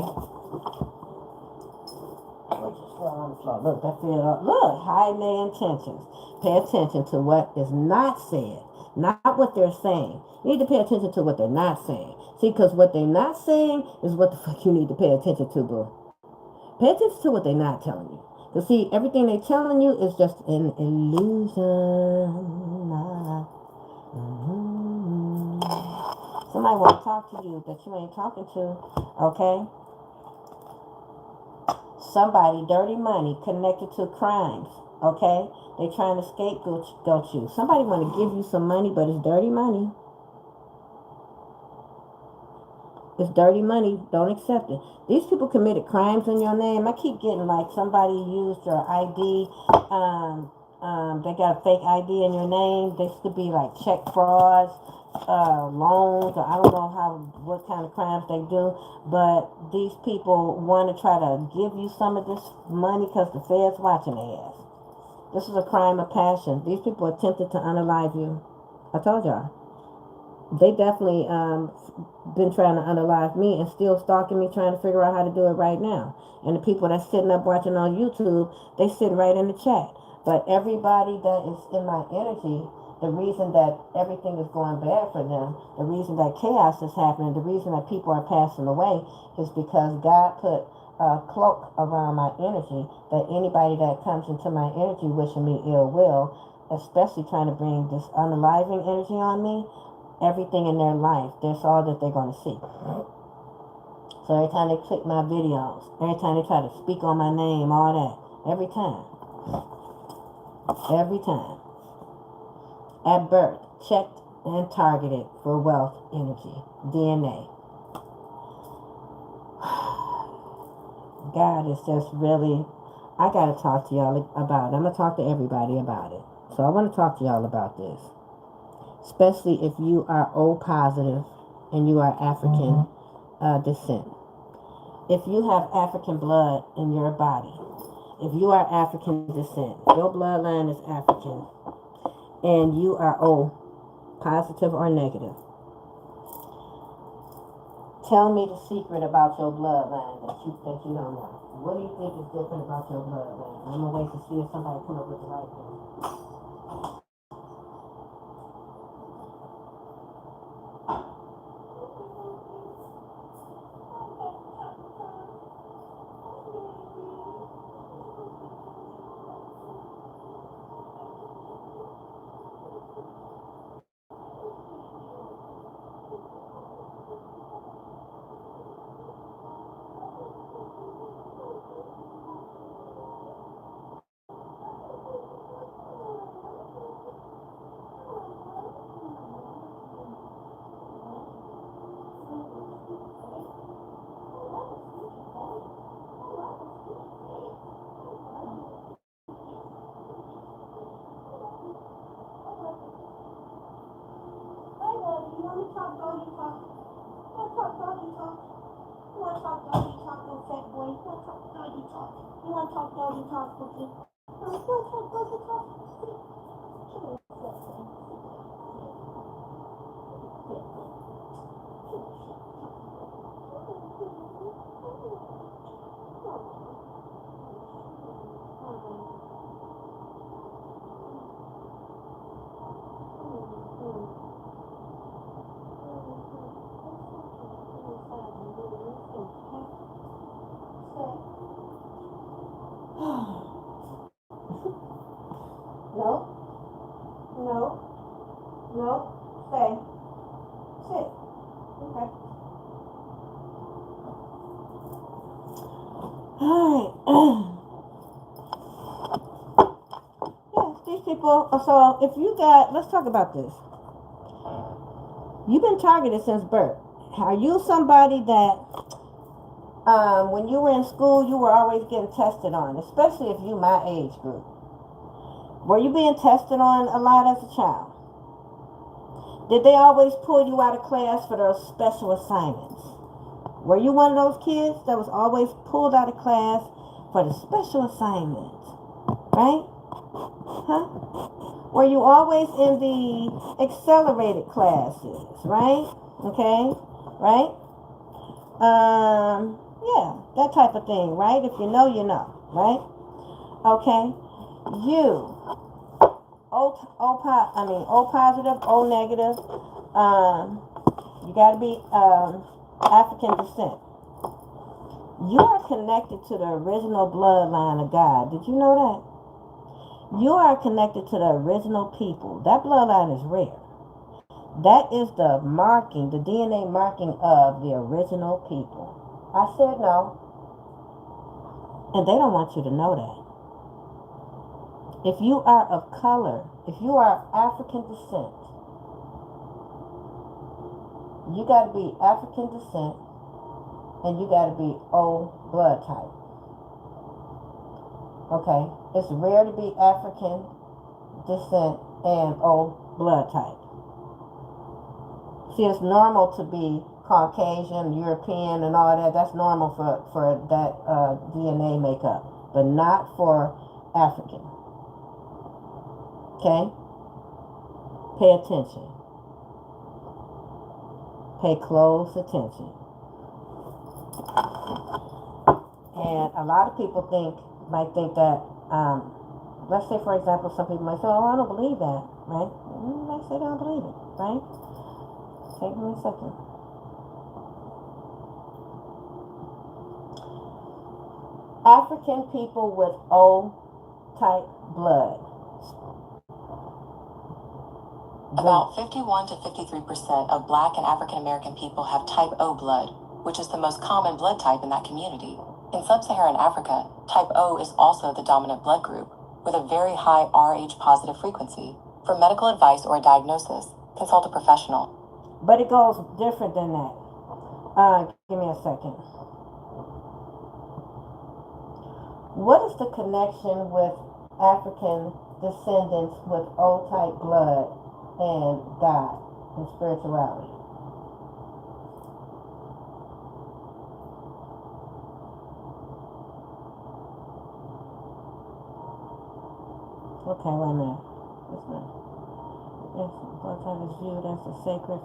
Look, that feel up. Look, hiding their intentions. Pay attention to what is not said, not what they're saying. You need to pay attention to what they're not saying. See, because what they're not saying is what the fuck you need to pay attention to, boo. Pay attention to what they're not telling you. Because see, everything they're telling you is just an illusion. Somebody want to talk to you that you ain't talking to, okay? Somebody, dirty money connected to crimes, okay? They trying to scapegoat you. Somebody want to give you some money, but it's dirty money. It's dirty money. Don't accept it. These people committed crimes in your name. I keep getting like somebody used your ID. They got a fake ID in your name. This could be like check frauds, loans, or I don't know what kind of crimes they do. But these people want to try to give you some of this money because the Fed's watching their ass. This is a crime of passion. These people attempted to unalive you. I told y'all. They definitely been trying to unalive me and still stalking me, trying to figure out how to do it right now. And the people that's sitting up watching on YouTube, they sitting right in the chat. But everybody that is in my energy, the reason that everything is going bad for them, the reason that chaos is happening, the reason that people are passing away is because God put a cloak around my energy, that anybody that comes into my energy wishing me ill will, especially trying to bring this unaliving energy on me, everything in their life, that's all that they're going to see. So every time they click my videos, every time they try to speak on my name, all that, every time, at birth, checked and targeted for wealth energy, DNA. God is just really, I got to talk to y'all about it. I'm going to talk to everybody about it. So I want to talk to y'all about this. Especially if you are O positive and you are African descent. If you have African blood in your body, if you are African descent, your bloodline is African, and you are O, positive or negative, tell me the secret about your bloodline that you don't know. What do you think is different about your bloodline? I'm going to wait to see if somebody come up with the right thing. No, stay. Sit. Okay. Alright. Yes, these people, so if you let's talk about this. You've been targeted since birth. Are you somebody that, when you were in school, you were always getting tested on, especially if you my age group? Were you being tested on a lot as a child? Did they always pull you out of class for those special assignments? Were you one of those kids that was always pulled out of class for the special assignments? Right? Huh? Were you always in the accelerated classes? Right? Okay? Right? Yeah, that type of thing, right? If you know, you know, right? Okay? You, O positive, O negative, you gotta be African descent. You are connected to the original bloodline of God. Did you know that? You are connected to the original people. That bloodline is rare. That is the marking, the DNA marking of the original people. I said no. And they don't want you to know that. If you are of color, if you are African descent, you got to be African descent and you got to be O blood type. Okay, it's rare to be African descent and O blood type. See, it's normal to be Caucasian, European, and all that. That's normal for that DNA makeup, but not for African. Okay? Pay attention. Pay close attention. And a lot of people might think that, let's say for example, some people might say, oh, I don't believe that, right? You might say they don't believe it, right? Take me a second. African people with O type blood. About 51 to 53% of Black and African American people have type O blood, which is the most common blood type in that community. In sub-Saharan Africa, type O is also the dominant blood group, with a very high Rh positive frequency. For medical advice or a diagnosis, consult a professional. But it goes different than that. Give me a second. What is the connection with African descendants with O type blood and God and spirituality? Okay, wait a minute. Blood type is viewed as a sacred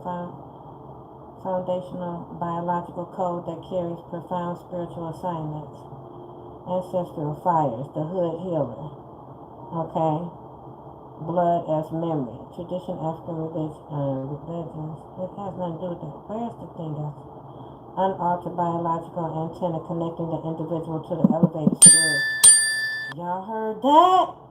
foundational biological code that carries profound spiritual assignments. Ancestral fires, the hood healer. Okay? Blood as memory. Tradition, African religions. It has nothing to do with that. Where's the thing that's unaltered biological antenna connecting the individual to the elevated spirit? Y'all heard that?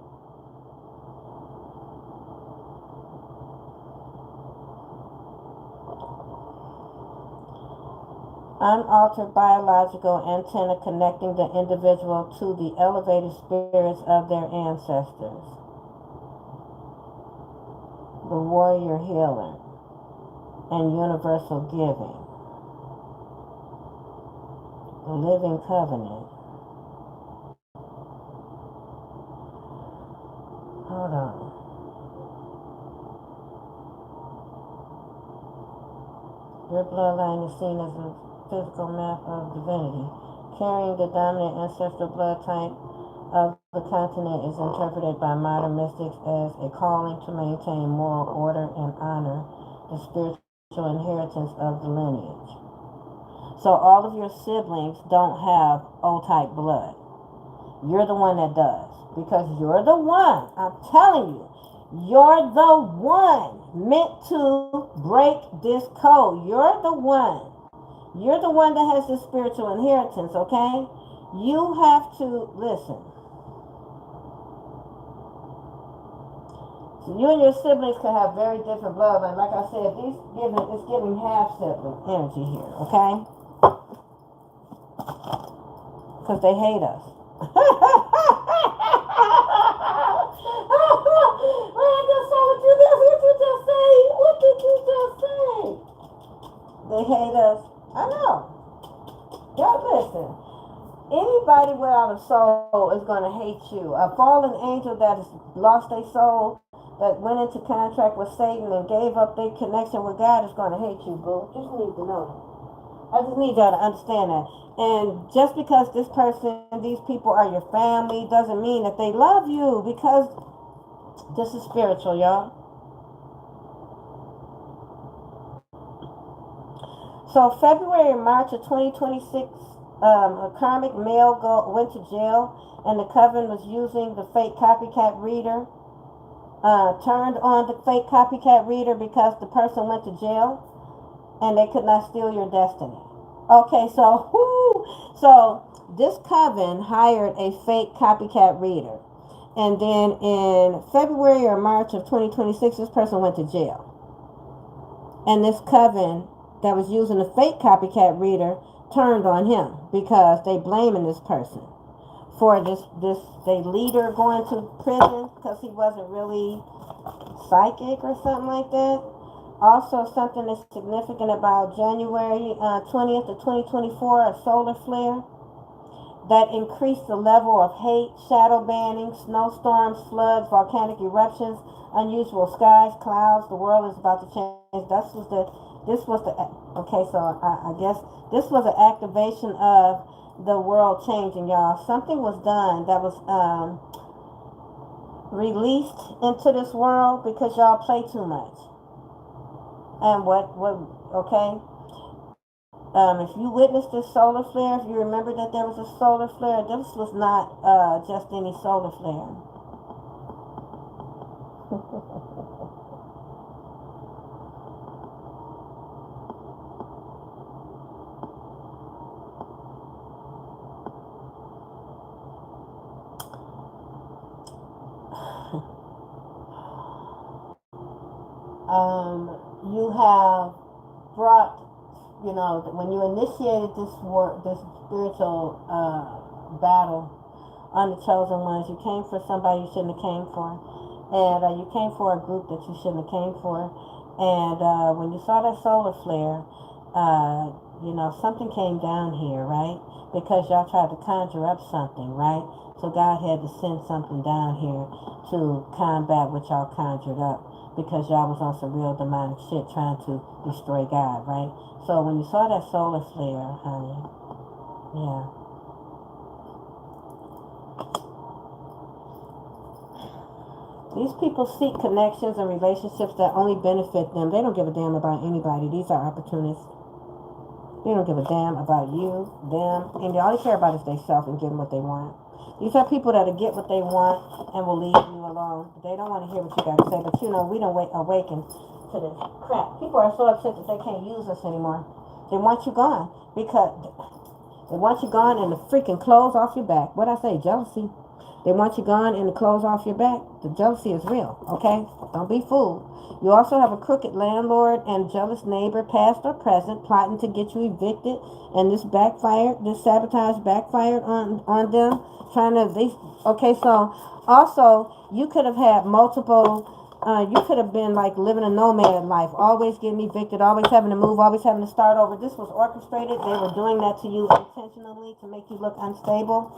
Unaltered biological antenna connecting the individual to the elevated spirits of their ancestors. The warrior healer and universal giving. The living covenant. Hold on. Your bloodline is seen as a physical map of divinity. Carrying the dominant ancestral blood type of the continent is interpreted by modern mystics as a calling to maintain moral order and honor the spiritual inheritance of the lineage. So all of your siblings don't have O-type blood. You're the one that does. Because you're the one, I'm telling you, you're the one meant to break this code. You're the one. You're the one that has this spiritual inheritance, okay? You have to listen. So you and your siblings can have very different bloodlines. Like I said, it's giving half sibling energy here, okay? Because they hate us. What did you just say? They hate us. I know. Y'all listen. Anybody without a soul is going to hate you. A fallen angel that has lost their soul, that went into contract with Satan and gave up their connection with God is going to hate you, boo. Just need to know that. I just need y'all to understand that. And just because this person, these people are your family, doesn't mean that they love you, because this is spiritual, y'all. So February and March of 2026, a karmic male went to jail, and the coven was using the fake copycat reader, turned on the fake copycat reader because the person went to jail, and they could not steal your destiny. Okay, so this coven hired a fake copycat reader, and then in February or March of 2026, this person went to jail, and this coven that was using a fake copycat reader turned on him because they blaming this person for the leader going to prison because he wasn't really psychic or something like that. Also, something that's significant about January 20th of 2024, a solar flare that increased the level of hate, shadow banning, snowstorms, floods, volcanic eruptions, unusual skies, clouds. The world is about to change. Okay, so I guess this was an activation of the world changing, y'all. Something was done that was released into this world because y'all play too much. And okay? If you witnessed this solar flare, if you remember that there was a solar flare, this was not just any solar flare. You have brought, when you initiated this war, this spiritual battle on the chosen ones, you came for somebody you shouldn't have came for, and you came for a group that you shouldn't have came for. And when you saw that solar flare, something came down here, right? Because y'all tried to conjure up something, right? So God had to send something down here to combat what y'all conjured up, because y'all was on some real demonic shit trying to destroy God, right? So when you saw that solar flare, honey, yeah. These people seek connections and relationships that only benefit them. They don't give a damn about anybody. These are opportunists. They don't give a damn about you, them, and they all they care about is themselves and getting what they want. These are people that'll get what they want and will leave you alone. They don't want to hear what you got to say, but we don't awaken to this crap. People are so upset that they can't use us anymore. They want you gone because they want you gone and the freaking clothes off your back. What I say, jealousy. They want you gone and the clothes off your back. The jealousy is real, okay? Don't be fooled. You also have a crooked landlord and jealous neighbor, past or present, plotting to get you evicted. And this sabotage backfired on them. Okay, so also, you could have had multiple, you could have been like living a nomad life, always getting evicted, always having to move, always having to start over. This was orchestrated. They were doing that to you intentionally to make you look unstable,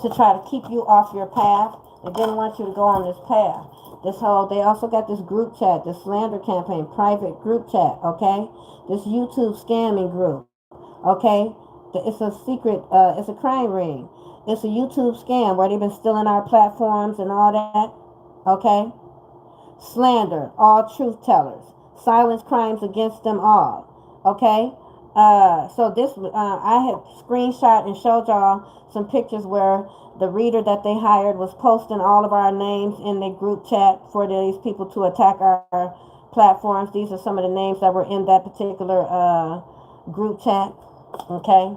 to try to keep you off your path. They didn't want you to go on this path. They also got this group chat, this slander campaign, private group chat, okay? This YouTube scamming group, okay? It's a secret, it's a crime ring. It's a YouTube scam where they've been stealing our platforms and all that, okay? Slander, all truth tellers. Silence crimes against them all, okay? I had screenshot and showed y'all some pictures where the reader that they hired was posting all of our names in the group chat for these people to attack our platforms. These are some of the names that were in that particular group chat, okay?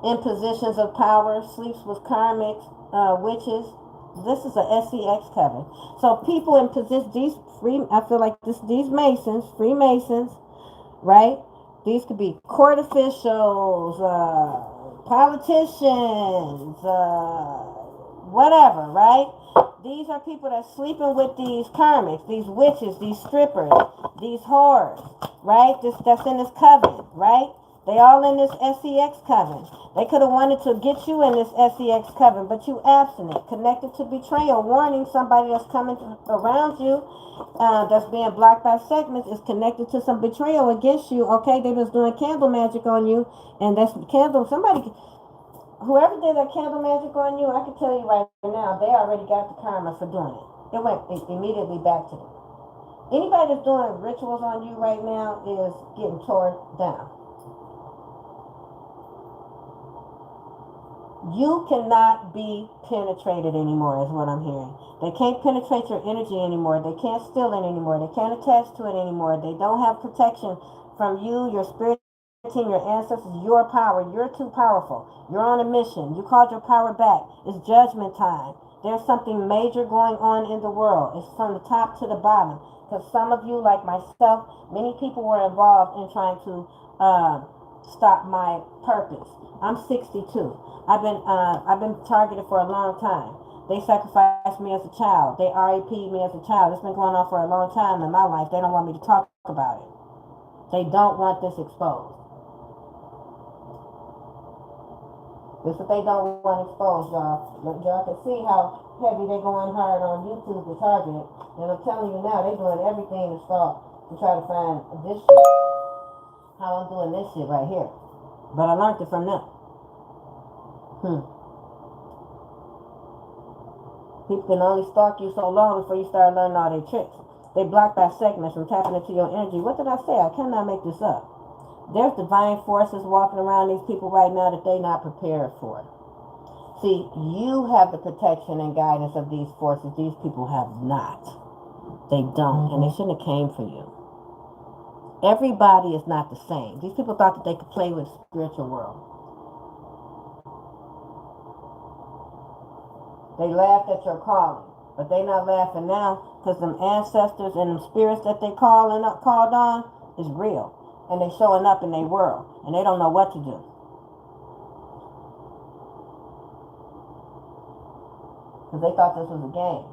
In positions of power, sleeps with karmics, witches. This is a SEX coven. So people in position, I feel like these Masons, Freemasons, right? These could be court officials, politicians, whatever, right? These are people that's sleeping with these karmics, these witches, these strippers, these whores, right? That's in this coven, right? They all in this SEX coven. They could have wanted to get you in this SEX coven, but you abstinent, connected to betrayal, warning somebody that's coming around you, that's being blocked by segments, is connected to some betrayal against you. Okay, they was doing candle magic on you, and that's candle. Whoever did that candle magic on you, I can tell you right now, they already got the karma for doing it. It went immediately back to them. Anybody that's doing rituals on you right now is getting torn down. You cannot be penetrated anymore, is what I'm hearing. They can't penetrate your energy anymore. They can't steal it anymore. They can't attach to it anymore. They don't have protection from you, your spirit team, your ancestors, your power. You're too powerful. You're on a mission. You called your power back. It's judgment time. There's something major going on in the world. It's from the top to the bottom. Because some of you, like myself, many people were involved in trying to stop my purpose. I'm 62. I've been targeted for a long time. They sacrificed me as a child. They RAP'd me as a child. It's been going on for a long time in my life. They don't want me to talk about it. They don't want this exposed. This is what they don't want exposed, y'all. Look, y'all can see how heavy they're going hard on YouTube to target it. And I'm telling you now, they're doing everything to try to find this shit. How I'm doing this shit right here. But I learned it from them. People can only stalk you so long before you start learning all their tricks. They block by segments from tapping into your energy. What did I say? I cannot make this up. There's divine forces walking around these people right now that they're not prepared for. See, you have the protection and guidance of these forces. These people have not. They don't, and they shouldn't have came for you. Everybody is not the same. These people thought that they could play with the spiritual world. They laughed at your calling, but they not laughing now because them ancestors and them spirits that they called on is real. And they showing up in their world, and they don't know what to do. Because they thought this was a game.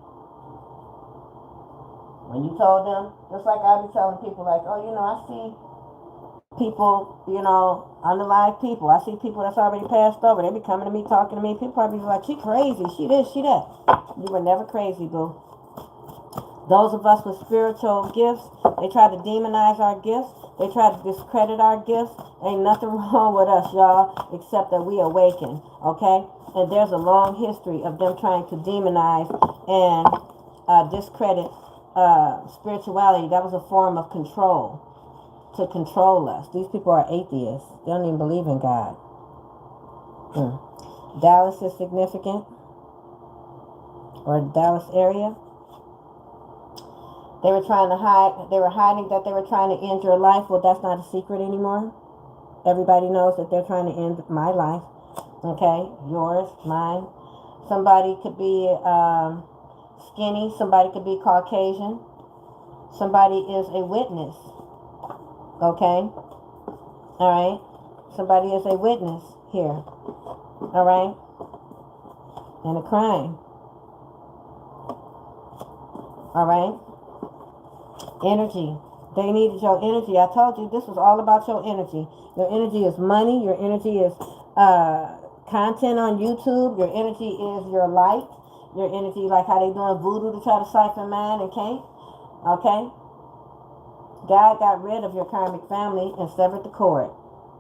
When you told them, just like I be telling people, like, oh, I see people, unalive people. I see people that's already passed over. They be coming to me, talking to me. People probably be like, she crazy, she this, she that. You were never crazy, boo. Those of us with spiritual gifts, they try to demonize our gifts. They try to discredit our gifts. Ain't nothing wrong with us, y'all, except that we awaken, okay? And there's a long history of them trying to demonize and discredit spirituality. That was a form of control, to control us. These people are atheists. They don't even believe in God. Dallas is significant, or Dallas area. They were trying to hide, they were hiding that they were trying to end your life. Well, that's not a secret anymore. Everybody knows that they're trying to end my life. Okay? Yours, mine. Somebody could be skinny. Somebody could be Caucasian. Somebody is a witness. Okay? Alright? Somebody is a witness here. Alright? In a crime. Alright? Energy. They needed your energy. I told you this was all about your energy. Your energy is money. Your energy is content on YouTube. Your energy is your light. Your energy, like how they doing voodoo to try to siphon mine and can't. Okay? God got rid of your karmic family and severed the cord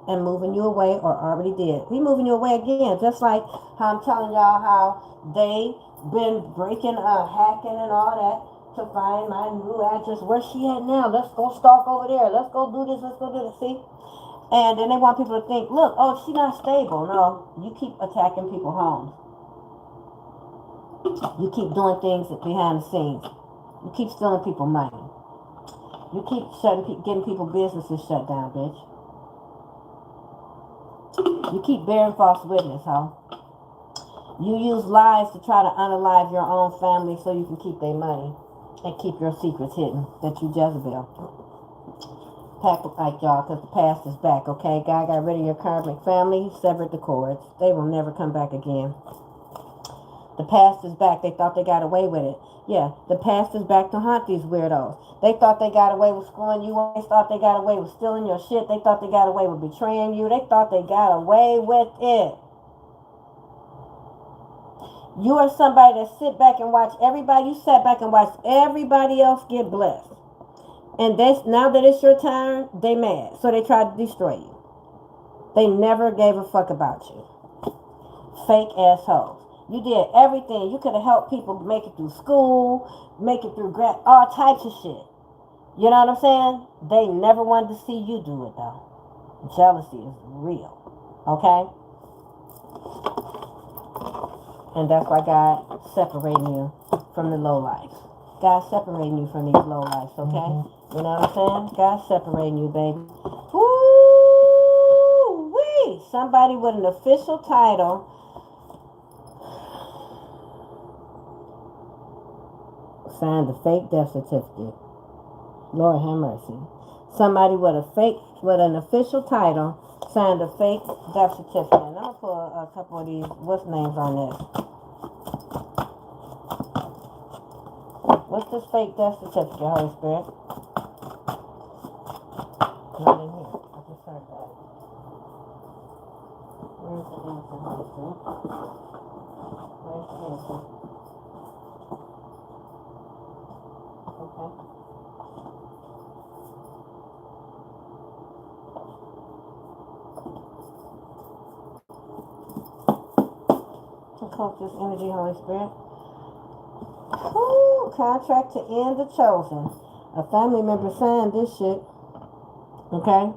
and moving you away, or already did. He moving you away again, just like how I'm telling y'all how they been breaking, hacking and all that to find my new address. Where's she at now? Let's go stalk over there. Let's go do this. Let's go do this. See? And then they want people to think, look, oh, she's not stable. No, you keep attacking people's homes. You keep doing things behind the scenes. You keep stealing people's money. You keep getting people's businesses shut down, bitch. You keep bearing false witness, huh? You use lies to try to unalive your own family so you can keep their money and keep your secrets hidden, that you Jezebel. Pack like y'all, because the past is back, okay? God got rid of your karmic family, severed the cords. They will never come back again. The past is back. They thought they got away with it. Yeah, the past is back to haunt these weirdos. They thought they got away with screwing you. They thought they got away with stealing your shit. They thought they got away with betraying you. They thought they got away with it. You are somebody that sit back and watch everybody. You sat back and watched everybody else get blessed. And now that it's your turn, they mad. So they tried to destroy you. They never gave a fuck about you. Fake assholes. You did everything. You could have helped people make it through school, make it through all types of shit. You know what I'm saying? They never wanted to see you do it though. Jealousy is real. Okay? And that's why God separating you from the low life. God separating you from these low lives, okay? You know what I'm saying? God separating you, baby. Woo-wee! Somebody with an official title signed a fake death certificate. Lord have mercy. Somebody with an official title signed a fake death certificate. And I'm going to put a couple of these, what's names on this? What's this fake death certificate, Holy Spirit? Not in here. I just heard that. Where's the answer, Holy Spirit? Where's the answer? Okay. Call this energy, Holy Spirit. Whew, contract to end the chosen. A family member signed this shit. Okay?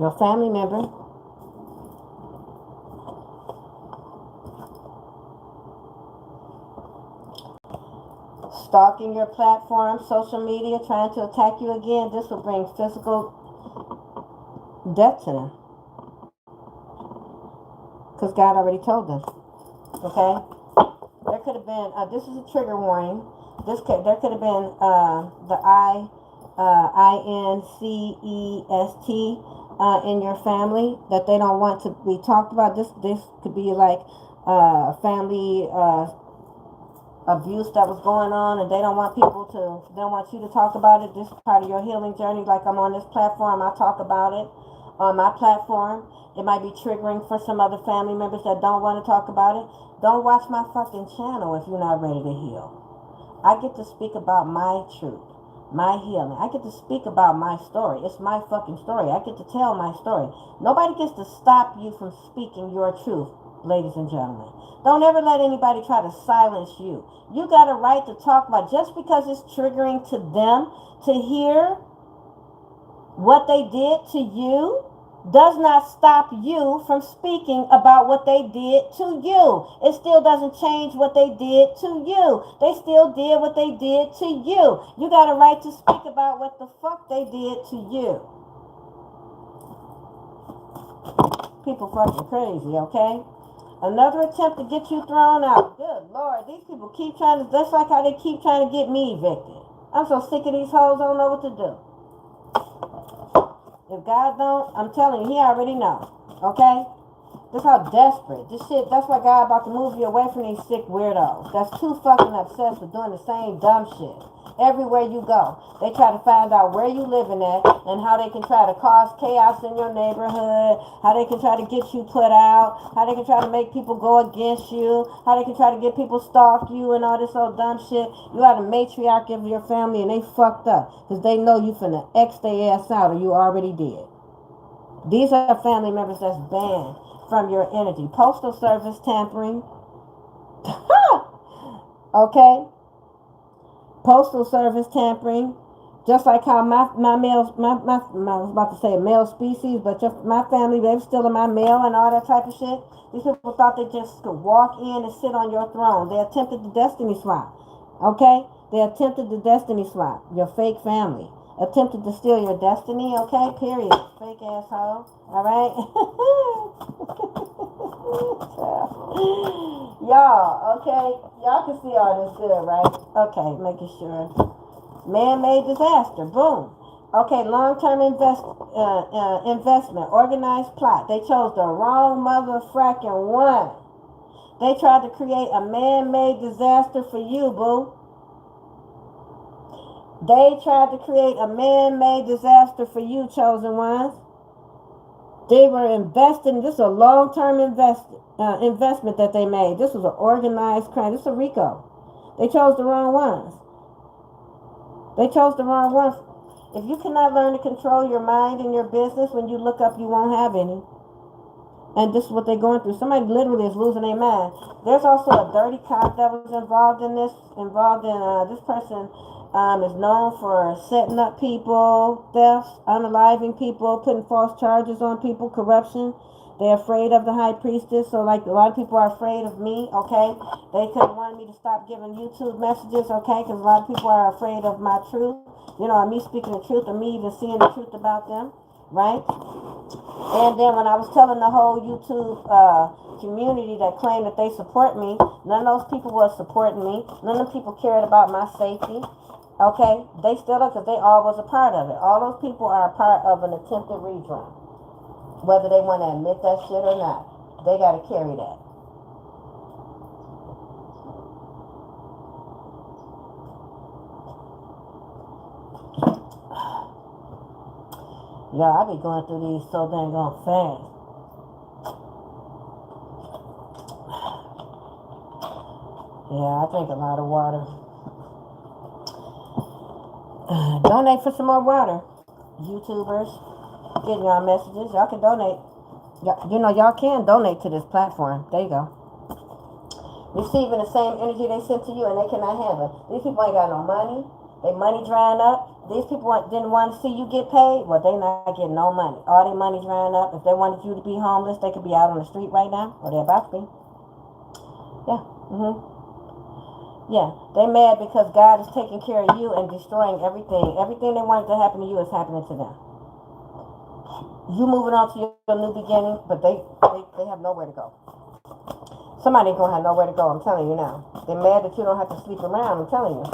Your family member stalking your platform, social media, trying to attack you again. This will bring physical death to them. Because God already told them. Okay? There could have been, this is a trigger warning. There could have been the INCEST in your family that they don't want to be talked about. This could be like family abuse that was going on, and they don't want you to talk about it. This is part of your healing journey. Like, I'm on this platform, I talk about it on my platform. It might be triggering for some other family members that don't want to talk about it. Don't watch my fucking channel if you're not ready to heal. I get to speak about my truth, my healing. I get to speak about my story. It's my fucking story. I get to tell my story. Nobody gets to stop you from speaking your truth, ladies and gentlemen. Don't ever let anybody try to silence you. You got a right to talk about, just because it's triggering to them to hear what they did to you, does not stop you from speaking about what they did to you. It still doesn't change what they did to you. They still did what they did to you. You got a right to speak about what the fuck they did to you. People fucking crazy, okay? Another attempt to get you thrown out. Good Lord, these people keep trying to, that's like how they keep trying to get me evicted. I'm so sick of these hoes, I don't know what to do. If God don't, I'm telling you, he already know. Okay? This how desperate. This shit, that's why God about to move you away from these sick weirdos. That's too fucking obsessed with doing the same dumb shit. Everywhere you go, they try to find out where you living at and how they can try to cause chaos in your neighborhood, how they can try to get you put out, how they can try to make people go against you, how they can try to get people stalk you and all this old dumb shit. You are the matriarch of your family and they fucked up because they know you finna X their ass out or you already did. These are family members that's banned from your energy. Postal service tampering. Okay? Postal service tampering. Just like how my male, I was about to say male species, but my family, they were stealing my mail and all that type of shit. These people thought they just could walk in and sit on your throne. They attempted the destiny swap. Okay? They attempted the destiny swap. Your fake family attempted to steal your destiny. Okay? Period. Fake asshole. Alright? Y'all, okay? Y'all can see all this good, right? Okay, making sure. Man-made disaster. Boom. Okay, long-term investment. Organized plot. They chose the wrong motherfucking one. They tried to create a man-made disaster for you, boo. They tried to create a man-made disaster for you, chosen ones. They were investing. This is a long-term investment that they made. This was an organized crime. This is a RICO. They chose the wrong ones. They chose the wrong ones. If you cannot learn to control your mind and your business, when you look up, you won't have any. And this is what they're going through. Somebody literally is losing their mind. There's also a dirty cop that was involved in this. This person is known for setting up people, thefts, unaliving people, putting false charges on people, corruption. They're afraid of the high priestess. So like a lot of people are afraid of me, okay? They could have wanted me to stop giving YouTube messages, okay? Because a lot of people are afraid of my truth. You know, me speaking the truth or me even seeing the truth about them, right? And then when I was telling the whole YouTube community that claimed that they support me, none of those people was supporting me. None of them people cared about my safety. Okay? They still are because they all was a part of it. All those people are a part of an attempted redrum. Whether they want to admit that shit or not. They got to carry that. Yeah, I be going through these so dang on fast. Yeah, I drink a lot of water. Donate for some more water. YouTubers, getting y'all messages. Y'all can donate. You know, y'all can donate to this platform. There you go. Receiving the same energy they sent to you and they cannot handle it. These people ain't got no money. They money drying up. These people didn't want to see you get paid. Well, they not getting no money. All their money drying up. If they wanted you to be homeless, they could be out on the street right now. Or they're about to be. Yeah. Yeah. They mad because God is taking care of you and destroying everything. Everything they wanted to happen to you is happening to them. You moving on to your new beginning, but they have nowhere to go. Somebody gonna have nowhere to go, I'm telling you now. They're mad that you don't have to sleep around, I'm telling you.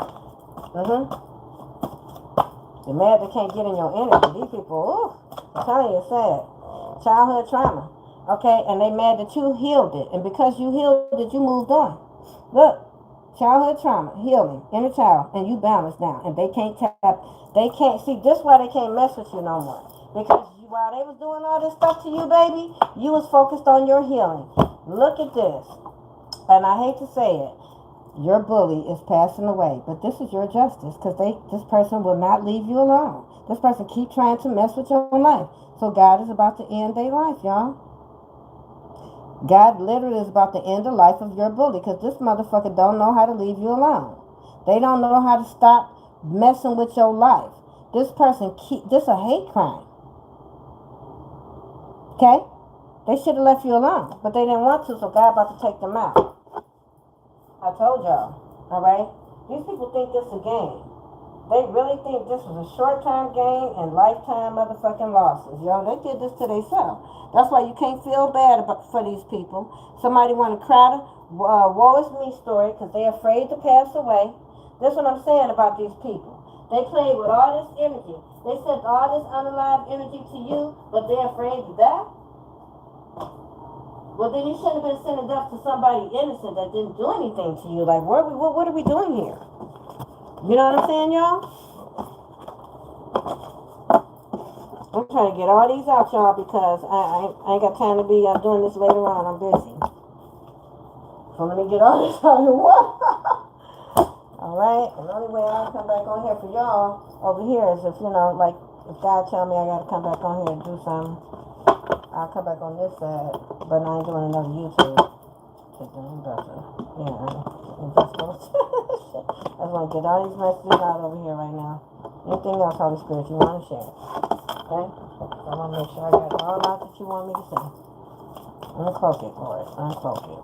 They're mad they can't get in your energy. These people, ooh, I'm telling you, it's sad. Childhood trauma. Okay, and they mad that you healed it. And because you healed it, you moved on. Look, childhood trauma, healing, inner child, and you balanced now. And they can't see, this why they can't mess with you no more. Because while they was doing all this stuff to you, baby, you was focused on your healing. Look at this. And I hate to say it, your bully is passing away, but this is your justice because this person will not leave you alone. This person keep trying to mess with your life. So God is about to end their life, y'all. God literally is about to end the life of your bully because this motherfucker don't know how to leave you alone. They don't know how to stop messing with your life. This person this a hate crime. Okay? They should have left you alone, but they didn't want to, so God about to take them out. I told y'all, all right? These people think this is a game. They really think this is a short-term game and lifetime motherfucking losses. Yo, they did this to themselves. That's why you can't feel bad for these people. Somebody want to cry woe is me story because they're afraid to pass away. That's what I'm saying about these people. They play with all this energy. They sent all this unalive energy to you, but they're afraid to die. Well, then you shouldn't have been sending death to somebody innocent that didn't do anything to you. Like, what are we doing here? You know what I'm saying, y'all? I'm trying to get all these out, y'all, because I ain't got time to be doing this later on. I'm busy. So let me get all this out of the way. All right? And the only way I'll come back on here for y'all over here is if, you know, like, if God tell me I got to come back on here and do something, I'll come back on this side, but I ain't doing another YouTube. I just want to get all these messages out over here right now. Anything else, Holy Spirit, you want to share? Okay? So I'm going to make sure I got all out that you want me to say. Uncloak it, Lord. Uncloak it.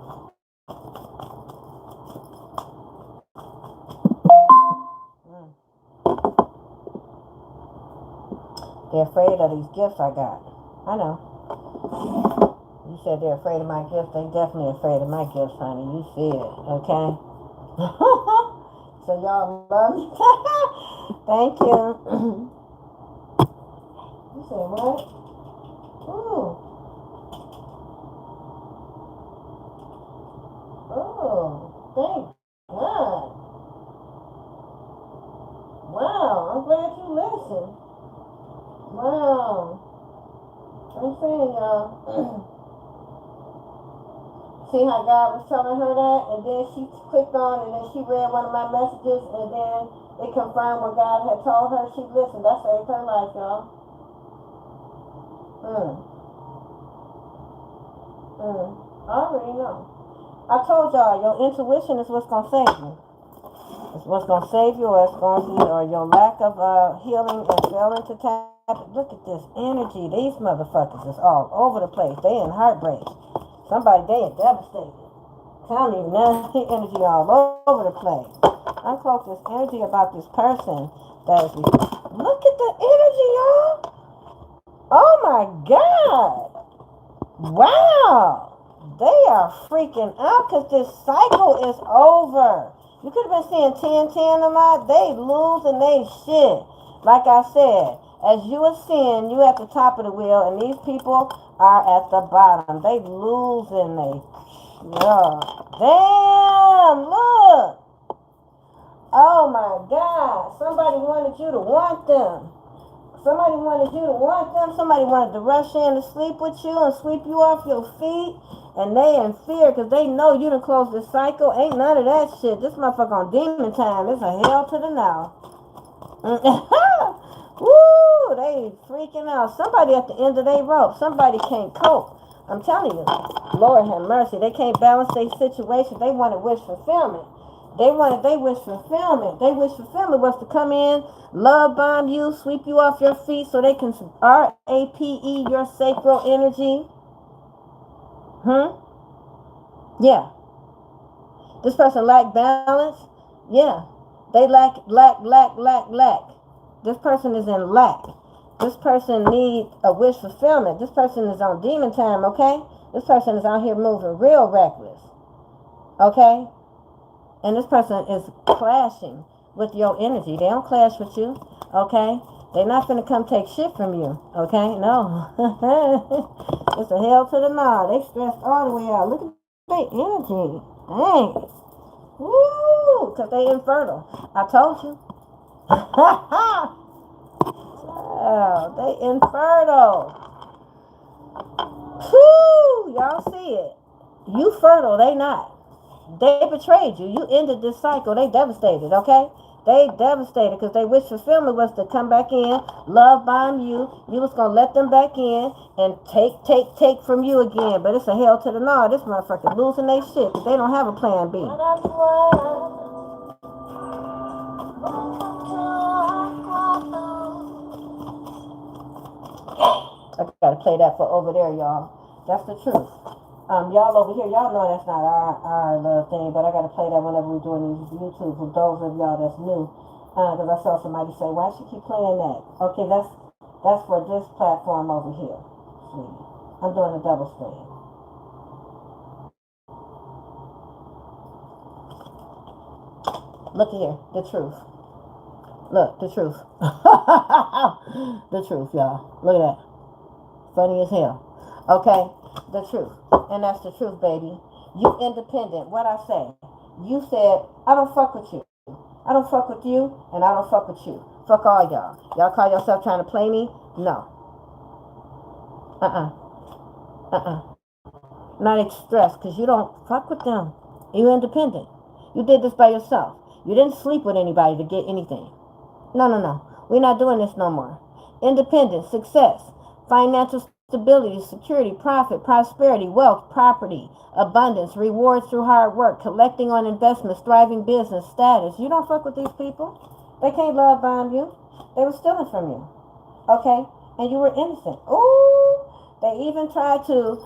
They're afraid of these gifts I got. I know. You said they're afraid of my gifts. They definitely afraid of my gifts, honey. You see it, okay? So y'all love me. Thank you. You said what? Ooh. Oh, thank God. Wow, I'm glad you listened. Wow. I'm saying, y'all. See how God was telling her that? And then she clicked on and then she read one of my messages and then it confirmed what God had told her. She listened. That saved her life, y'all. I already know. I told y'all, your intuition is what's going to save you. It's what's going to save you, or it's going to be, or your lack of healing and failing to tap. Look at this energy. These motherfuckers is all over the place. They in heartbreak. Somebody, they are devastated. Telling you now, energy all over the place. Uncloak this energy about this person that is. Look at the energy, y'all. Oh my God. Wow. They are freaking out because this cycle is over. You could have been seeing 10 them out. They losing they shit. Like I said, as you ascend, you at the top of the wheel, and these people are at the bottom. They losing they. Yeah. Damn, look. Oh my God. Somebody wanted you to want them. Somebody wanted you to want them. Somebody wanted to rush in to sleep with you and sweep you off your feet. And they in fear because they know you done closed the cycle. Ain't none of that shit. This motherfucker on demon time. It's a hell to the now. Woo! They freaking out. Somebody at the end of their rope. Somebody can't cope. I'm telling you. Lord have mercy. They can't balance their situation. They want to wish fulfillment. They wish fulfillment. They wish fulfillment was to come in, love bomb you, sweep you off your feet so they can RAPE your sacral energy. Yeah. This person lack balance. Yeah. They lack. This person is in lack. This person needs a wish fulfillment. This person is on demon time, okay? This person is out here moving real reckless. Okay? And this person is clashing with your energy. They don't clash with you, okay? They're not going to come take shit from you, okay? No. It's a hell to the no. They stressed all the way out. Look at their energy. Dang. Woo! Because they infertile. I told you. Oh, they infertile. Woo! Y'all see it. You fertile. They not. They betrayed you. You ended this cycle. They devastated, okay? They devastated because they wish fulfillment was to come back in, love bomb you. You was going to let them back in and take from you again. But it's a hell to the no. This motherfucker losing their shit because they don't have a plan B. I got to play that for over there, y'all. That's the truth. Y'all over here, y'all know that's not our little thing, but I gotta play that whenever we're doing these YouTube for those of y'all that's new. Because I saw somebody say, why she keep playing that? Okay, that's for this platform over here, sweetie. I'm doing a double screen. Look here, the truth. Look, the truth. The truth, y'all. Look at that. Funny as hell. Okay, the truth. And that's the truth, baby. You independent. What I say. You said, I don't fuck with you. I don't fuck with you, and I don't fuck with you. Fuck all y'all. Y'all call yourself trying to play me? No. Not express, because you don't fuck with them. You independent. You did this by yourself. You didn't sleep with anybody to get anything. No. We're not doing this no more. Independence, success, financial stability, security, profit, prosperity, wealth, property, abundance, rewards through hard work, collecting on investments, thriving business, status. You don't fuck with these people. They can't love bomb you. They were stealing from you. Okay? And you were innocent. Ooh! They even tried to,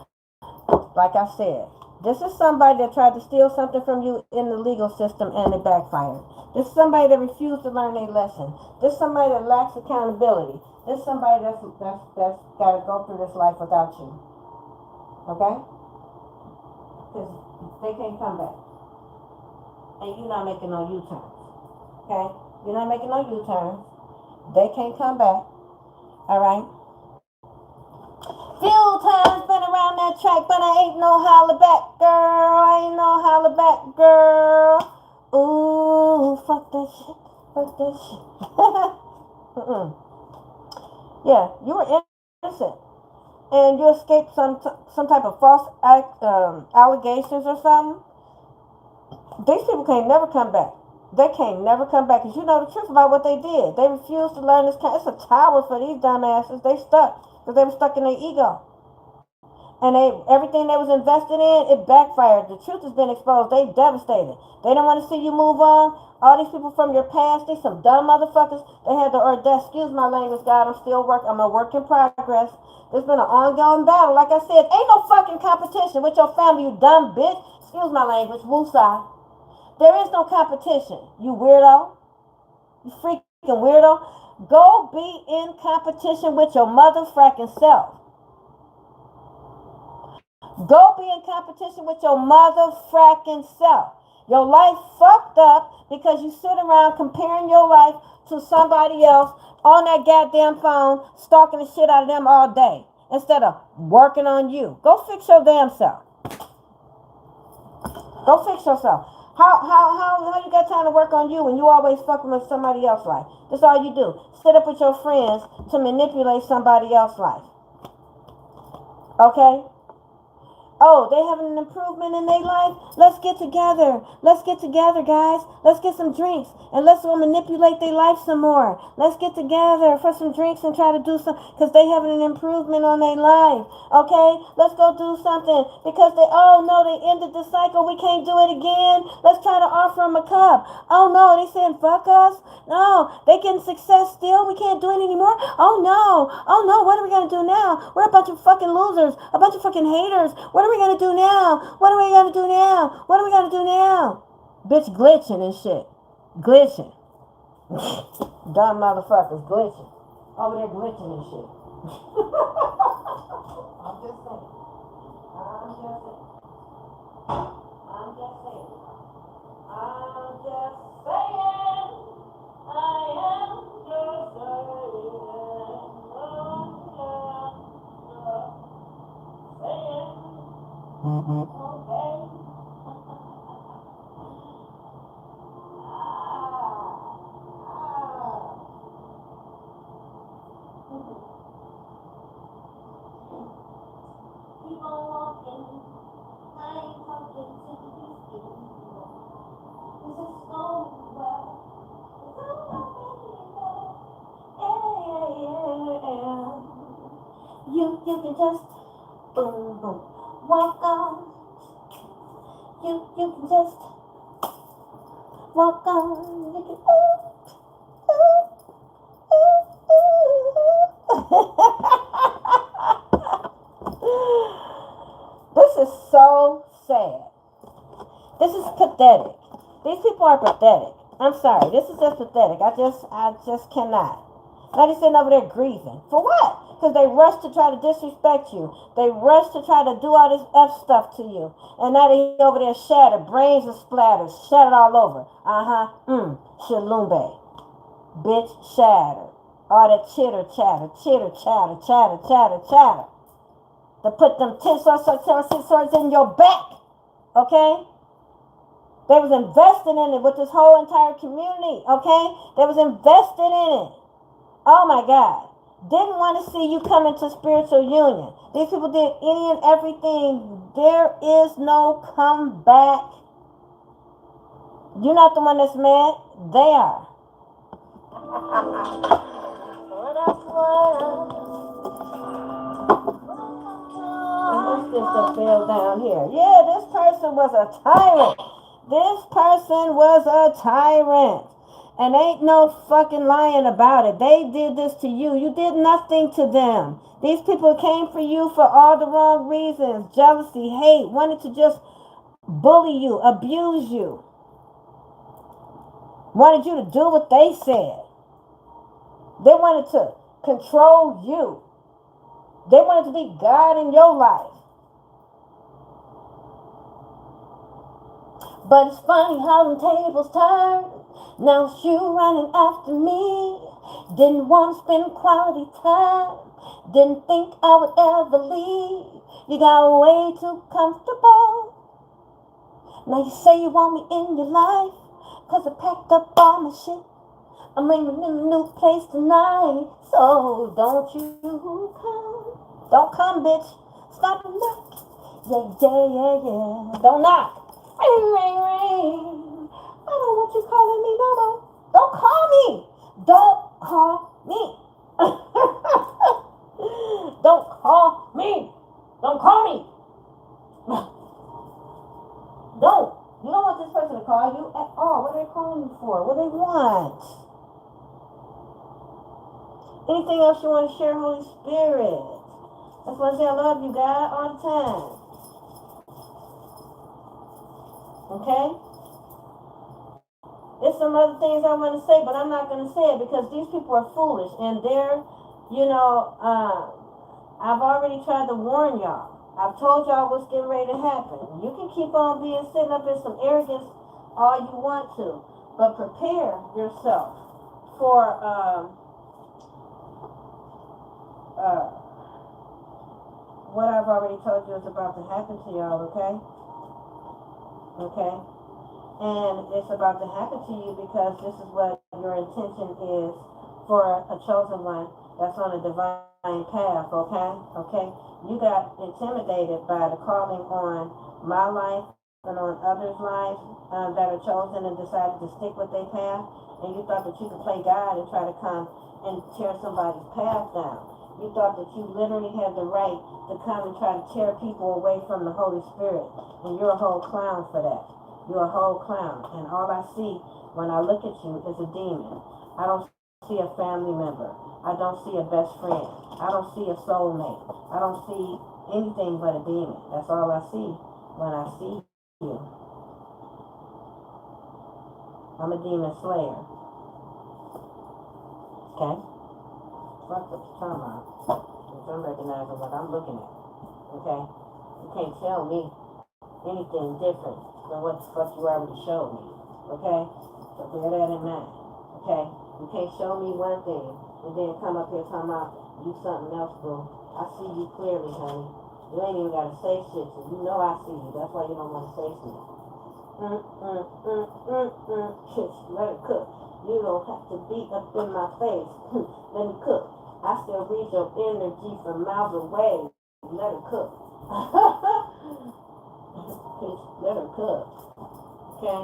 like I said, this is somebody that tried to steal something from you in the legal system and it backfired. This is somebody that refused to learn their lesson. This is somebody that lacks accountability. This is somebody that's got to go through this life without you. Okay? Because they can't come back. And you're not making no U-turns. Okay? You're not making no U-turns. They can't come back. All right? Few times been around that track, but I ain't no holler back, girl. I ain't no holler back, girl. Ooh, fuck that shit. Fuck that shit. Yeah, you were innocent. And you escaped some type of false allegations or something. These people can't never come back. They can't never come back. Because you know the truth about what they did. They refused to learn this. It's a tower for these dumbasses. They stuck. Because they were stuck in their ego. And everything they was invested in, it backfired. The truth has been exposed. They devastated. They don't want to see you move on. All these people from your past, they some dumb motherfuckers. They had the audacity. Excuse my language, God. I'm a work in progress. There's been an ongoing battle. Like I said, ain't no fucking competition with your family, you dumb bitch. Excuse my language. Woosah. There is no competition. You weirdo. You freaking weirdo. Go be in competition with your motherfucking self. Go be in competition with your motherfucking self. Your life fucked up because you sit around comparing your life to somebody else on that goddamn phone, stalking the shit out of them all day instead of working on you. Go fix your damn self. Go fix yourself. How you got time to work on you when you always fucking with somebody else's life? That's all you do. Sit up with your friends to manipulate somebody else's life. Okay? Oh, they having an improvement in their life? Let's get together. Let's get together, guys. Let's get some drinks and let's go manipulate their life some more. Let's get together for some drinks and try to do some, because they having an improvement on their life. Okay? Let's go do something because they, oh no, they ended the cycle. We can't do it again. Let's try to offer them a cup. Oh no, they saying fuck us. No, they getting success still. We can't do it anymore. Oh no. Oh no, what are we going to do now? We're a bunch of fucking losers, a bunch of fucking haters. What are we going to do now? What are we going to do now? What are we going to do now? Bitch glitching and shit. Glitching. Dumb motherfuckers glitching. Over there glitching and shit. I'm just saying. I'm just saying. I'm just saying. I'm just saying. I am just saying. Okay. Keep on walking. I ain't talking to these people. This is going well. It's all yeah. You can just boom boom walk on. You can just walk on. You can This is so sad. This is pathetic. These people are pathetic. I'm sorry. This is just pathetic. I just cannot. Now they're sitting over there grieving. For what? Because they rush to try to disrespect you. They rush to try to do all this F stuff to you. And now they over there shattered. Brains are splattered. Shattered all over. Shalumbe. Bitch shattered. All that chitter chatter. Chitter chatter. Chatter chatter chatter. To put them 10 swords, 6 swords in your back. Okay? They was invested in it with this whole entire community. Okay? They was invested in it. Oh my God. Didn't want to see you come into spiritual union. These people did any and everything. There is no comeback. You're not the one that's mad. They are. What's this that fell down here? Yeah, this person was a tyrant. This person was a tyrant. And ain't no fucking lying about it. They did this to you. You did nothing to them. These people came for you for all the wrong reasons. Jealousy, hate, wanted to just bully you, abuse you. Wanted you to do what they said. They wanted to control you. They wanted to be God in your life. But it's funny how the tables turn. Now it's you running after me. Didn't want to spend quality time. Didn't think I would ever leave. You got way too comfortable. Now you say you want me in your life, 'cause I packed up all my shit. I'm moving in a new place tonight. So don't you come. Don't come, bitch. Stop and knock. Yeah. Don't knock. Ring, ring, ring. I don't want you calling me no more. Don't call me. Don't call me. Don't call me. Don't call me. Don't. You don't want this person to call you at all. What are they calling you for? What do they want? Anything else you want to share, Holy Spirit? That's why I say I love you, God, all the time. Okay? There's some other things I want to say, but I'm not going to say it because these people are foolish. And they're, I've already tried to warn y'all. I've told y'all what's getting ready to happen. You can keep on sitting up in some arrogance all you want to, but prepare yourself for what I've already told you is about to happen to y'all, okay? Okay? And it's about to happen to you because this is what your intention is for a chosen one that's on a divine path, okay? Okay? You got intimidated by the calling on my life and on others' lives that are chosen and decided to stick with their path, and you thought that you could play God and try to come and tear somebody's path down. You thought that you literally had the right to come and try to tear people away from the Holy Spirit, and you're a whole clown for that. You're a whole clown, and all I see when I look at you is a demon. I don't see a family member. I don't see a best friend. I don't see a soulmate. I don't see anything but a demon. That's all I see when I see you. I'm a demon slayer. Okay? Fuck what you're talking about. Because I'm recognizing what I'm looking at. Okay? You can't tell me anything different than what the fuck you already showed me. Okay? So bear that in mind. Okay? You can't show me one thing and then come up here talking about you something else, boo. I see you clearly, honey. You ain't even gotta say shit, so you know I see you. That's why you don't want to say shit. Let it cook. You don't have to be up in my face. Let me cook. I still read your energy from miles away. Let her cook. Let her cook. Okay?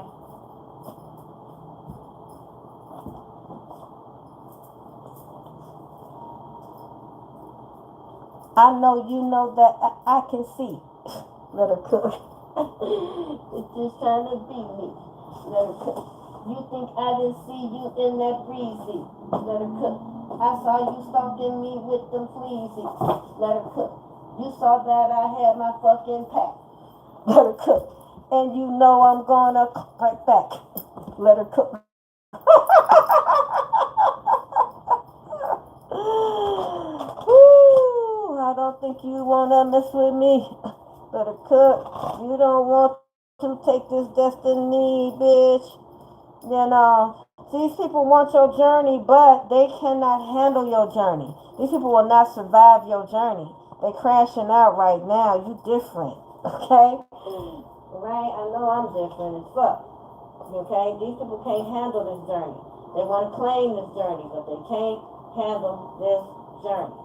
I know you know that I can see. Let her cook. It's just trying to beat me. Let her cook. You think I didn't see you in that breezy? Let her cook. I saw you stalking me with them fleasy. Let her cook. You saw that I had my fucking pack. Let her cook. And you know I'm gonna cook right back. Let her cook. Woo, I don't think you wanna mess with me. Let her cook. You don't want to take this destiny, bitch. You know, these people want your journey, but they cannot handle your journey. These people will not survive your journey. They crashing out right now. You different, okay? Right? I know I'm different as fuck. Okay? These people can't handle this journey. They want to claim this journey, but they can't handle this journey.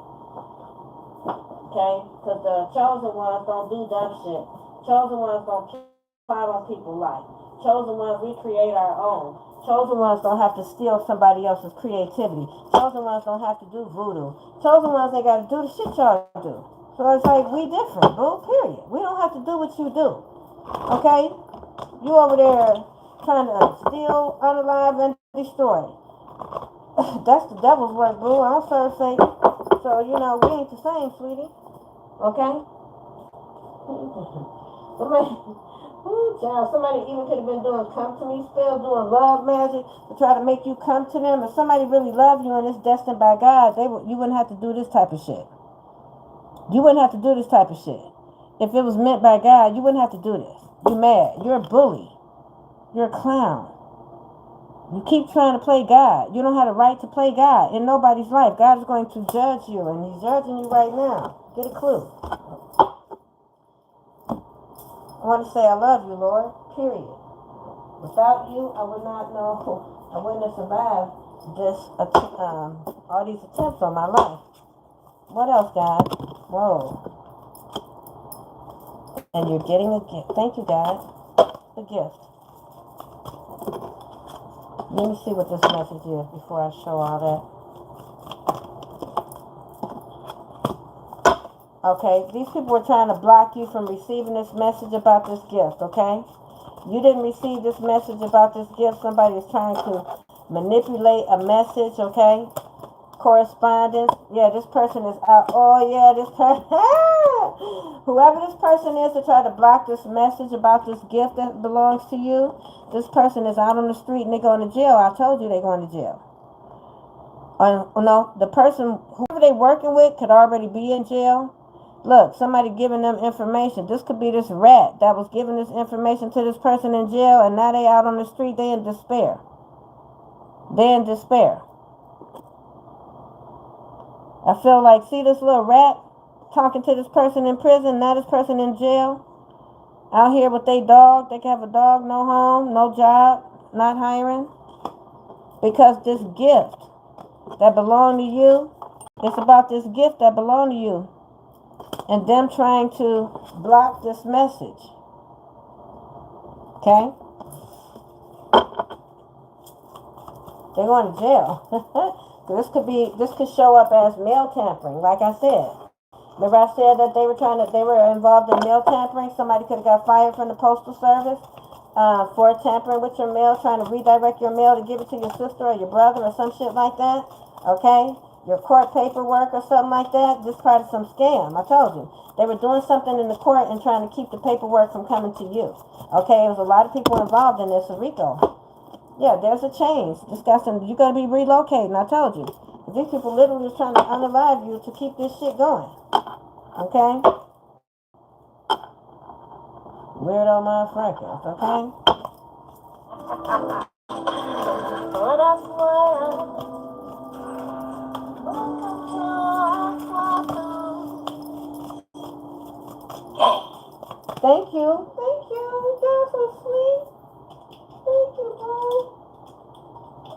Okay? Because the chosen ones don't do dumb shit. Chosen ones don't plot on people's life. Chosen ones, we create our own. Chosen ones don't have to steal somebody else's creativity. Chosen ones don't have to do voodoo. Chosen ones, they got to do the shit y'all do. So it's like, we different, boo, period. We don't have to do what you do. Okay? You over there trying to steal, unalive, and destroy. That's the devil's work, boo. I don't serve Satan. So, you know, we ain't the same, sweetie. Okay? Somebody even could have been doing come to me spells, doing love magic to try to make you come to them. If somebody really loved you and it's destined by God, you wouldn't have to do this type of shit. You wouldn't have to do this type of shit. If it was meant by God, you wouldn't have to do this. You're mad. You're a bully. You're a clown. You keep trying to play God. You don't have the right to play God in nobody's life. God is going to judge you, and he's judging you right now. Get a clue. I want to say I love you, Lord, period. Without you, I would not know, I wouldn't have survived all these attempts on my life. What else, God? Whoa. And you're getting a gift. Thank you, God. A gift. Let me see what this message is before I show all that. Okay, these people were trying to block you from receiving this message about this gift, okay? You didn't receive this message about this gift. Somebody is trying to manipulate a message, okay? Correspondence. Yeah, this person is out. Oh, yeah, this person. Whoever this person is to try to block this message about this gift that belongs to you, this person is out on the street and they're going to jail. I told you they're going to jail. No, the person, whoever they're working with, could already be in jail. Look, somebody giving them information. This could be this rat that was giving this information to this person in jail, and now they out on the street. They in despair. They in despair. I feel like, see this little rat talking to this person in prison, now this person in jail, out here with their dog. They can have a dog, no home, no job, not hiring. Because this gift that belonged to you, it's about this gift that belonged to you. And them trying to block this message. Okay? They're going to jail. This could show up as mail tampering, like I said. Remember I said that they were involved in mail tampering? Somebody could have got fired from the Postal Service for tampering with your mail, trying to redirect your mail to give it to your sister or your brother or some shit like that. Okay? Your court paperwork or something like that. This part of some scam. I told you. They were doing something in the court and trying to keep the paperwork from coming to you. Okay? There was a lot of people involved in this, Rico. Yeah, there's a change. This got some, you're going to be relocating, I told you. These people literally just trying to unalive you to keep this shit going. Okay? Weirdo motherfuckers, okay? Thank you. Thank you. You're so sweet. Thank you, bro.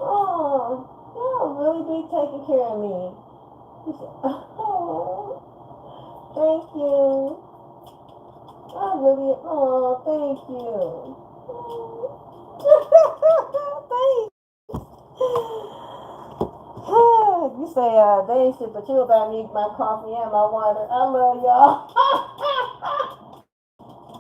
Oh, y'all really be taking care of me. Oh, thank you. I really, oh, thank you. Thanks. You say, they ain't shit but you about me, my coffee and my water. I love y'all.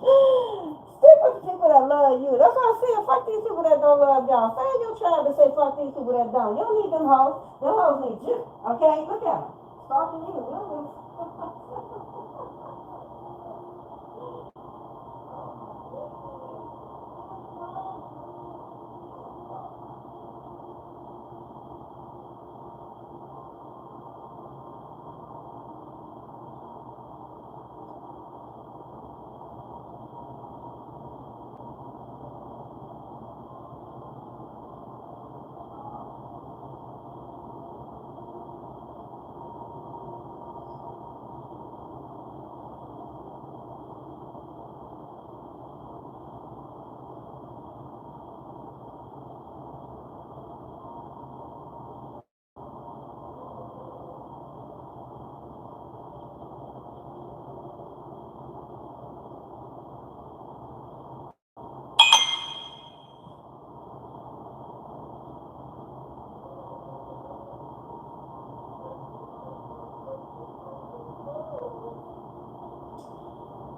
Stick with the people that love you. That's what I say. Fuck these people that don't love y'all. Find your tribe to say fuck these people that don't. You don't need them hoes. Them hoes need you. Okay? Look at them. Stalking you.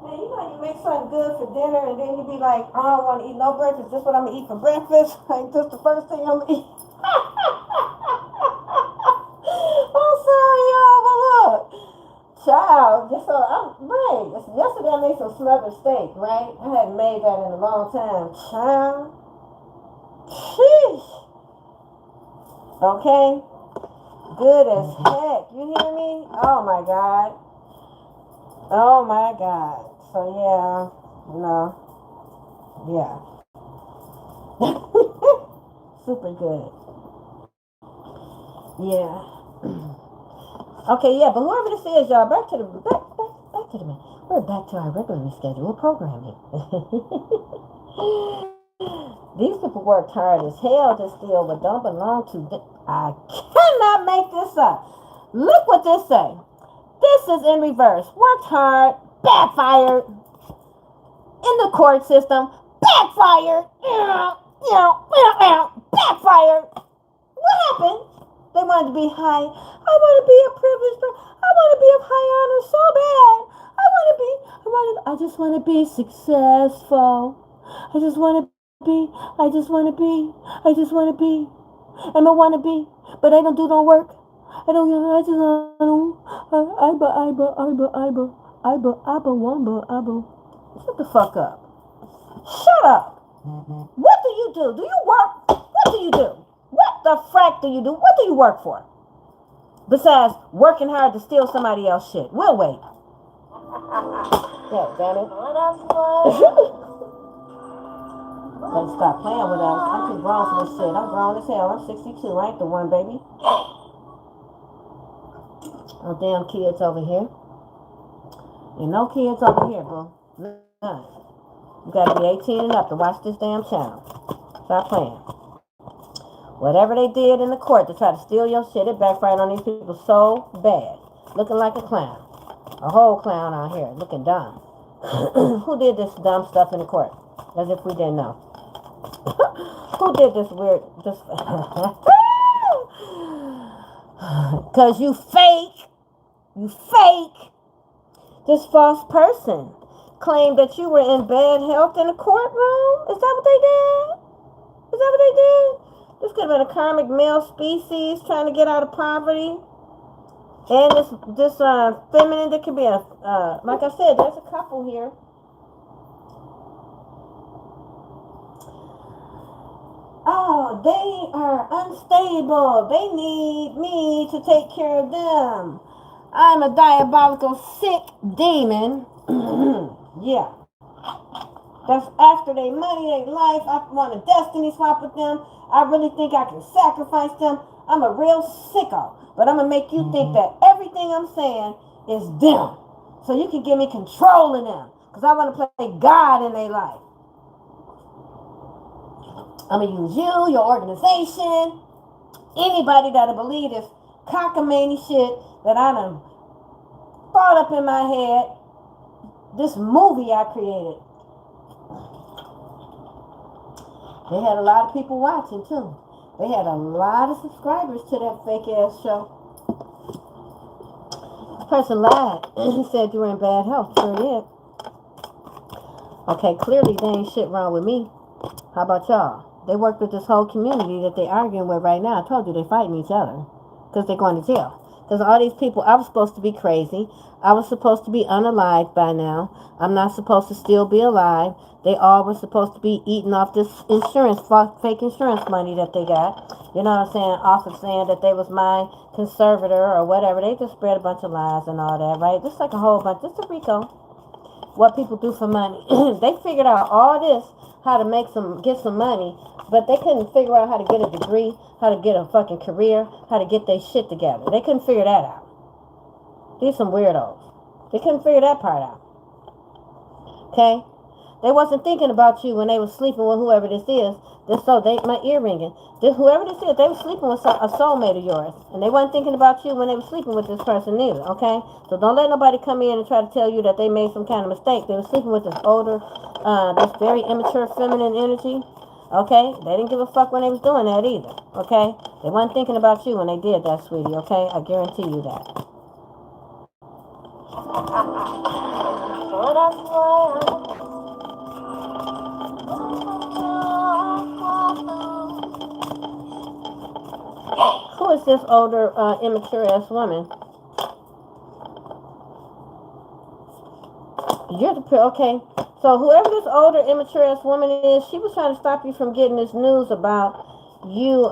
Man, you know you make something good for dinner and then you be like, I don't want to eat no breakfast. This is what I'm going to eat for breakfast. Like, this the first thing I'm going to eat. I'm sorry, y'all, but look. Child, just so right. Yesterday I made some smothered steak, right? I hadn't made that in a long time. Child. Sheesh. Okay? Good as heck. You hear me? Oh my God. Oh my God. So yeah, yeah. Super good. Yeah. Okay, yeah, but whoever this is, y'all, back to the we're back to our regularly scheduled programming. These people worked hard as hell to steal what don't belong to them. I cannot make this up. Look what this say. This is in reverse. Worked hard, backfired. In the court system, backfired. Backfired. What happened? They wanted to be high. I want to be a privileged person. I want to be of high honor so bad. I just want to be successful. I just want to be. And I want to be. But I don't do no work. Shut the fuck up. Shut up. What do you do? Do you work? What do you do? What the frack do you do? What do you work for? Besides working hard to steal somebody else's shit. We'll wait. Yeah, damn it. Let's stop playing with us. I'm too grown for this shit. I'm grown as hell. I'm 62. I ain't the one, baby. Oh, damn kids over here. Ain't no kids over here, bro. None. You gotta be 18 and up to watch this damn channel. Stop playing. Whatever they did in the court to try to steal your shit, it backfired on these people so bad. Looking like a clown. A whole clown out here, looking dumb. Who did this dumb stuff in the court? As if we didn't know. Who did this weird... This? Because you fake. You fake. This false person claimed that you were in bad health in the courtroom. Is that what they did? Is that what they did? This could have been a karmic male species trying to get out of poverty. And this feminine, that could be a, like I said, there's a couple here. Oh, they are unstable. They need me to take care of them. I'm a diabolical sick demon. Yeah. That's after they money, they life. I want a destiny swap with them. I really think I can sacrifice them. I'm a real sicko. But I'm going to make you think that everything I'm saying is them. So you can give me control of them. Because I want to play God in their life. I'm going to use you, your organization, anybody that'll believe this cockamamie shit that I done thought up in my head. This movie I created. They had a lot of people watching too. They had a lot of subscribers to that fake ass show. This person lied. He said you were in bad health. Sure did. Okay, clearly there ain't shit wrong with me. How about y'all? They work with this whole community that they arguing with right now. I told you they fighting each other because they're going to jail. Because all these people, I was supposed to be crazy. I was supposed to be unalive by now. I'm not supposed to still be alive. They all were supposed to be eating off this insurance, fake insurance money that they got. You know what I'm saying? Off of saying that they was my conservator or whatever. They just spread a bunch of lies and all that, right? Just like a whole bunch. Just a RICO. What people do for money. They figured out all this, how to get some money, but they couldn't figure out how to get a degree, how to get a fucking career, how to get their shit together. They couldn't figure that out. These some weirdos. They couldn't figure that part out. Okay? They wasn't thinking about you when they was sleeping with whoever this is. My ear ringing. Whoever this is, they was sleeping with a soulmate of yours. And they wasn't thinking about you when they was sleeping with this person either, okay? So don't let nobody come in and try to tell you that they made some kind of mistake. They were sleeping with this older, this very immature feminine energy, okay? They didn't give a fuck when they was doing that either, okay? They wasn't thinking about you when they did that, sweetie, okay? I guarantee you that. So that's why who is this older, immature ass woman? Okay. So whoever this older, immature ass woman is, she was trying to stop you from getting this news about you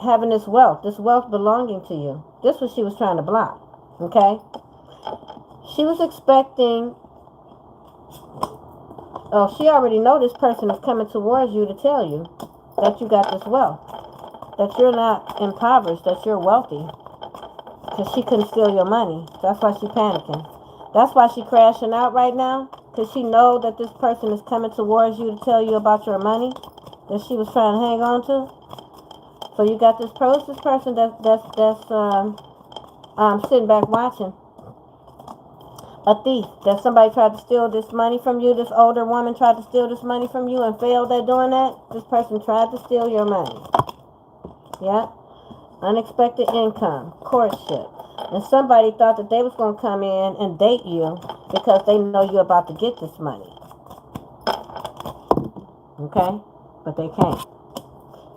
having this wealth belonging to you. This was she was trying to block. Okay. She was expecting. Oh, she already know this person is coming towards you to tell you that you got this wealth. That you're not impoverished, that you're wealthy. Because she couldn't steal your money. That's why she's panicking. That's why she's crashing out right now. Because she know that this person is coming towards you to tell you about your money that she was trying to hang on to. So you got this person that's sitting back watching. A thief. That somebody tried to steal this money from you. This older woman tried to steal this money from you and failed at doing that. This person tried to steal your money. Yeah. Unexpected income. Courtship. And somebody thought that they was going to come in and date you because they know you're about to get this money. Okay? But they can't.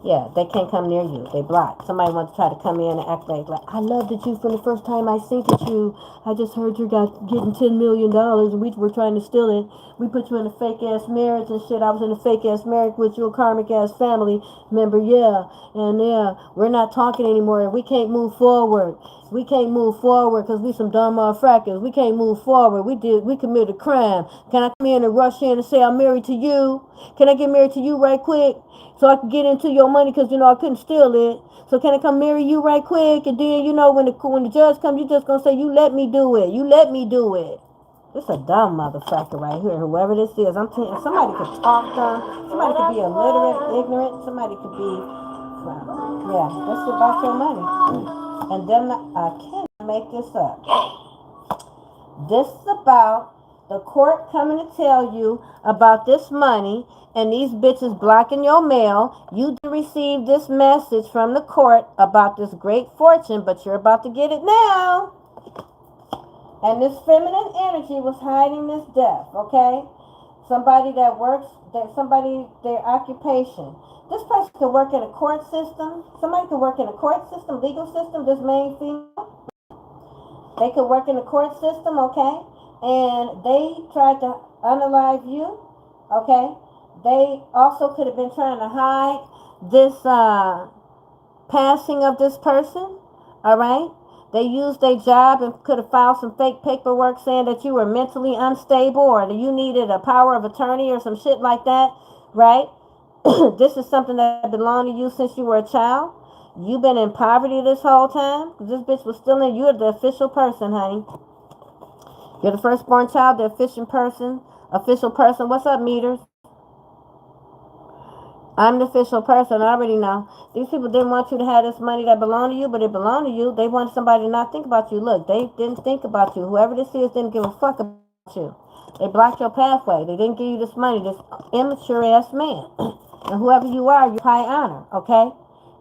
Yeah, they can't come near you. They block. Somebody wants to try to come in and act like I loved it you from the first time I seen it you. I just heard you got getting $10 million and we were trying to steal it. We put you in a fake ass marriage and shit. I was in a fake ass marriage with your karmic ass family member. Yeah, and yeah, we're not talking anymore. We can't move forward. We can't move forward because we some dumb motherfuckers. We can't move forward. We committed a crime. Can I come in and rush in and say I'm married to you? Can I get married to you right quick? So I can get into your money because, I couldn't steal it. So can I come marry you right quick? And then, when the judge comes, you just going to say, you let me do it. You let me do it. This a dumb motherfucker right here, whoever this is. I'm telling you, somebody could talk dumb. Somebody could be illiterate, ignorant. Somebody could be, yeah, this is about your money. And then I can't make this up. This is about the court coming to tell you about this money and these bitches blocking your mail. You received this message from the court about this great fortune, but you're about to get it now. And this feminine energy was hiding this death, okay? Somebody that works, their occupation. This person could work in a court system. Somebody could work in a court system, legal system, this main female. They could work in the court system, okay? And they tried to unalive you, okay? They also could have been trying to hide this passing of this person, all right? They used their job and could have filed some fake paperwork saying that you were mentally unstable or that you needed a power of attorney or some shit like that, right? This is something that belonged to you since you were a child. You've been in poverty this whole time. This bitch was still in. You're the official person, honey. You're the firstborn child, the official person. Official person. What's up, meters? I'm the official person. I already know. These people didn't want you to have this money that belonged to you, but it belonged to you. They wanted somebody to not think about you. Look, they didn't think about you. Whoever this is didn't give a fuck about you. They blocked your pathway. They didn't give you this money, this immature ass man. And whoever you are, you're high honor, okay?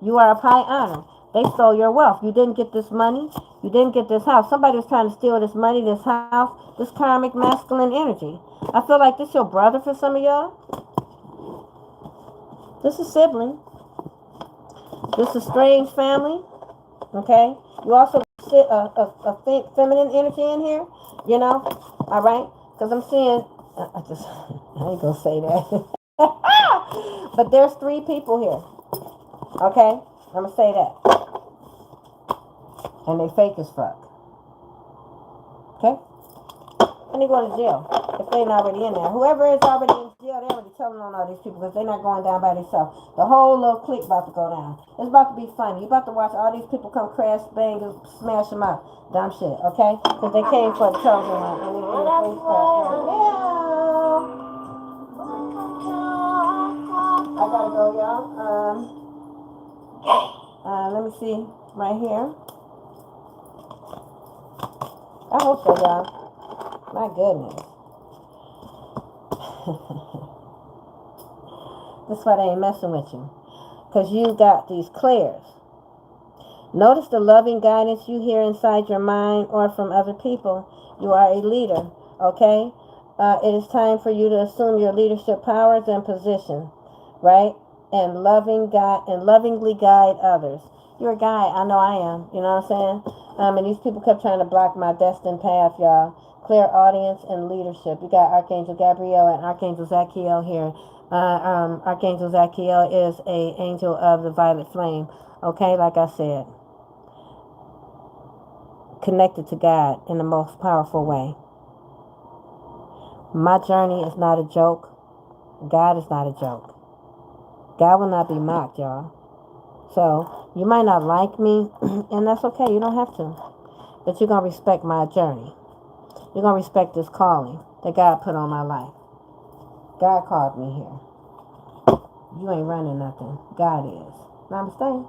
You are of high honor. They stole your wealth. You didn't get this money. You didn't get this house. Somebody was trying to steal this money, this house, this karmic masculine energy. I feel like this your brother for some of y'all. This is sibling. This is strange family. Okay? You also sit a feminine energy in here. All right? Because I'm seeing, I ain't gonna say that. But there's 3 people here. Okay? I'm gonna say that. And they fake as fuck. Okay? And they go to jail if they ain't already in there. Whoever is already in jail, they already telling on all these people because they're not going down by themselves. The whole little clique about to go down. It's about to be funny. You about to watch all these people come crash, bang, and smash them out. Dumb shit, okay? Because they came for the chosen one. And they face I gotta go, y'all. Let me see. Right here. I hope so, y'all. My goodness. That's why they ain't messing with you. Because you got these clairs. Notice the loving guidance you hear inside your mind or from other people. You are a leader, okay? It is time for you to assume your leadership powers and position, right? And lovingly guide others. You're a guide. I know I am. You know what I'm saying? And these people kept trying to block my destined path, y'all. Clear audience and leadership. You got Archangel Gabriel and Archangel Zachiel here. Archangel Zachiel is a angel of the violet flame. Okay, like I said. Connected to God in the most powerful way. My journey is not a joke. God is not a joke. God will not be mocked, y'all. So, you might not like me, and that's okay. You don't have to. But you're going to respect my journey. You're going to respect this calling that God put on my life. God called me here. You ain't running nothing. God is. Namaste.